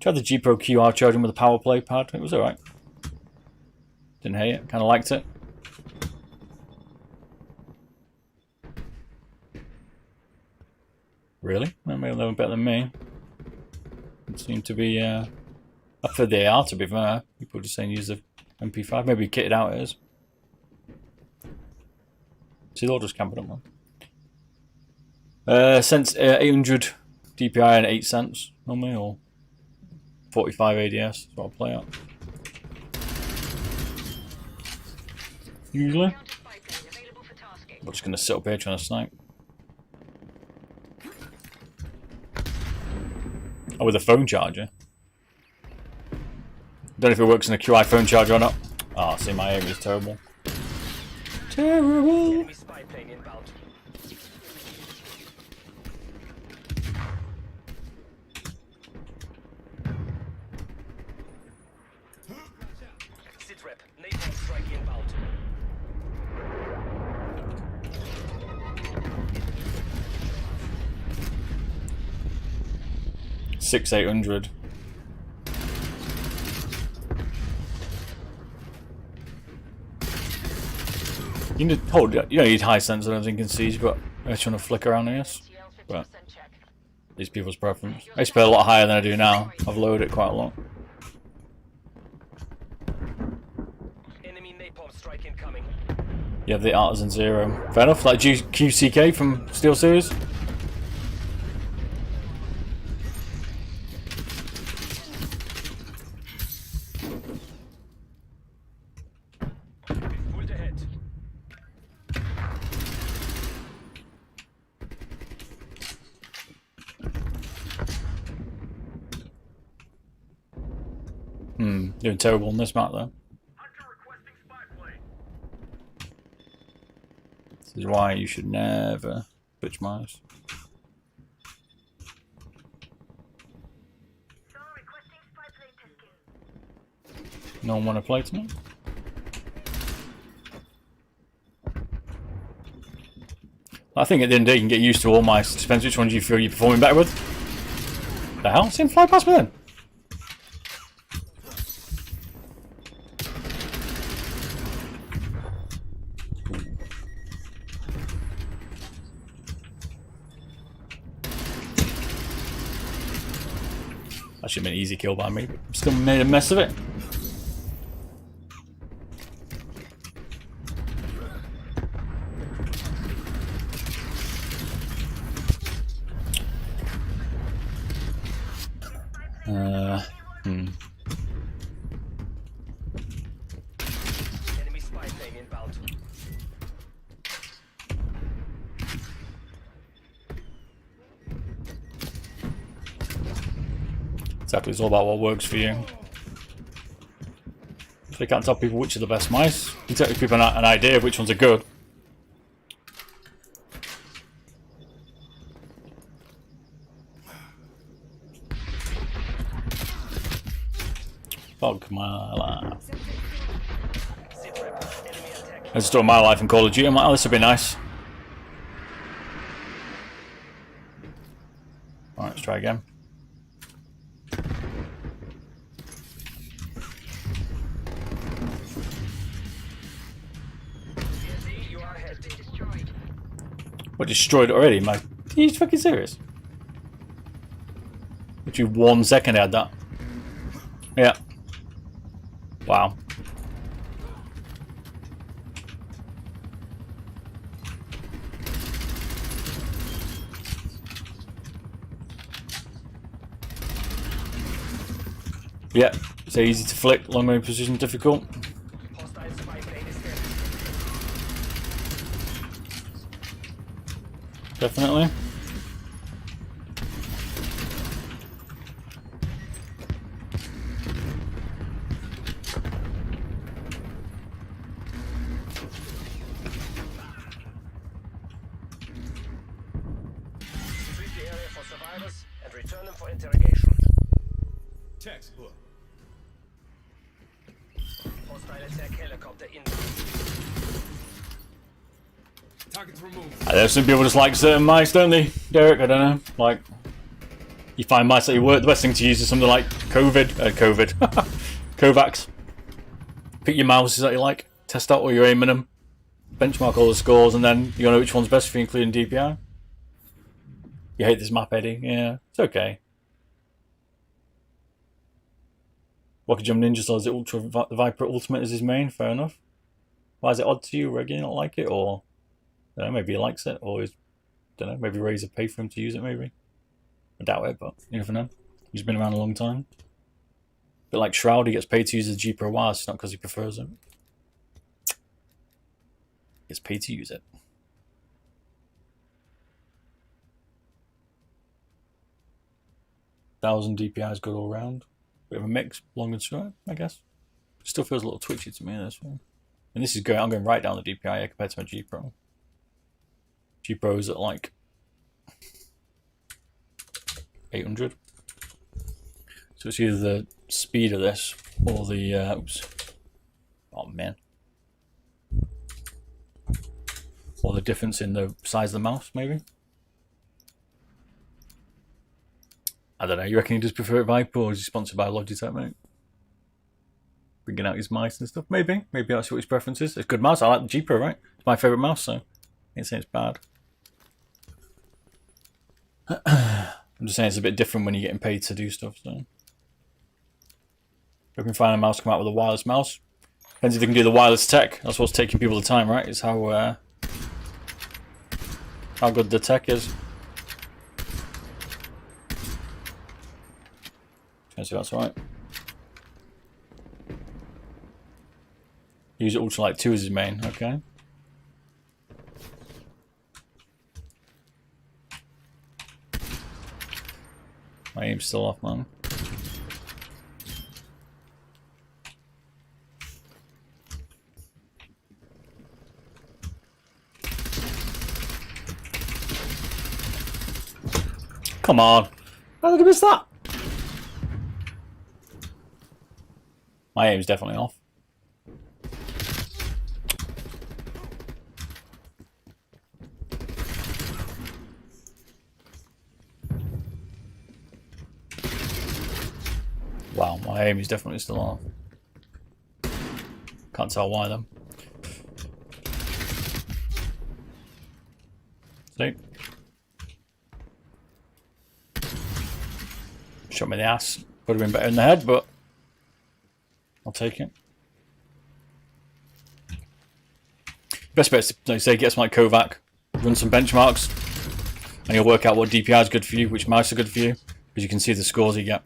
Tried the G Pro QR charging with a power play pad, it was alright. Didn't hate it, kinda liked it. Really? Maybe a little better than me. It seemed to be, I thought they are, to be fair. People just saying use the MP5. Maybe kitted out it is. See, they'll just camp it up, man. Cents 800 DPI and 8 cents normally, or 45 ADS. That's what I'll play at. Usually. I'm just going to sit up here trying to snipe. Oh, with a phone charger. Don't know if it works in a QI phone charger or not. Oh, see, my aim is terrible. Terrible! 6,800. You need to hold. You don't need high sense. I don't think in siege, but I'm trying to flick around here. But these people's preference. I used to play a lot higher than I do now. I've lowered it quite a lot. Enemy napalm strike incoming. You have the Artisan Zero. Fair enough. Like QCK from Steel Series. Doing terrible on this map though. This is why you should never switch mouse. No one want to play tonight? I think at the end of the day you can get used to all my depends which ones you feel you're performing better with. The hell? See him fly past me then? That should have been an easy kill by me, but still made a mess of it. Enemy spy plane inbound. Exactly, it's all about what works for you. So you can't tell people which are the best mice. You can tell people an idea of which ones are good. Fuck my life. I just doing my life in Call of Duty. I'm like, oh, this would be nice. Alright, let's try again. What, destroyed already? Are you fucking serious? Literally 1 second I had that. Yeah. Wow. Yeah, so easy to flick, long range precision difficult. Hostile spy plane is dead. Definitely. Sweep the area for survivors and return them for interrogation. Textbook. Hostile attack helicopter inbound. Targets removed. There's some people just like certain mice, don't they, Derek? I don't know. Like, you find mice that you work. The best thing to use is something like Kovacs. Pick your mouses that you like. Test out what you're aiming them. Benchmark all the scores, and then you know which one's best for you, including DPI. You hate this map, Eddie? Yeah, it's okay. Rocket Jump Ninja says the Viper Ultimate is his main. Fair enough. Why is it odd to you? Reggie not like it, or I don't know, maybe he likes it, or he's, don't know, maybe Razor paid for him to use it. Maybe I doubt it, but you never know. He's been around a long time. But like Shroud, he gets paid to use the G Pro Wires. It's not because he prefers it. He gets paid to use it. $1,000 DPI is good all round. Bit of a mix, long and short, I guess. Still feels a little twitchy to me, this one. And this is going, I'm going right down the DPI compared to my G Pro. G Pro's at like 800. So it's either the speed of this or the oops. Oh man. Or the difference in the size of the mouse, maybe. I don't know. You reckon he does prefer it Viper, or is he sponsored by Logitech, mate? Bringing out his mice and stuff. Maybe. Maybe that's what his preference is. It's a good mouse. I like the G Pro, right? It's my favourite mouse, so I ain't saying it's bad. I'm just saying it's a bit different when you're getting paid to do stuff, so. If we can find a mouse come out with a wireless mouse. Depends if they can do the wireless tech. That's what's taking people the time, right? Is how good the tech is. Let's see if that's alright. Use Ultralight 2 as his main, okay. My aim's still off, man. Come on. How did I miss that? My aim's definitely off. Wow, my aim is definitely still off. Can't tell why though. See? Shot me in the ass. Would have been better in the head, but I'll take it. Best bet is to, like say, get some like Kovac, run some benchmarks, and you'll work out what DPI is good for you, which mice are good for you, because you can see the scores you get.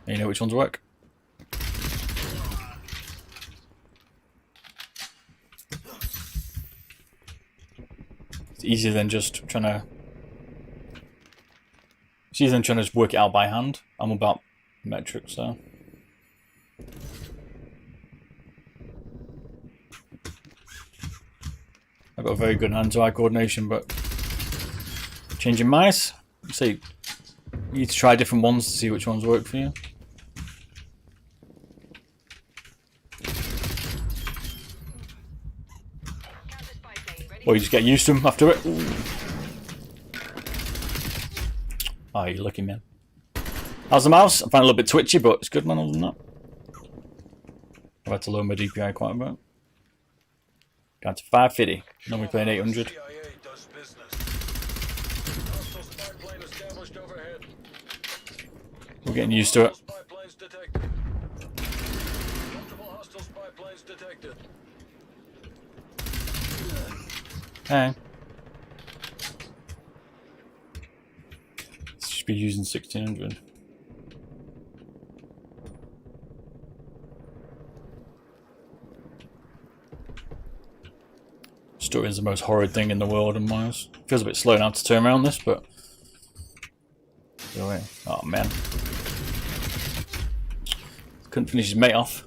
And you know which ones work. It's easier than just trying to. It's easier than trying to just work it out by hand. I'm about metrics, so. I've got a very good hand-to-eye coordination, but changing mice. See, you need to try different ones to see which ones work for you. Or you just get used to them after it. Ooh. Oh, you're lucky, man. How's the mouse? I find it a little bit twitchy, but it's good, man, other than that. I've had to lower my DPI quite a bit. Down to 550. Normally playing 800. We're getting used to it. Hey. Should be using 1600. Story is the most horrid thing in the world in miles. Feels a bit slow now to turn around this, but oh man. Couldn't finish his mate off.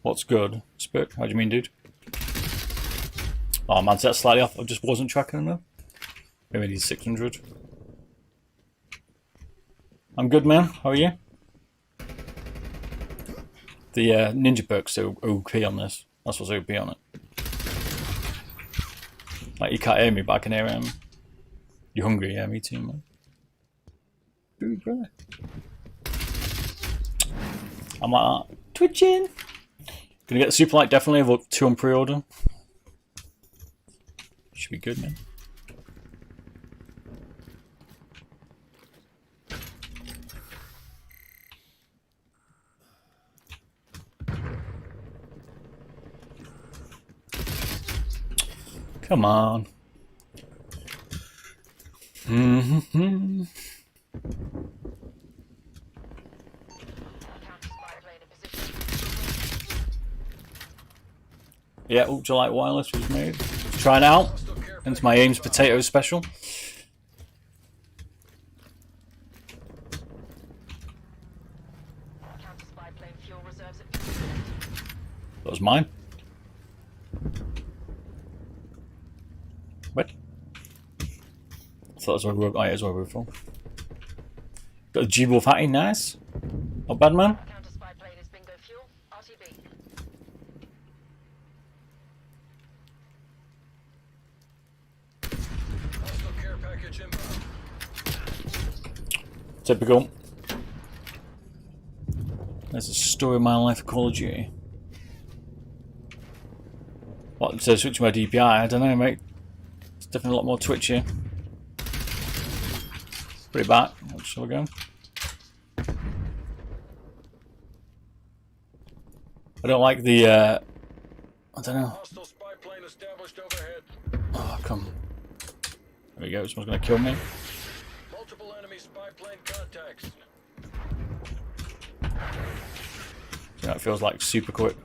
What's good? Spick? How do you mean, dude? Oh man, that's slightly off. I just wasn't tracking enough. Maybe I need 600. I'm good, man. How are you? The ninja perk's so OP on this. That's what's OP on it. Like, you can't hear me, but I can hear him. You hungry? Yeah, me too, man. Dude, brother. I'm like that. Twitching! Gonna get the super light, definitely. I've got 2 on pre-order. Should be good, man. Come on. Yeah, Ultralight wireless was made. Let's try it out. Into my Ames potato special. That was mine. What? I thought it was where we were. Oh, yeah, it's where we were from. Got a G-Wolf hattie, nice. Not bad, man. Typical. There's a story of my life of Call of Duty. What, it says switch my DPI? I don't know, mate. It's definitely a lot more twitchy. Put it back. Shall we go? I don't like the, I don't know. Oh, come. There we go, someone's gonna kill me. Multiple enemy spy plane contacts. You know, it feels like super quick.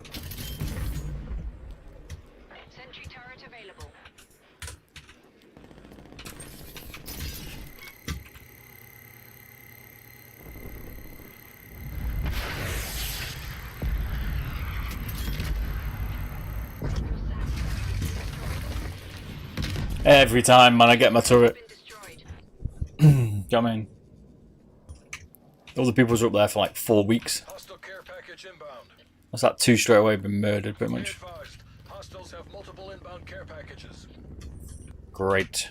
Sentry turret available. Every time, man, I get my turret. Been destroyed. Do you know what I mean? All the people's are up there for like 4 weeks. Hostile care package inbound. That's like 2 straight away been murdered, pretty Be much. advised, hostiles have multiple inbound care packages. Great.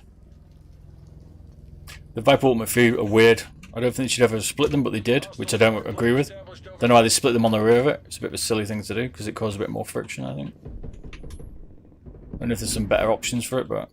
The Viper Ultimate few are weird. I don't think they should ever split them, but they did, which I don't agree with. Don't know why they split them on the rear of it. It's a bit of a silly thing to do because it causes a bit more friction, I think. I don't know if there's some better options for it, but...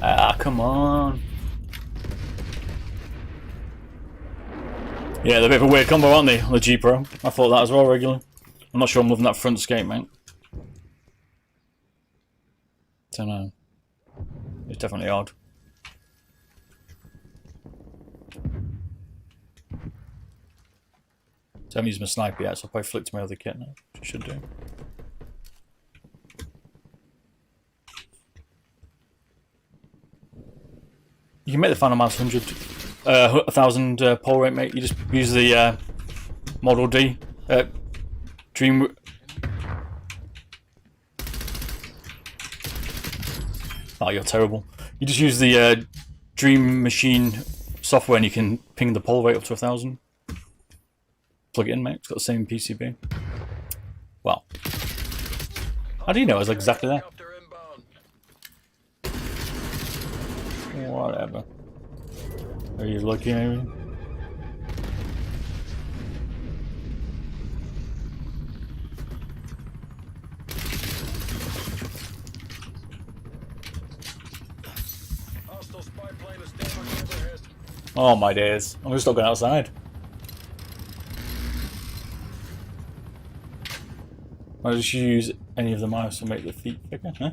Ah, come on. Yeah, they're a bit of a weird combo, aren't they, on the G Pro? I thought that as well, regularly. I'm not sure I'm loving that front skate, mate. Don't know. It's definitely odd. So I haven't used my sniper yet, so I'll probably flick to my other kit now, which I should do. You can make the Finalmouse 1,000 pull rate, mate. You just use the Model D Dream. Oh, you're terrible. You just use the Dream Machine software, and you can ping the pull rate up to 1,000. Plug it in, mate. It's got the same PCB. Well, how do you know it's exactly that? Whatever. Are you lucky, maybe? Oh my days. I'm just not going outside. Why don't you use any of the mice to make the feet thicker, huh?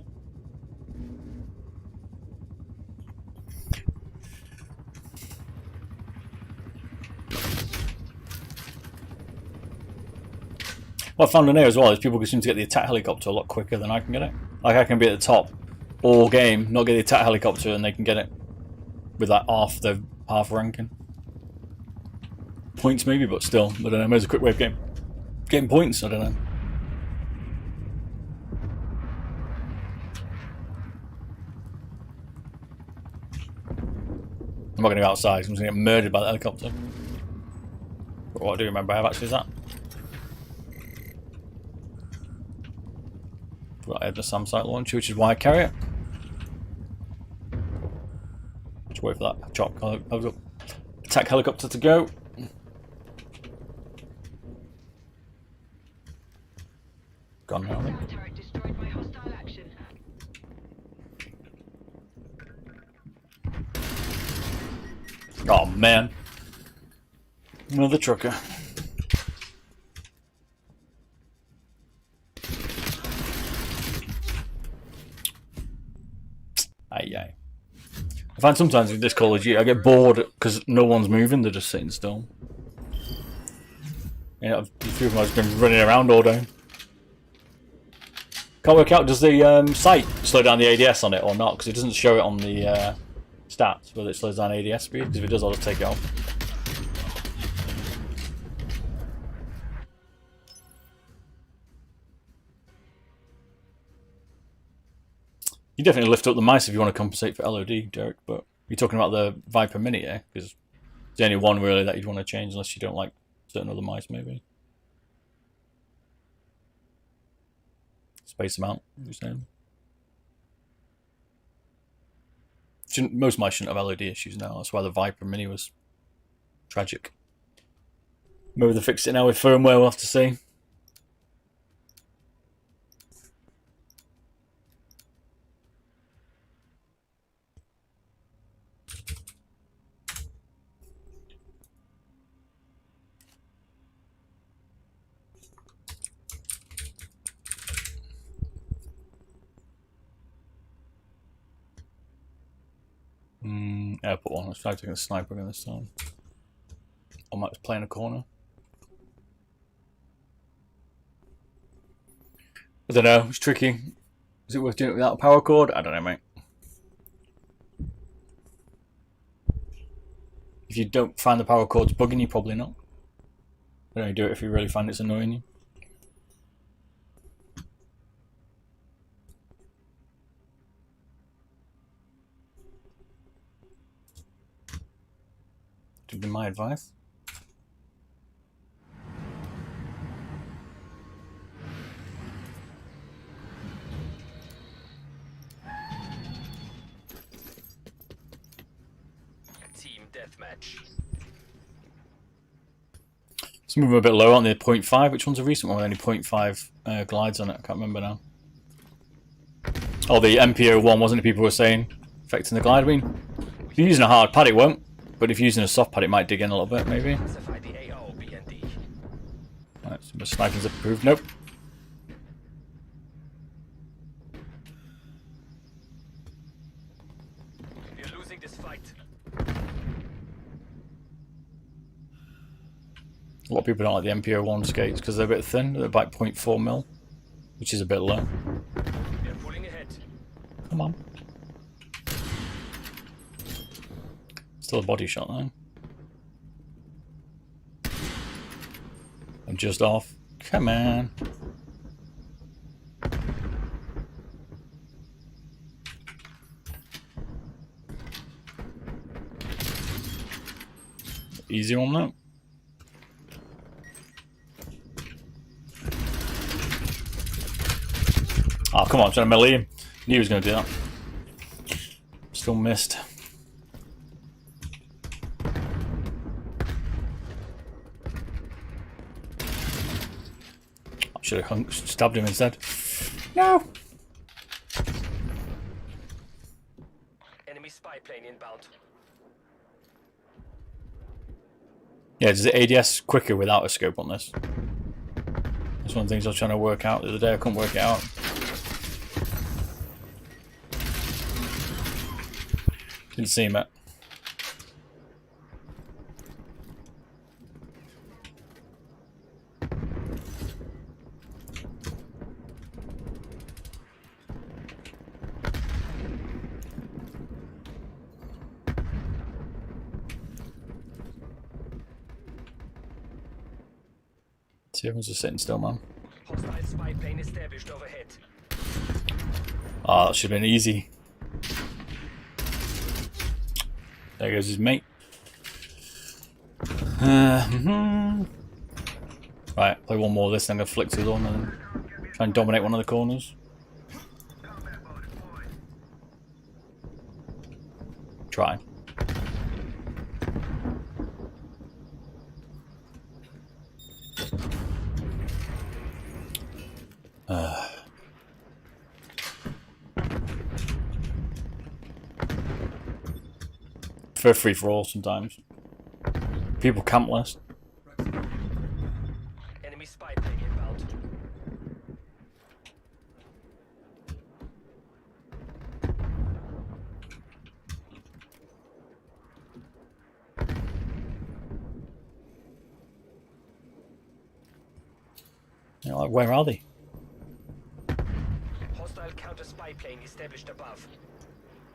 What I found in here as well is people seem to get the attack helicopter a lot quicker than I can get it. Like I can be at the top all game, not get the attack helicopter, and they can get it with like half ranking. Points maybe, but still, I don't know. Maybe it's a quick way of getting points. I don't know. I'm not going to go outside. I'm just going to get murdered by the helicopter. But what I do remember I have actually is that. I have the SAM site launcher, which is why I carry it. Just wait for that attack helicopter to go. Gone now, I think. Turret destroyed by hostile action. Oh man. Another trucker. Aye. I find sometimes with this Call of Duty I get bored because no one's moving, they're just sitting still. Yeah, a few of them have been running around all day. Can't work out, does the sight slow down the ADS on it or not? Because it doesn't show it on the stats whether it slows down ADS speed, because if it does I'll just take it off. You definitely lift up the mice if you want to compensate for LOD, Derek, but you're talking about the Viper Mini, yeah? Because there's only one really that you'd want to change unless you don't like certain other mice, maybe. Space amount, you're saying? Most mice shouldn't have LOD issues now, that's why the Viper Mini was tragic. Maybe they fixed it now with firmware, we'll have to see. Airport one. Let's try taking a sniper again this time. I might just play in a corner. I don't know. It's tricky. Is it worth doing it without a power cord? I don't know, mate. If you don't find the power cords bugging you, probably not. But only do it if you really find it's annoying you. Would be my advice. Team deathmatch. Let's move a bit lower on the 0.5. Which one's a recent one with only 0.5 glides on it? I can't remember now. Oh, the MPO1 wasn't it? People were saying affecting the glide. I mean, if you're using a hard pad, it won't. But if you're using a soft pad, it might dig in a little bit, maybe. Right, so the sniping's approved. Nope. You're losing this fight. A lot of people don't like the MPO1 skates because they're a bit thin. They're about 0.4 mil, which is a bit low. They're pulling ahead. Come on. Still a body shot though. I'm just off. Come on. Easy on that. Oh, come on, I'm trying to melee him. Knew he was going to do that. Still missed. I should have stabbed him instead. No! Enemy spy plane inbound. Yeah, does it ADS quicker without a scope on this? That's one of the things I was trying to work out the other day. I couldn't work it out. Didn't see him yet. See, everyone's just sitting still, man. Hostile spy plane established overhead. Oh, that should have been easy. There goes his mate. Right, play one more of this, then go flick to the one and try and dominate one of the corners. Try. For free for all sometimes. People camp less. Enemy spy plane inbound. You know, like, where are they? Hostile counter spy plane established above.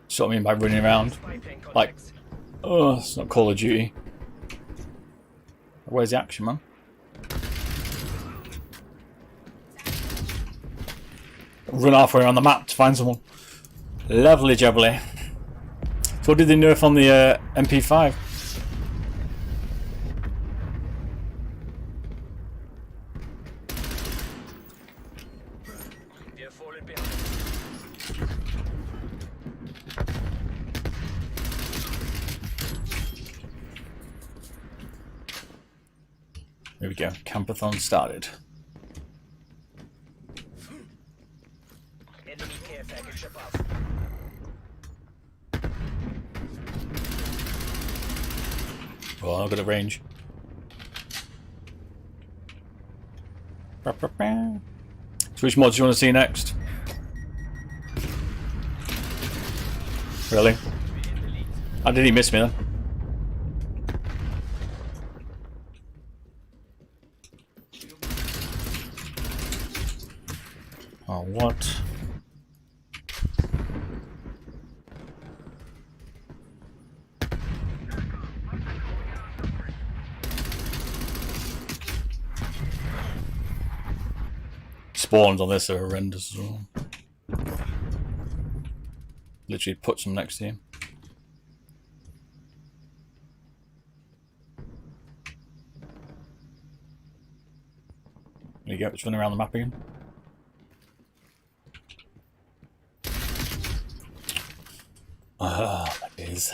That's what I mean by running around. Spy plane Like, contacts. oh, it's not Call of Duty. Where's the action, man? Run halfway around the map to find someone. Lovely jubbly. So what did they nerf on the MP5? We have fallen behind. There we go. Campathon started. Enemy care package above. Oh, I've got a range. So which mods do you want to see next? Really? How did he miss me then? Oh, what? spawns on this are horrendous as well. Literally puts them next to you. There you go, it's running around the map again. Ah, that is.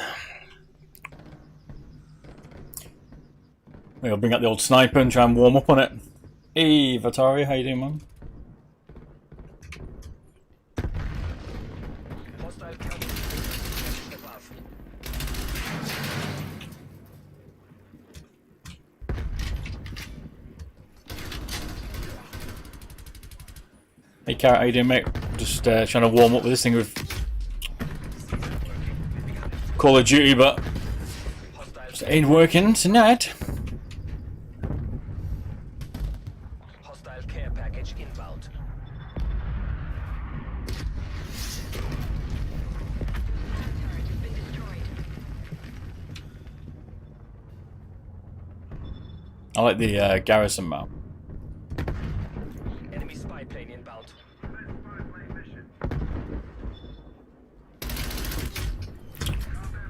Maybe I'll bring out the old sniper and try and warm up on it. Hey, Vatari, how you doing, man? Hostile counter established above. Hey, Carrot, how you doing, mate? Just trying to warm up with this thing with Call of Duty, but just ain't working tonight. Hostile care package inbound. Turret has been destroyed. I like the garrison map. Enemy spy plane inbound.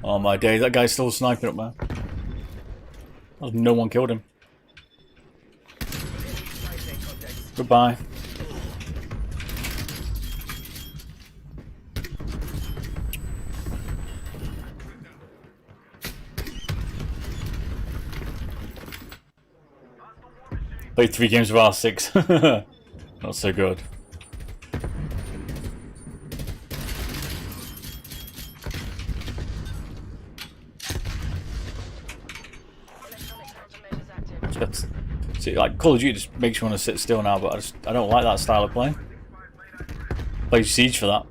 Oh my days, that guy's still sniping up there. No one killed him. Enemy spy plane contacts. Goodbye. Played 3 games of R6. Not so good. Electronic countermeasures active. See, like Call of Duty just makes you want to sit still now, but I don't like that style of play. Play Siege for that.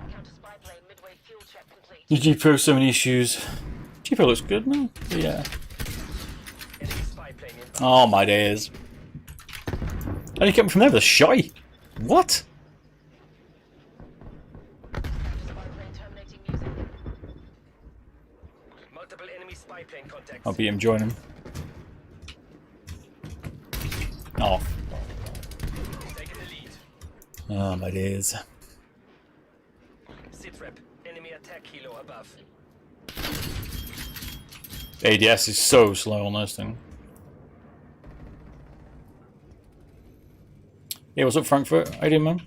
Counter spy plane midway fuel check complete. The GPO so many issues. GPO looks good, no? Yeah. Enemy spy plane inbound. Oh my days. And you came from there with a shy. What? Counter spy plane terminating music. Multiple enemy spy plane contacts. I'll be him join him. Oh. Taking the lead. Oh my days. Sit rep. Enemy attack helo above. ADS is so slow on this thing. Yeah, what's up, Frankfurt? How you doing, man?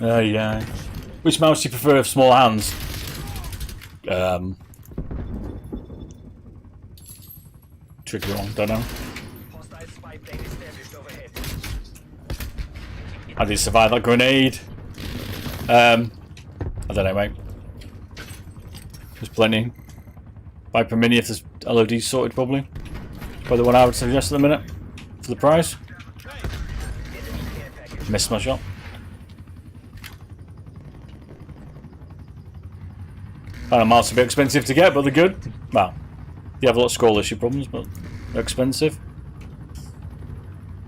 There you go. Yeah. Which mouse do you prefer? Small hands? Tricky one, don't know. Hostile spy plane established overhead. How did he survive that grenade? I don't know, mate. There's plenty. Viper Mini if there's LOD sorted, probably. Probably the one I would suggest at the minute. For the price. Missed my shot. Finalmouse a bit expensive to get, but they're good. Well, you have a lot of scroll issue problems, but they're expensive.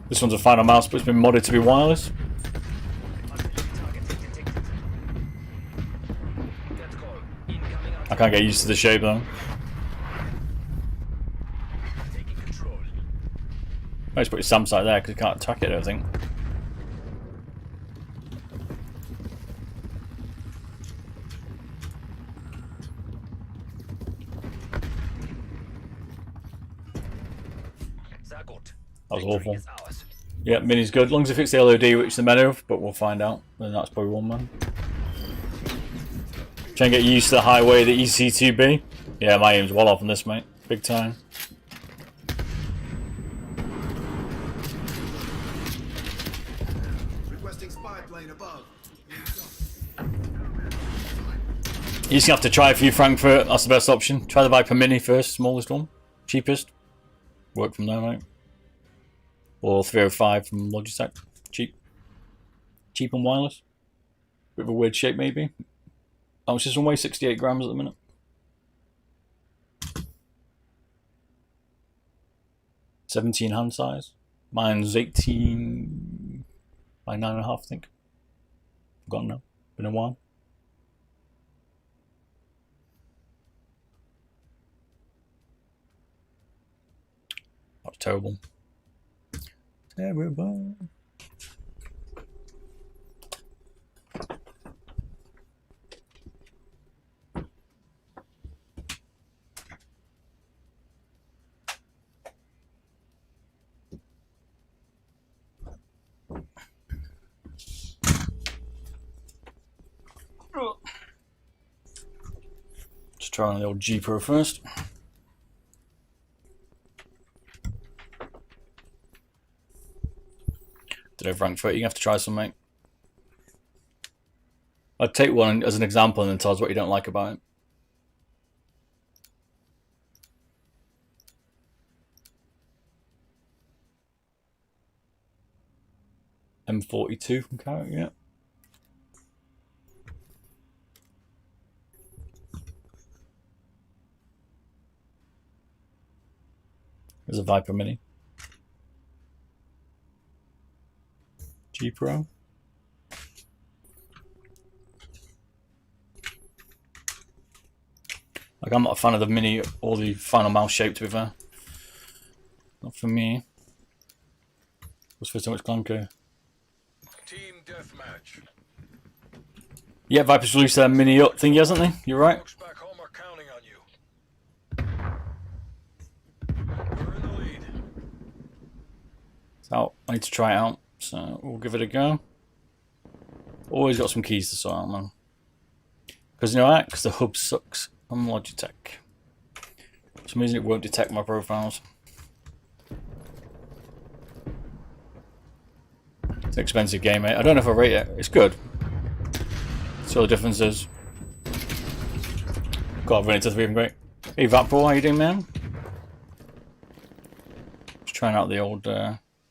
This one's a Finalmouse, but it's been modded to be wireless. I can't get used to the shape though. Taking control. I just put your SAM sight there because you can't attack it, I don't think. That was awful. Yeah, Mini's good. As long as it fits the LOD, which is the menu, but we'll find out. Then that's probably one man. Try and get used to the highway, the EC2B. Yeah, my aim's well off on this, mate. Big time. Requesting spy plane above. You just have to try a few Frankfurt. That's the best option. Try the Viper Mini first, smallest one. Cheapest. Work from there, mate. Or 305 from Logitech. Cheap. Cheap and wireless. Bit of a weird shape, maybe. How much is one weigh? 68 grams at the minute. 17 hand size. Mine's 18 by 9.5, I think. Forgotten now. Been a while. That's terrible. Terrible. Just try on the old G Pro first. Did I have rank 30? You have to try some, mate. I'd take one as an example and then tell us what you don't like about it. M42 from Carrot, yeah. There's a Viper Mini. G Pro. Like, I'm not a fan of the Mini or the Finalmouse shape, to be fair. Not for me. What's for so much clunker? Team deathmatch. Yeah, Viper's released their Mini up thingy, hasn't they? You're right. Folks back home are counting on you. You're in the lead. So I need to try it out. So we'll give it a go. Always got some keys to sort out, man. Because you know what? Because the hub sucks on Logitech. For some reason it won't detect my profiles. It's an expensive game, mate. I don't know if I rate it. It's good. See what the difference is. God, I've run into 3 of them, great. Hey, Vapor, how you doing, man? Just trying out the old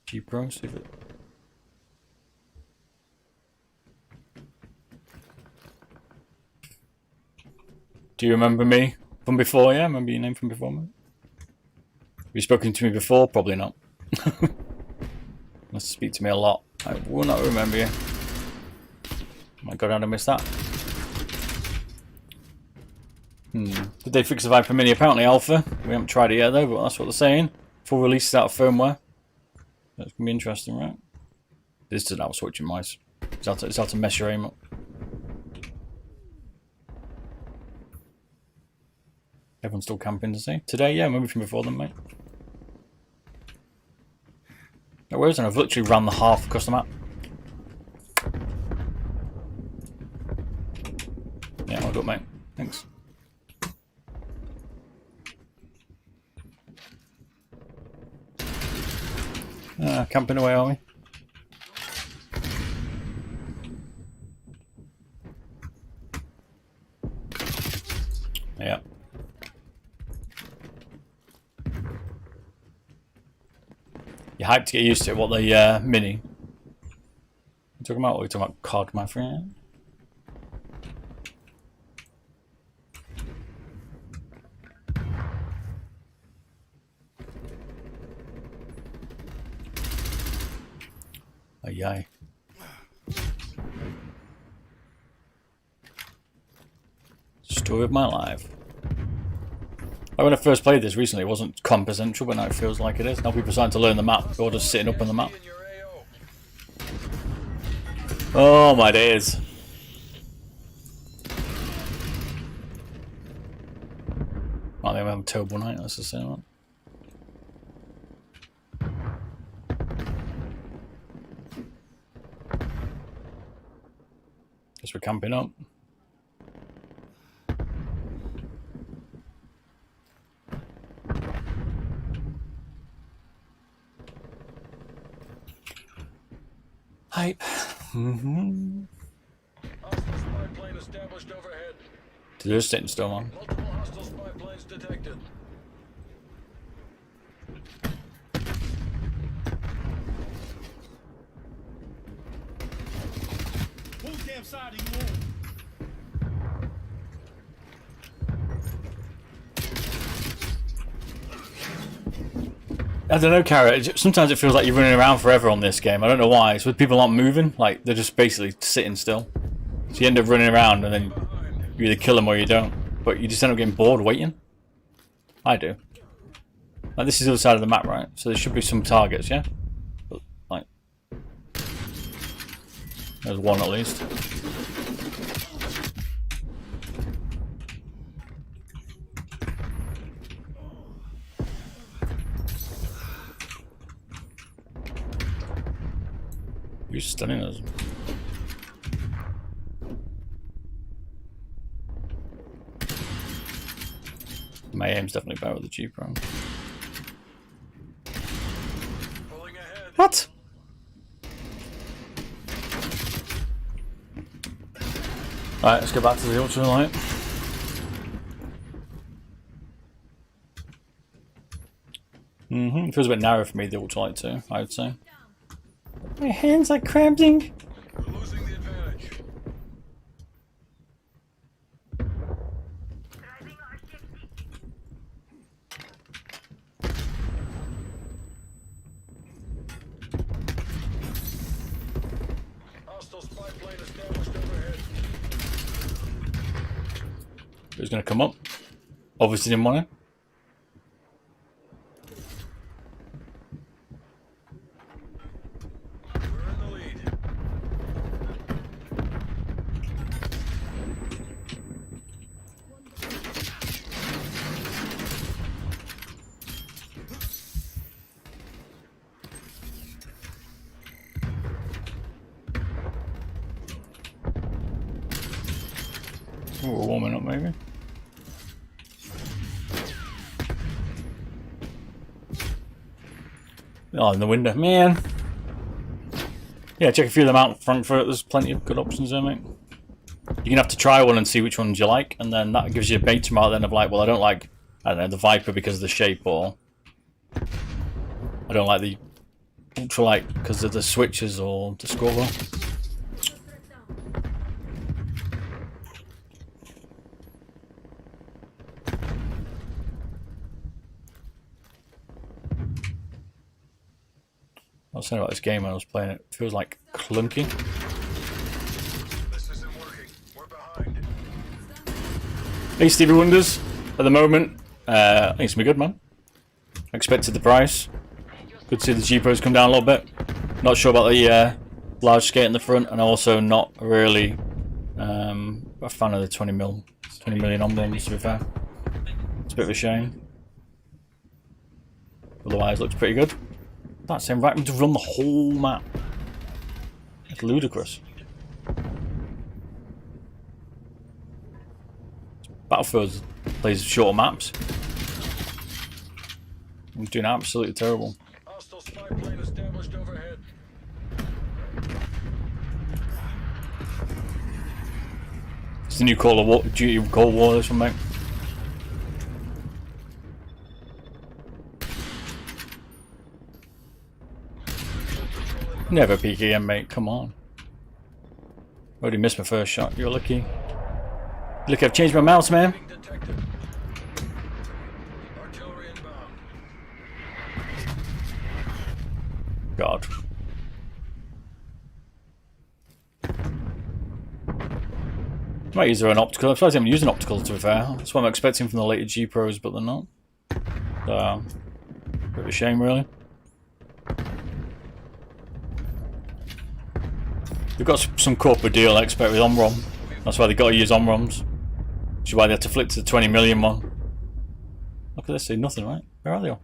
G Pro, see if it... Do you remember me from before? Yeah, remember your name from before, mate? Have you spoken to me before? Probably not. Must speak to me a lot. I will not remember you. Might go down and miss that. Did they fix the Viper Mini? Apparently alpha. We haven't tried it yet though, but that's what they're saying. Full release out of firmware. That's gonna be interesting, right? This doesn't have a switching mice. It's how to mess your aim up. Everyone's still camping, does he? Today, yeah, maybe from before then, mate. No worries, and I've literally ran the half across the map. Yeah, all good, mate. Thanks. Camping away, are we? Yeah. You're hyped to get used to it. What the Mini? You talking about? What are you talking about? COD, my friend. Oh, yay. Story of my life. When I first played this recently, it wasn't comp essential, but now it feels like it is. Now people are starting to learn the map, or just sitting up on the map. In your AO. Oh my days. Oh, they have a terrible night, that's the same one. Guess we're camping up. Hype. Hostile spy plane established overhead. They're just sitting still, man. Multiple hostile spy planes detected. Whose damn side are you on? I don't know, Carrot. Sometimes it feels like you're running around forever on this game. I don't know why. It's with people aren't moving. Like, they're just basically sitting still. So you end up running around and then you either kill them or you don't. But you just end up getting bored waiting. I do. Like, this is the other side of the map, right? So there should be some targets, yeah? But, like... There's one at least. Who's stunning us? My aim's definitely better with the G-Pro. Pulling ahead. What? Alright, let's go back to the ultralight. It feels a bit narrow for me, the ultralight too, I would say. My hands are cramping. We're losing the advantage. Hostile spy plane established overhead. Who's gonna come up? Obviously didn't want to. We're in the lead. Oh, we're warming up maybe. Oh, in the window, man. Yeah, check a few of them out in Frankfurt. There's plenty of good options there, mate. You're gonna have to try one and see which ones you like, and then that gives you a beta mark then of like, well, I don't like, I don't know, the Viper because of the shape, or I don't like the Ultralight because of the switches or the scroller. I was saying about this game when I was playing it. It feels like clunky. This isn't working. We're behind. Hey Stevie Wonders, at the moment, I think it's gonna be good, man. I expected the price. Good to see the G-Pros come down a little bit. Not sure about the large skate in the front, and also not really a fan of the 20 million emblems, to be fair. It's a bit of a shame. Otherwise, looks pretty good. That's invite me to run the whole map. It's ludicrous. Battlefield plays shorter maps. I'm doing absolutely terrible. Hostile spy plane established overhead. It's the new Call of Duty Cold War, this one, mate. Never peek again, mate. Come on. Already missed my first shot. You're lucky. Look, I've changed my mouse, man. Being detected. Artillery inbound. God. Might use an optical. I'm surprised I haven't used an optical, to be fair. That's what I'm expecting from the later G Pros, but they're not. So, bit of a shame, really. They've got some corporate deal, I expect, with Omrom. That's why they've got to use Omroms. Which is why they had to flip to the 20 million one. Look at this, see nothing, right? Where are they all?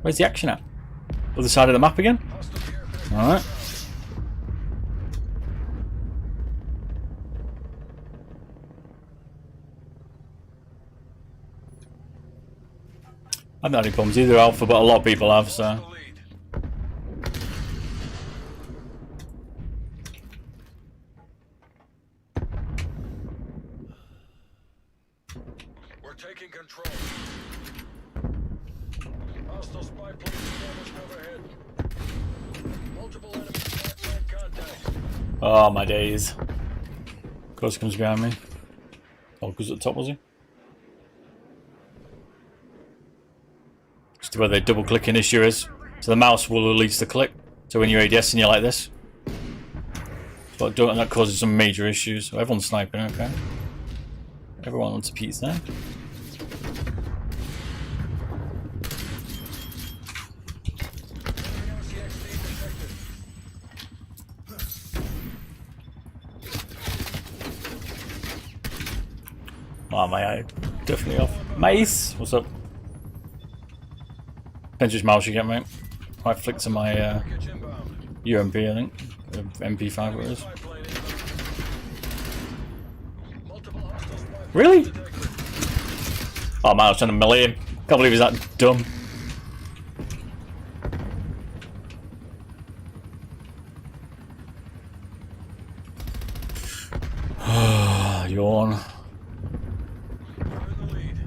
Where's the action at? Other side of the map again? Hostile care package. Alright. I've not had any problems either, Alpha, but a lot of people have, so. The lead. We're taking control. Hostile spy plane established overhead. Multiple enemy spy plane contacts. Oh, my days. Of course he comes behind me. Oh, goes at the top, was he? Just where the double clicking issue is. So the mouse will release the click. So when you're ADSing, you're like this. But and that causes some major issues. So everyone's sniping, okay. Everyone wants a piece there. Oh, my eye definitely off. Mace, what's up? Depends which mouse you get, mate. I flick to my Package inbound. UMP, I think. MP5 it is. Spy plane inbound. Multiple hostile spy planes Really? detected. Oh man, I was trying to melee him. Can't believe he's that dumb. Yawn. We're in the lead.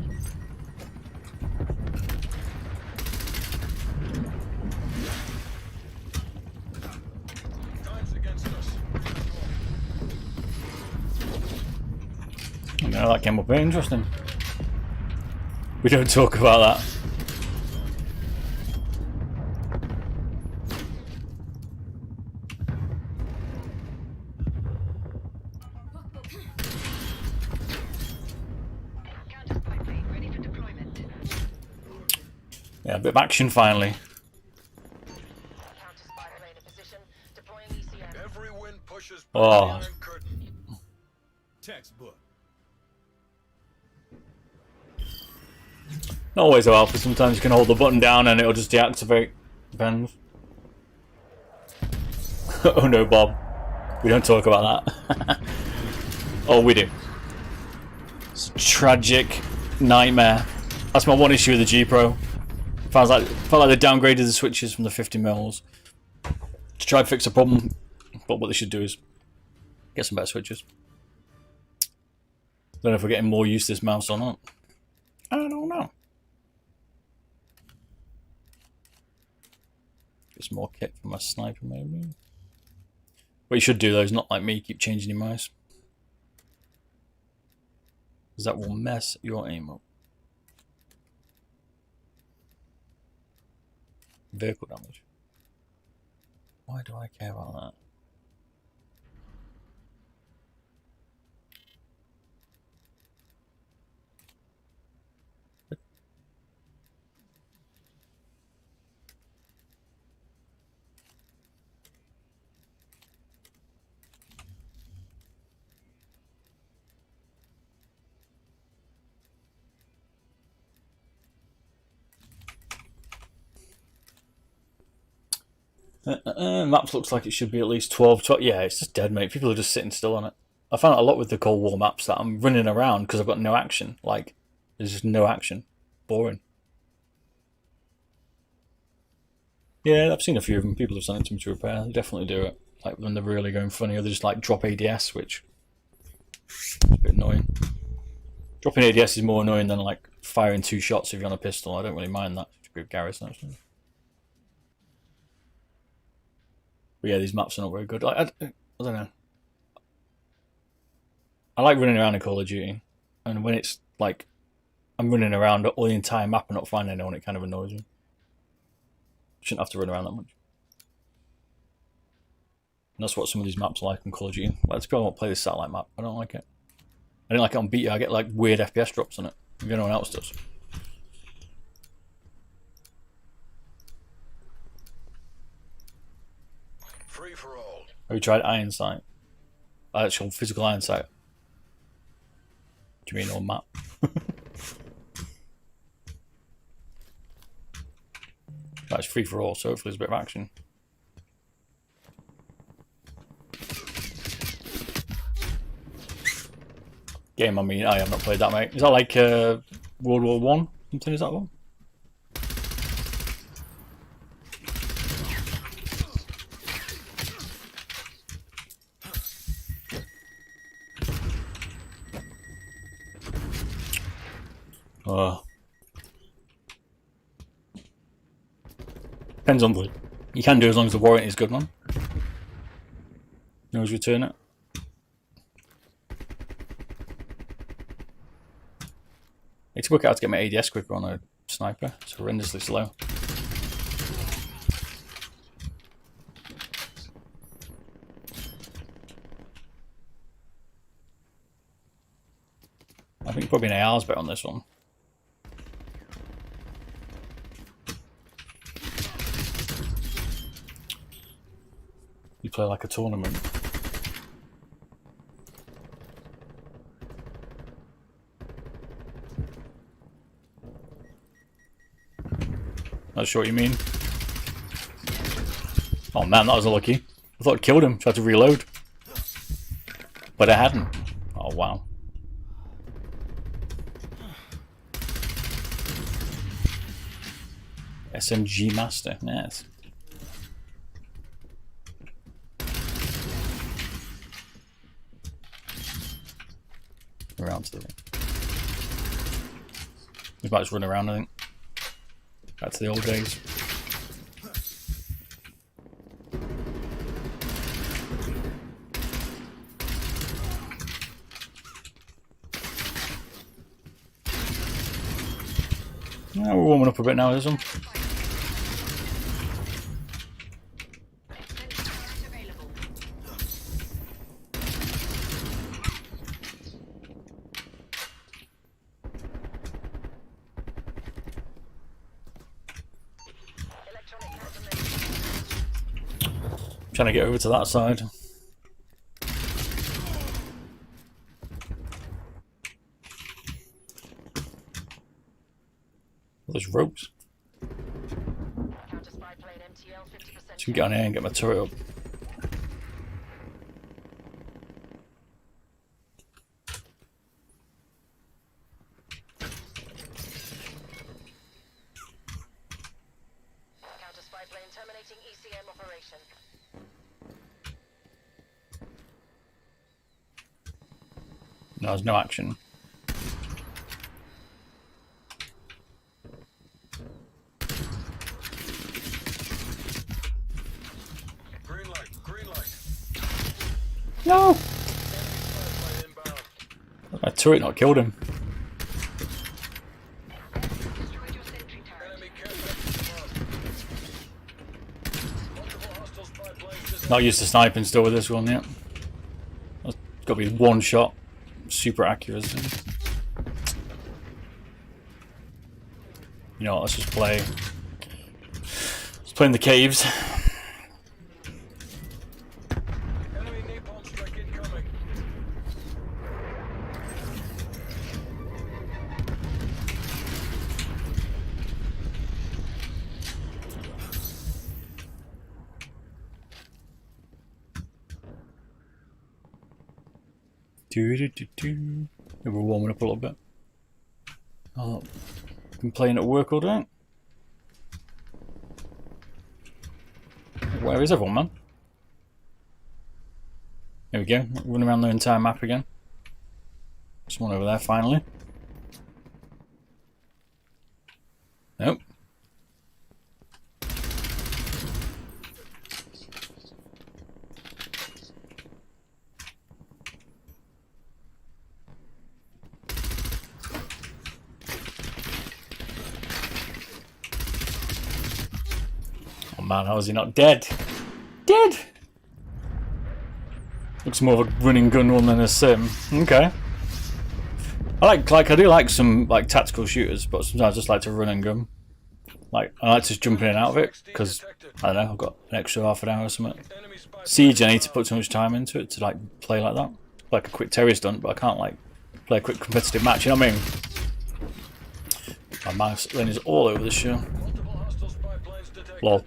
Time's against us. No, that came up very interesting. We don't talk about that. Counter spy plane ready for deployment. Yeah, a bit of action finally. Counter spy plane in position. Deploying ECM. Every wind pushes back Oh. the Iron Curtain. Textbook. Not always so helpful. Sometimes you can hold the button down and it'll just deactivate. Depends. Oh no, Bob. We don't talk about that. Oh, we do. It's a tragic nightmare. That's my one issue with the G Pro. Felt like they downgraded the switches from the 50mm to try and fix a problem. But what they should do is get some better switches. Don't know if we're getting more use of this mouse or not. I don't know. Get some more kit for my sniper, maybe. What you should do though is not like me, keep changing your mouse, because that will mess your aim up. Vehicle damage. Why do I care about that? Maps looks like it should be at least 12. Yeah, it's just dead, mate. People are just sitting still on it. I found it a lot with the Cold War maps that I'm running around because I've got no action. Like, there's just no action. Boring. Yeah, I've seen a few of them. People have sent it to me to repair. They definitely do it. Like when they're really going funny, or they just like drop ADS, which is a bit annoying. Dropping ADS is more annoying than like firing 2 shots if you're on a pistol. I don't really mind that. It's good garrison actually. But yeah, these maps are not very good. Like, I don't know. I like running around in Call of Duty, and when it's like I'm running around all the entire map and not finding anyone, it kind of annoys me. Shouldn't have to run around that much. And that's what some of these maps are like in Call of Duty. Let's go and play this satellite map. I don't like it. I didn't like it on Beta. I get like weird FPS drops on it. If anyone else does. Free for all. Have you tried Iron Sight? Actual physical Iron Sight. Do you mean on map? That's free for all, so hopefully there's a bit of action. Game, I mean, I have not played that, mate. Is that like World War One? Something is that one? Depends on the. You can do as long as the warranty is good, man. You always return it. Need to work out how to get my ADS quicker on a sniper. It's horrendously slow. I think probably an AR's better on this one. You play like a tournament. Not sure what you mean. Oh man, that was unlucky. I thought I killed him, tried to reload. But I hadn't. Oh wow. SMG Master, nice. Around to the right. We might just run around, I think. Back to the old days. Yeah, we're warming up a bit now, this one. Trying to get over to that side. There's ropes. So we can get on here and get my turret up. Counter spy plane terminating ECM operation. No, there's no action. Green light, green light. No! Enemy spy plane inbound. My turret not killed him. Destroyed your sentry turret. Enemy care package above. Multiple hostile spy planes disabled. Not used to sniping still with this one yet. That's got to be one shot. Super accuracy. You know what, let's just play. Let's play in the caves. Enemy napalm strike incoming. Maybe we're warming up a little bit. Oh, been playing at work all day. Where is everyone, man? There we go. Running around the entire map again. Someone over there, finally. Nope. Oh man, how is he not dead? Dead! Looks more of a running gun one than a sim. Okay. I do like some like tactical shooters, but sometimes I just like to run and gun. Like I like to just jump in and out of it because I don't know, I've got an extra half an hour or something. Enemy spy Siege, I need to put so much time into it to like play like that, like a quick terrorist stunt, but I can't like play a quick competitive match. You know what I mean? My mouse lane is all over the show. multiple hostile spy planes detected. Lol.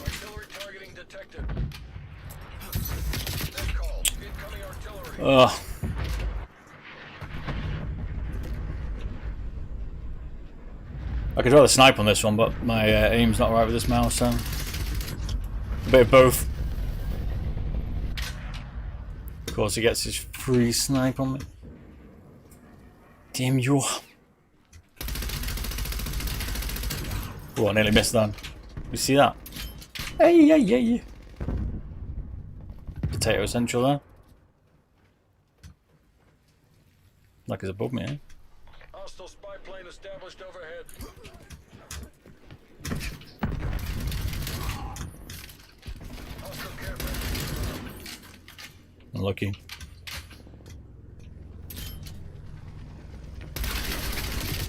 Artillery targeting detected. Net call. Incoming artillery. Ugh. I could rather snipe on this one, but my aim's not right with this mouse, so a bit of both. Of course, he gets his free snipe on me. Damn you! Oh, I nearly missed that. You see that? Hey, yeah, yeah, yeah. Potato essential there. Like it's above me, eh? Hostile spy plane established overhead. Hostile care package. Unlucky.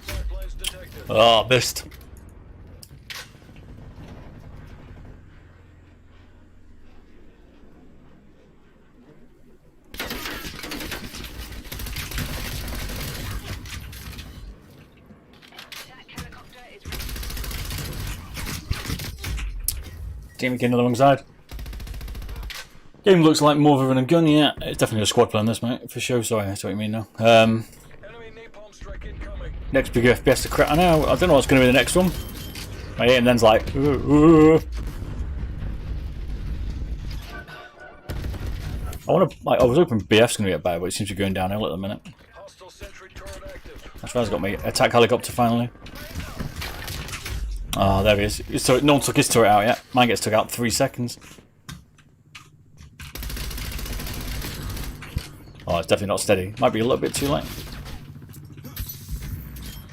Spy planes detected. Oh, missed. Attack helicopter is Team getting on the wrong side. Game looks like more of a run and gun, yeah. It's definitely a squad plan, this, mate, for sure. Sorry, that's what you mean now. Enemy napalm strike incoming. Next big FPS to crack. I know, I don't know what's going to be the next one. My aim then's like, ooh. I want to, like, I was hoping BF's going to get better, but it seems to be going downhill at the minute. Hostile sentry turret active. That's why it's got me. Attack helicopter finally. Oh, there he is. So no one took his turret out yet. Mine gets took out in 3 seconds. Oh, it's definitely not steady. Might be a little bit too late.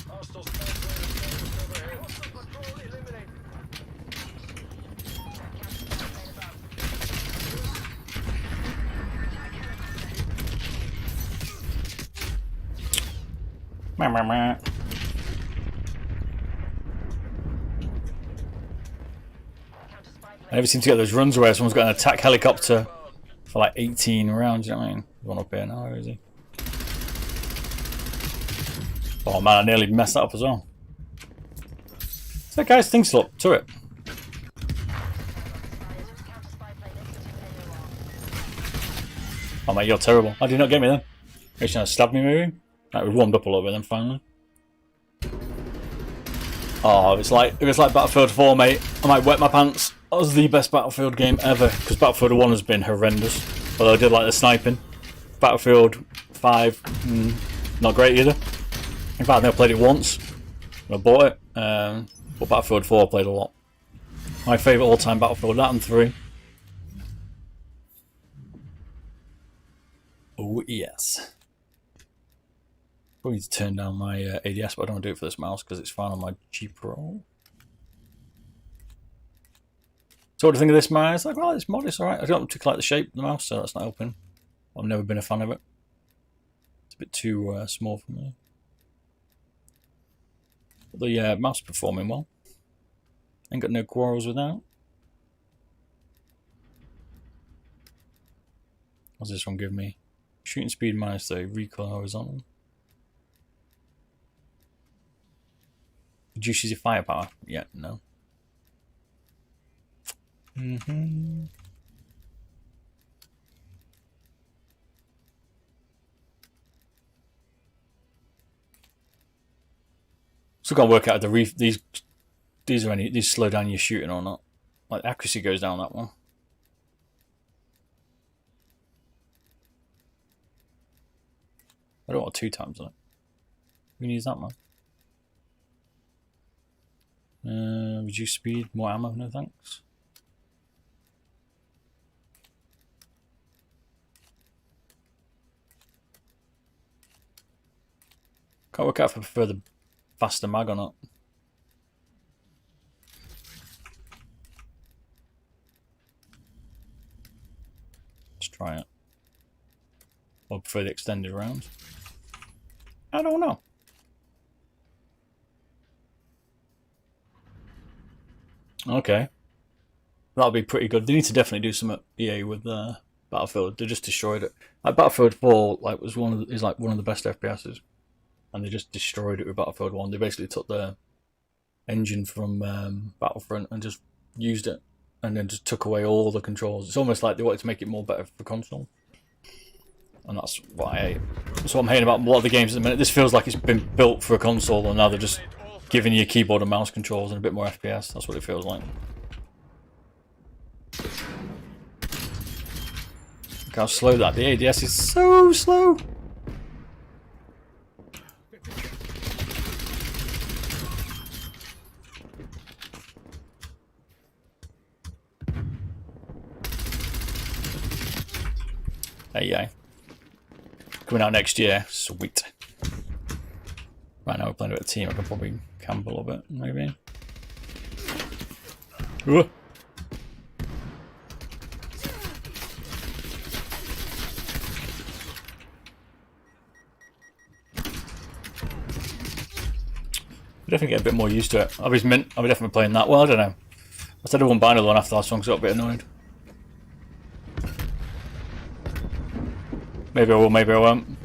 Hostile spy plane established overhead. Hostile control eliminated. Meh, meh, meh. I never seem to get those runs where someone's got an attack helicopter for like 18 rounds, you know what I mean? One up here now, where is he? Oh man, I nearly messed that up as well. What's that guy's thing still up? Turret. Oh mate, you're terrible. How did you not get me then? Are you trying to stab me maybe? Like, we warmed up a little bit then finally. Oh, if it's like Battlefield 4, mate, I might wet my pants. That was the best Battlefield game ever, because Battlefield 1 has been horrendous. Although I did like the sniping. Battlefield 5, not great either. In fact, I never played it once. I bought it. But Battlefield 4 I played a lot. My favourite all-time Battlefield, that and 3. Oh, yes. Probably need to turn down my ADS, but I don't want to do it for this mouse because it's fine on my G Pro. So what do you think of this mouse? Like, well, it's modest, alright. I don't particularly like the shape of the mouse, so that's not helping. I've never been a fan of it. It's a bit too small for me. But the mouse is performing well. Ain't got no quarrels with that. What's this one give me? Shooting speed -3, recoil horizontal. Reduces your firepower. Yeah, no. Still gotta work out if these slow down your shooting or not. Like accuracy goes down that one. I don't want 2 times on it. We can use that one. Reduce speed, more ammo, no thanks. Can't work out if I prefer the faster mag or not. Let's try it. Or prefer the extended rounds. I don't know. Okay. That'll be pretty good. They need to definitely do some at EA with Battlefield. They just destroyed it. Like Battlefield 4 was one of the best FPSs. And they just destroyed it with Battlefield 1. They basically took the engine from Battlefront and just used it. And then just took away all the controls. It's almost like they wanted to make it more better for console. And that's what I'm hearing about a lot of the games at the minute. This feels like it's been built for a console and now they're just giving you keyboard and mouse controls and a bit more FPS. That's what it feels like. Look how slow that. The ADS is so slow. Hey, yeah. Coming out next year. Sweet. Right now we're playing a bit of team. I can probably camp a little bit, maybe. Ooh. Definitely get a bit more used to it. I'll be definitely playing that. Well, I don't know. I said I won't buy another one after last one because I got a bit annoyed. Maybe I will, maybe I won't.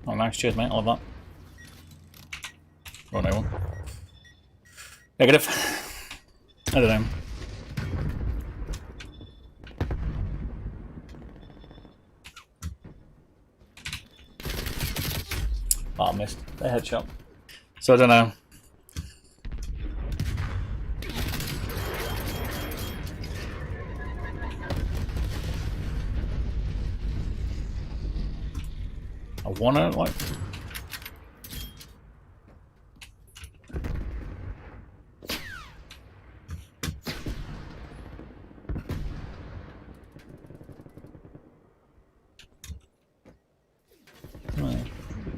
Oh, nice. Cheers, mate. I'll have that. Oh, no one. Negative. I don't know. Oh, I missed. A headshot. So I don't know. I wanna like.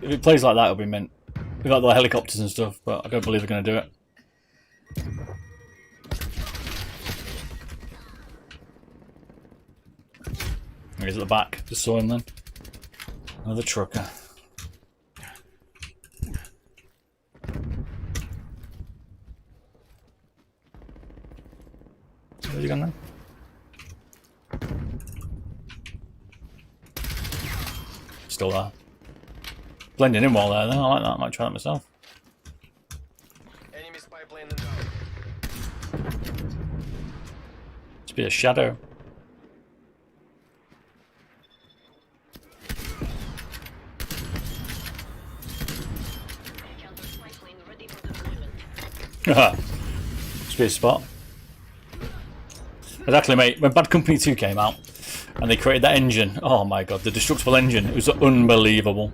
If it plays like that, it'll be mint. We got the helicopters and stuff, but I don't believe they're going to do it. He's at the back. Just saw him then. Another trucker. Where's he gone now? Still there. Blending in well there, then. I like that. I might try that myself. Enemy spy plane down. It's be a shadow. Counter spy plane ready for deployment. It's be a spot. Exactly, mate. When Bad Company 2 came out and they created that engine, oh my god, the destructible engine, it was unbelievable.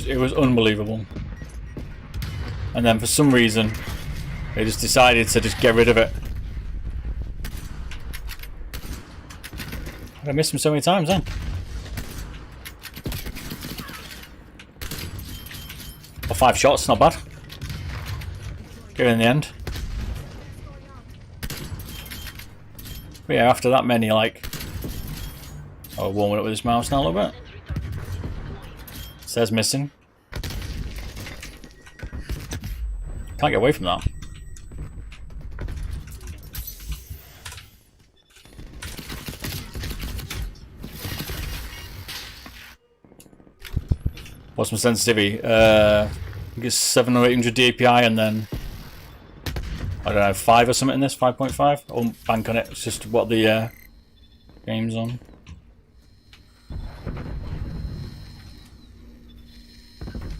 It was unbelievable. And then for some reason, they just decided to just get rid of it. I missed him so many times then. Or 5 shots, not bad. Get it in the end. But yeah, after that many, like... Oh, warming up with his mouse now a little bit. Says missing. Can't get away from that. What's my sensitivity? I think it's 700 or 800 DPI and then I don't know, 5 or something in this, 5.5. I won't bank on it, it's just what the game's on.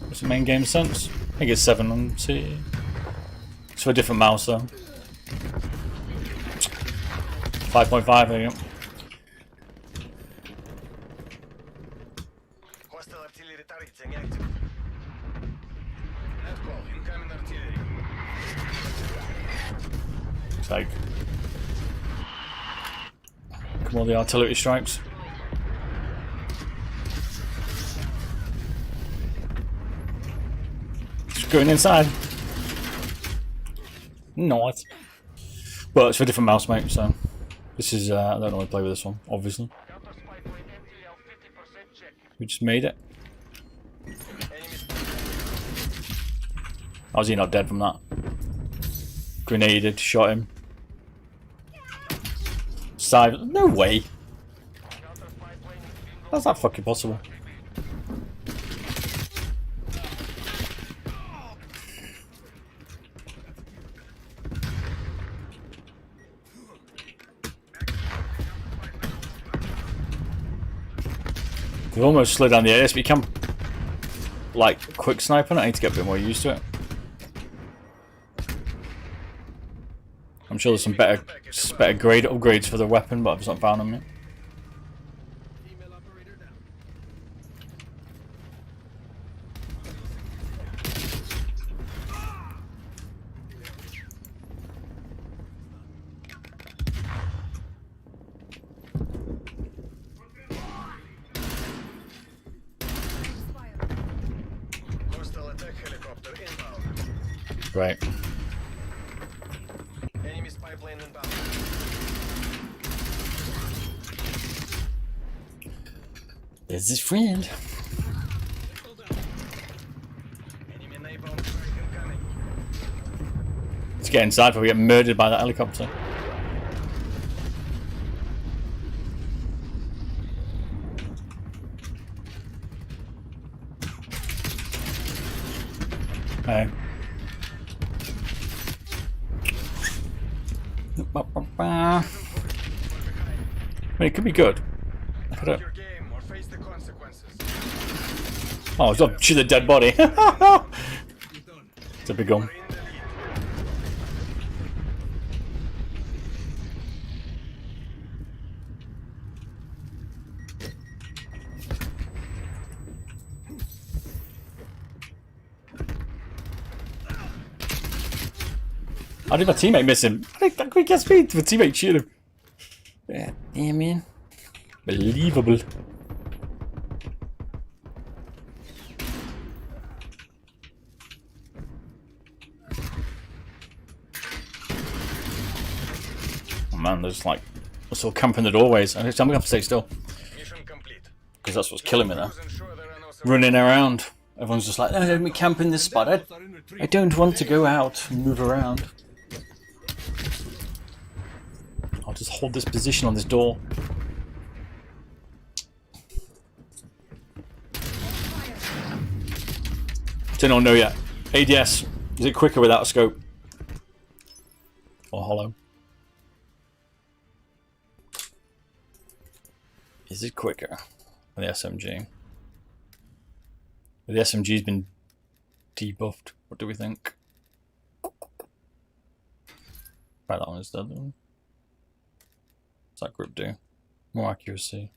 What's the main game sense? I think it's 700. It's for a different mouse though. 5.5, there you go. Hostile artillery targeting active. Net call. Incoming artillery. It's like... Come on, the artillery strikes. Going inside. Nice. But it's for a different mouse, mate, so this is I don't know how to play with this one, obviously. We just made it. How's he not dead from that? Grenaded, shot him. Side, no way. How's that fucking possible? We've almost slid down the AS, but you can like quick snipe on it. I need to get a bit more used to it. I'm sure there's some better grade upgrades for the weapon, but I've just not found them yet. attack helicopter inbound. Great. Enemy spy plane inbound. There's his friend. Enemy napalm strike incoming. Let's get inside before we get murdered by that helicopter. Hey. I mean, it could be good. I could have... Your game or face the consequences. Oh, it's shoot the dead body. It's a big gun. We're in the lead. How did my teammate miss him? How did we get speed? My teammate shoot him. Yeah, damn man. Believable. Oh man, there's like we're still camping the doorways. I'm gonna have to stay still Mission complete. because that's what's killing me now. Cruise ensure there are no Running around. Everyone's just like, let me camp in this spot. I don't want to go out and move around. I'll just hold this position on this door. Don't know yet. ADS, is it quicker without a scope? Or hollow? Is it quicker with the SMG? The SMG's been debuffed. What do we think? Right, that one is dead. What's that grip do? More accuracy.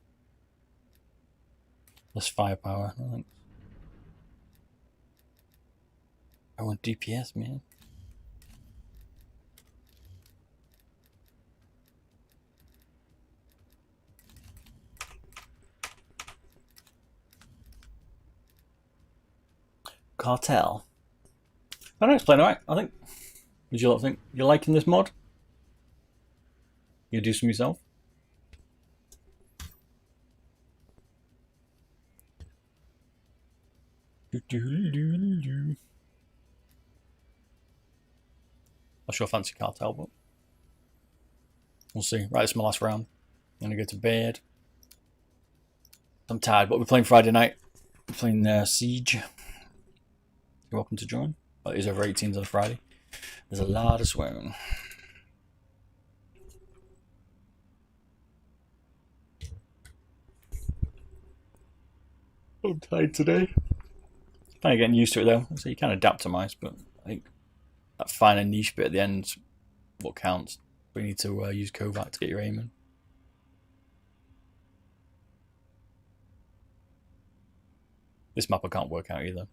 Less firepower, I think. I want DPS, man. Cartel. I don't explain alright, I think. Did you lot think you're liking this mod? You do some yourself? I sure fancy Cartel, but we'll see. Right, it's my last round. I'm gonna go to bed. I'm tired, but we're playing Friday night. We're playing Siege. You're welcome to join. It is over 18s on Friday. There's a lot of swearing. I'm tired today. Kind of getting used to it though. So you can adapt to mice, but I think that finer niche bit at the end's what counts. We need to use Kovac to get your aim in. This map I can't work out either.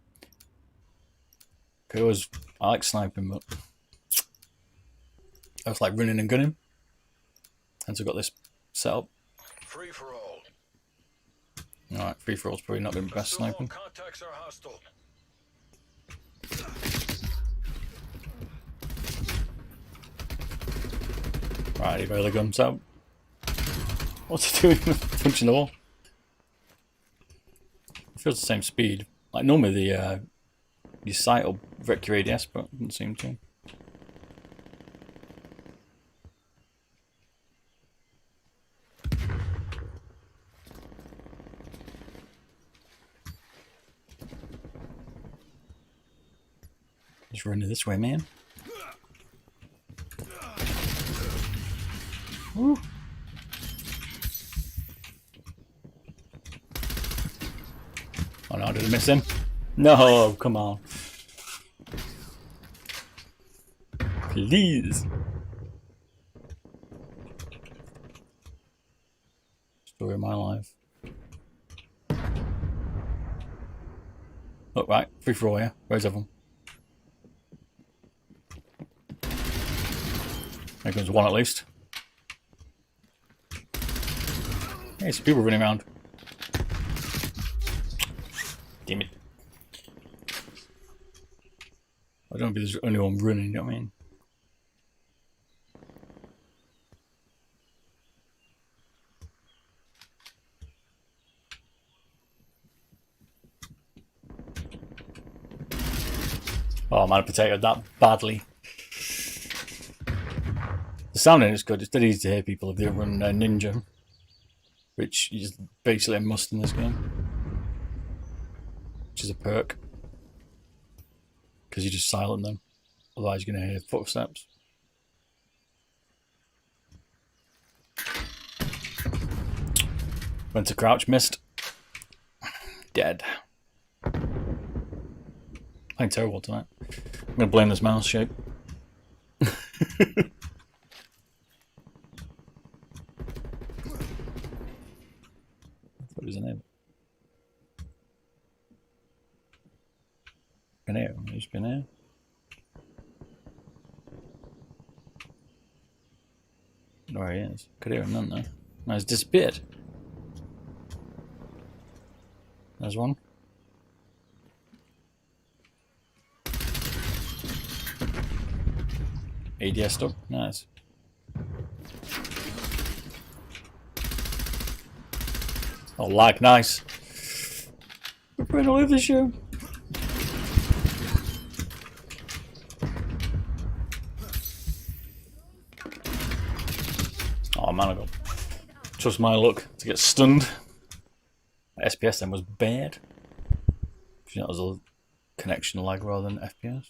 I like sniping, but I was like running and gunning. Hence I've got this set up. Free for all. Alright, free for all's probably not been the best sniping. Contacts are hostile. Right, you've the guns out. What's he doing? Punching the wall. It feels the same speed. Like normally the your sight will wreck your ADS, but it doesn't seem to. Just running this way, man. Woo. Oh no, did I miss him? No, come on. Please. Story of my life. Look, right, free for all, yeah? Where's everyone? There goes one at least. Hey, some people running around. Damn it. I don't be the only one running, you know what I mean? Oh man, I potatoed that badly. The sounding is good. It's dead easy to hear people if they run Ninja, which is basically a must in this game, which is a perk because you just silent them. Otherwise, you're going to hear footsteps. Went to crouch, missed. Dead. Playing terrible tonight. I'm going to blame this mouse shape. What is the name? Been here. Who's been here? Where he is. Could hear him none though. No, he's disappeared. There's one. ADS up. Nice. Oh, lag. Nice. We're trying to live the show. Oh man, I got trust my luck to get stunned. SPS then was bad. That was a connection lag rather than FPS.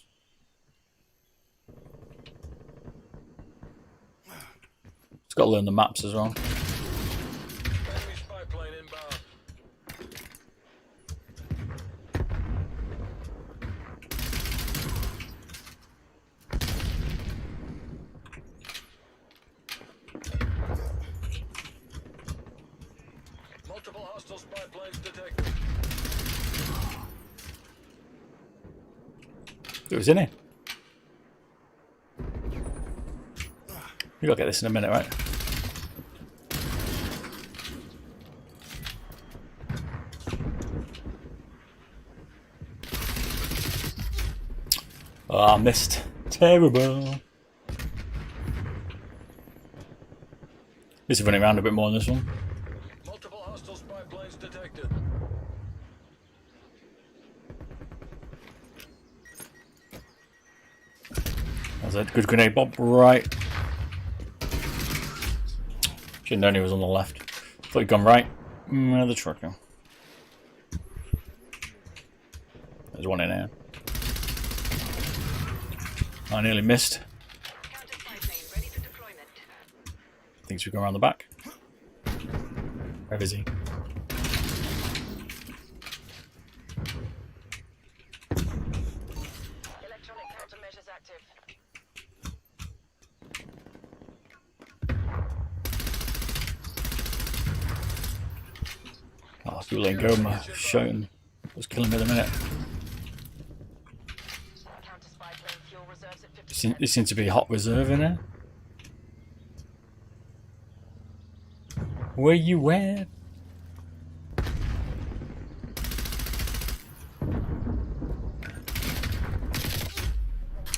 It's got to learn the maps as well. Enemy spy plane inbound. Multiple hostile spy planes detected. It was in here. You gotta get this in a minute, right? Oh, I missed. Terrible. At least running around a bit more on this one. Multiple hostile spy planes detected. That's a good grenade bomb, right? Should've known he was on the left. Thought he'd gone right. The trucker. There's one in here. I nearly missed. Counter spy plane ready for deployment. Thinks we go around the back. Where is he? Electronic countermeasures active. Oh, people ain't go. My shouting was killing me at the minute. Counter spy plane fuel reserves at 50%. There seems to be a hot reserve in there. Where you at?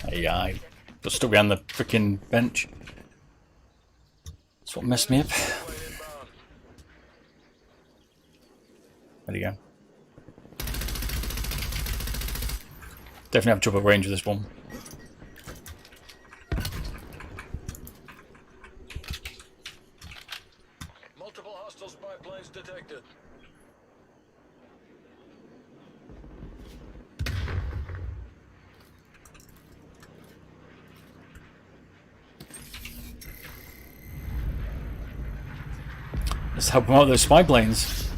Hey, I got stuck behind the freaking bench. That's what messed me up. Plane inbound. There you go. Definitely have trouble range with this one. Multiple hostile spy planes detected. Let's help them out with those spy planes.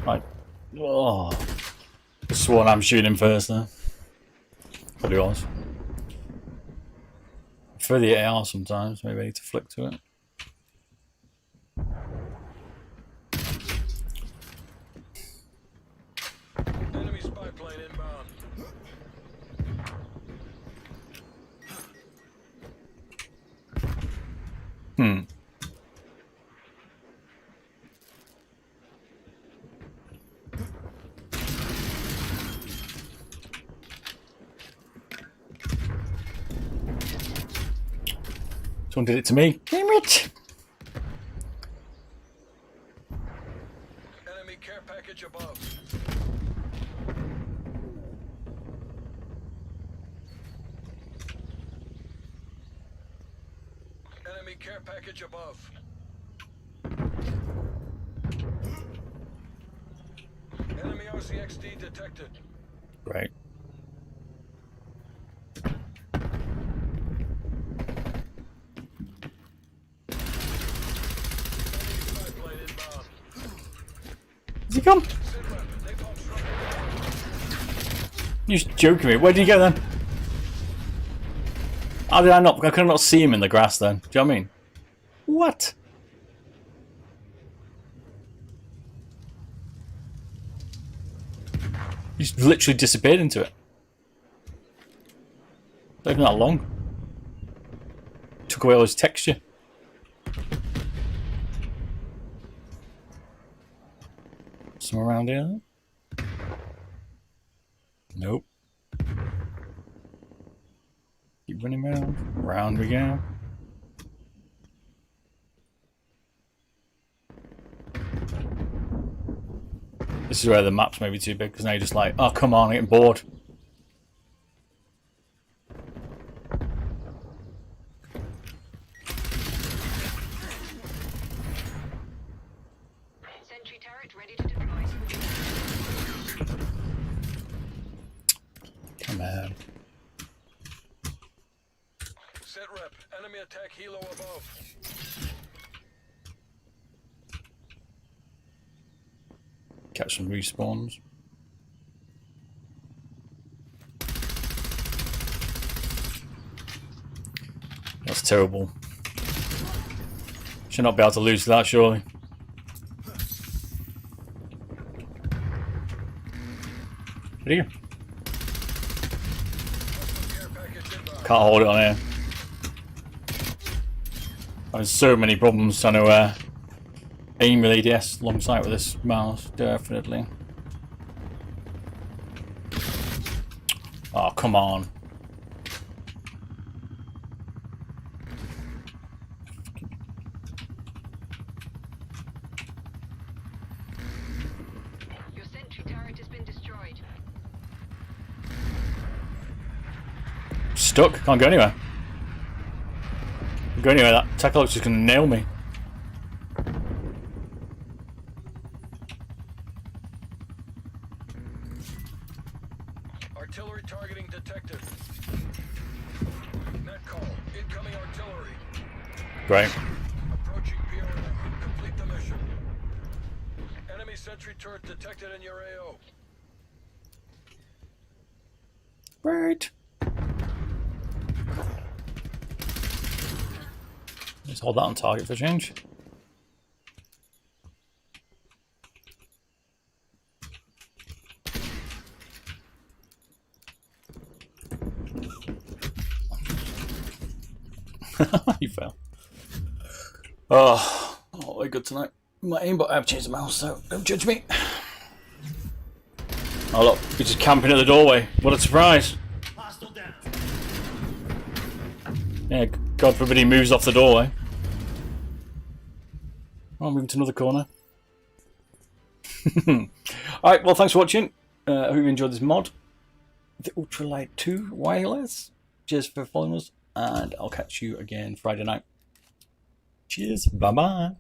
Right. Oh. I sworn I'm shooting him first there. Probably was. For the AR sometimes, maybe I need to flick to it. Enemy spy plane inbound. Someone did it to me. Damn it! Enemy care package above. Enemy care package above. Enemy RCXD detected. Great. Spy plane inbound. Has he come? Sit rep. Napalm strike. You're just joking me. Where did he go then? How did I not? I could not see him in the grass then. Do you know what I mean? What? He's literally disappeared into it. Not even that long. Took away all his texture. Somewhere around here? Nope. Keep running around. Round we go. This is where the map's maybe too big because now you're just like, oh come on, I'm getting bored. Sentry turret ready to deploy. Come on. Sit rep. Enemy attack helo above. Catch some respawns. That's terrible. Should not be able to lose that, surely. Where'd he go? Care package inbound. Can't hold it on here. There's so many problems trying to aim with ADS alongside with this mouse, definitely. Oh, come on. Your sentry turret has been destroyed. Stuck, can't go anywhere. Go anywhere, that Technolog's just gonna nail me. Artillery targeting detected. Net call. Incoming artillery. Great. Approaching PRM. Complete the mission. Enemy sentry turret detected in your AO. Right. Let's hold that on target for change. You fell. Oh, very good tonight. My aimbot, I've changed the mouse, so don't judge me. Oh look, he's just camping at the doorway. What a surprise. Hostile down. Yeah, God forbid he moves off the doorway. Oh, moving to another corner. Alright, well thanks for watching. I hope you enjoyed this mod. The Ultralight 2 wireless. Cheers for following us, and I'll catch you again Friday night. Cheers, bye bye.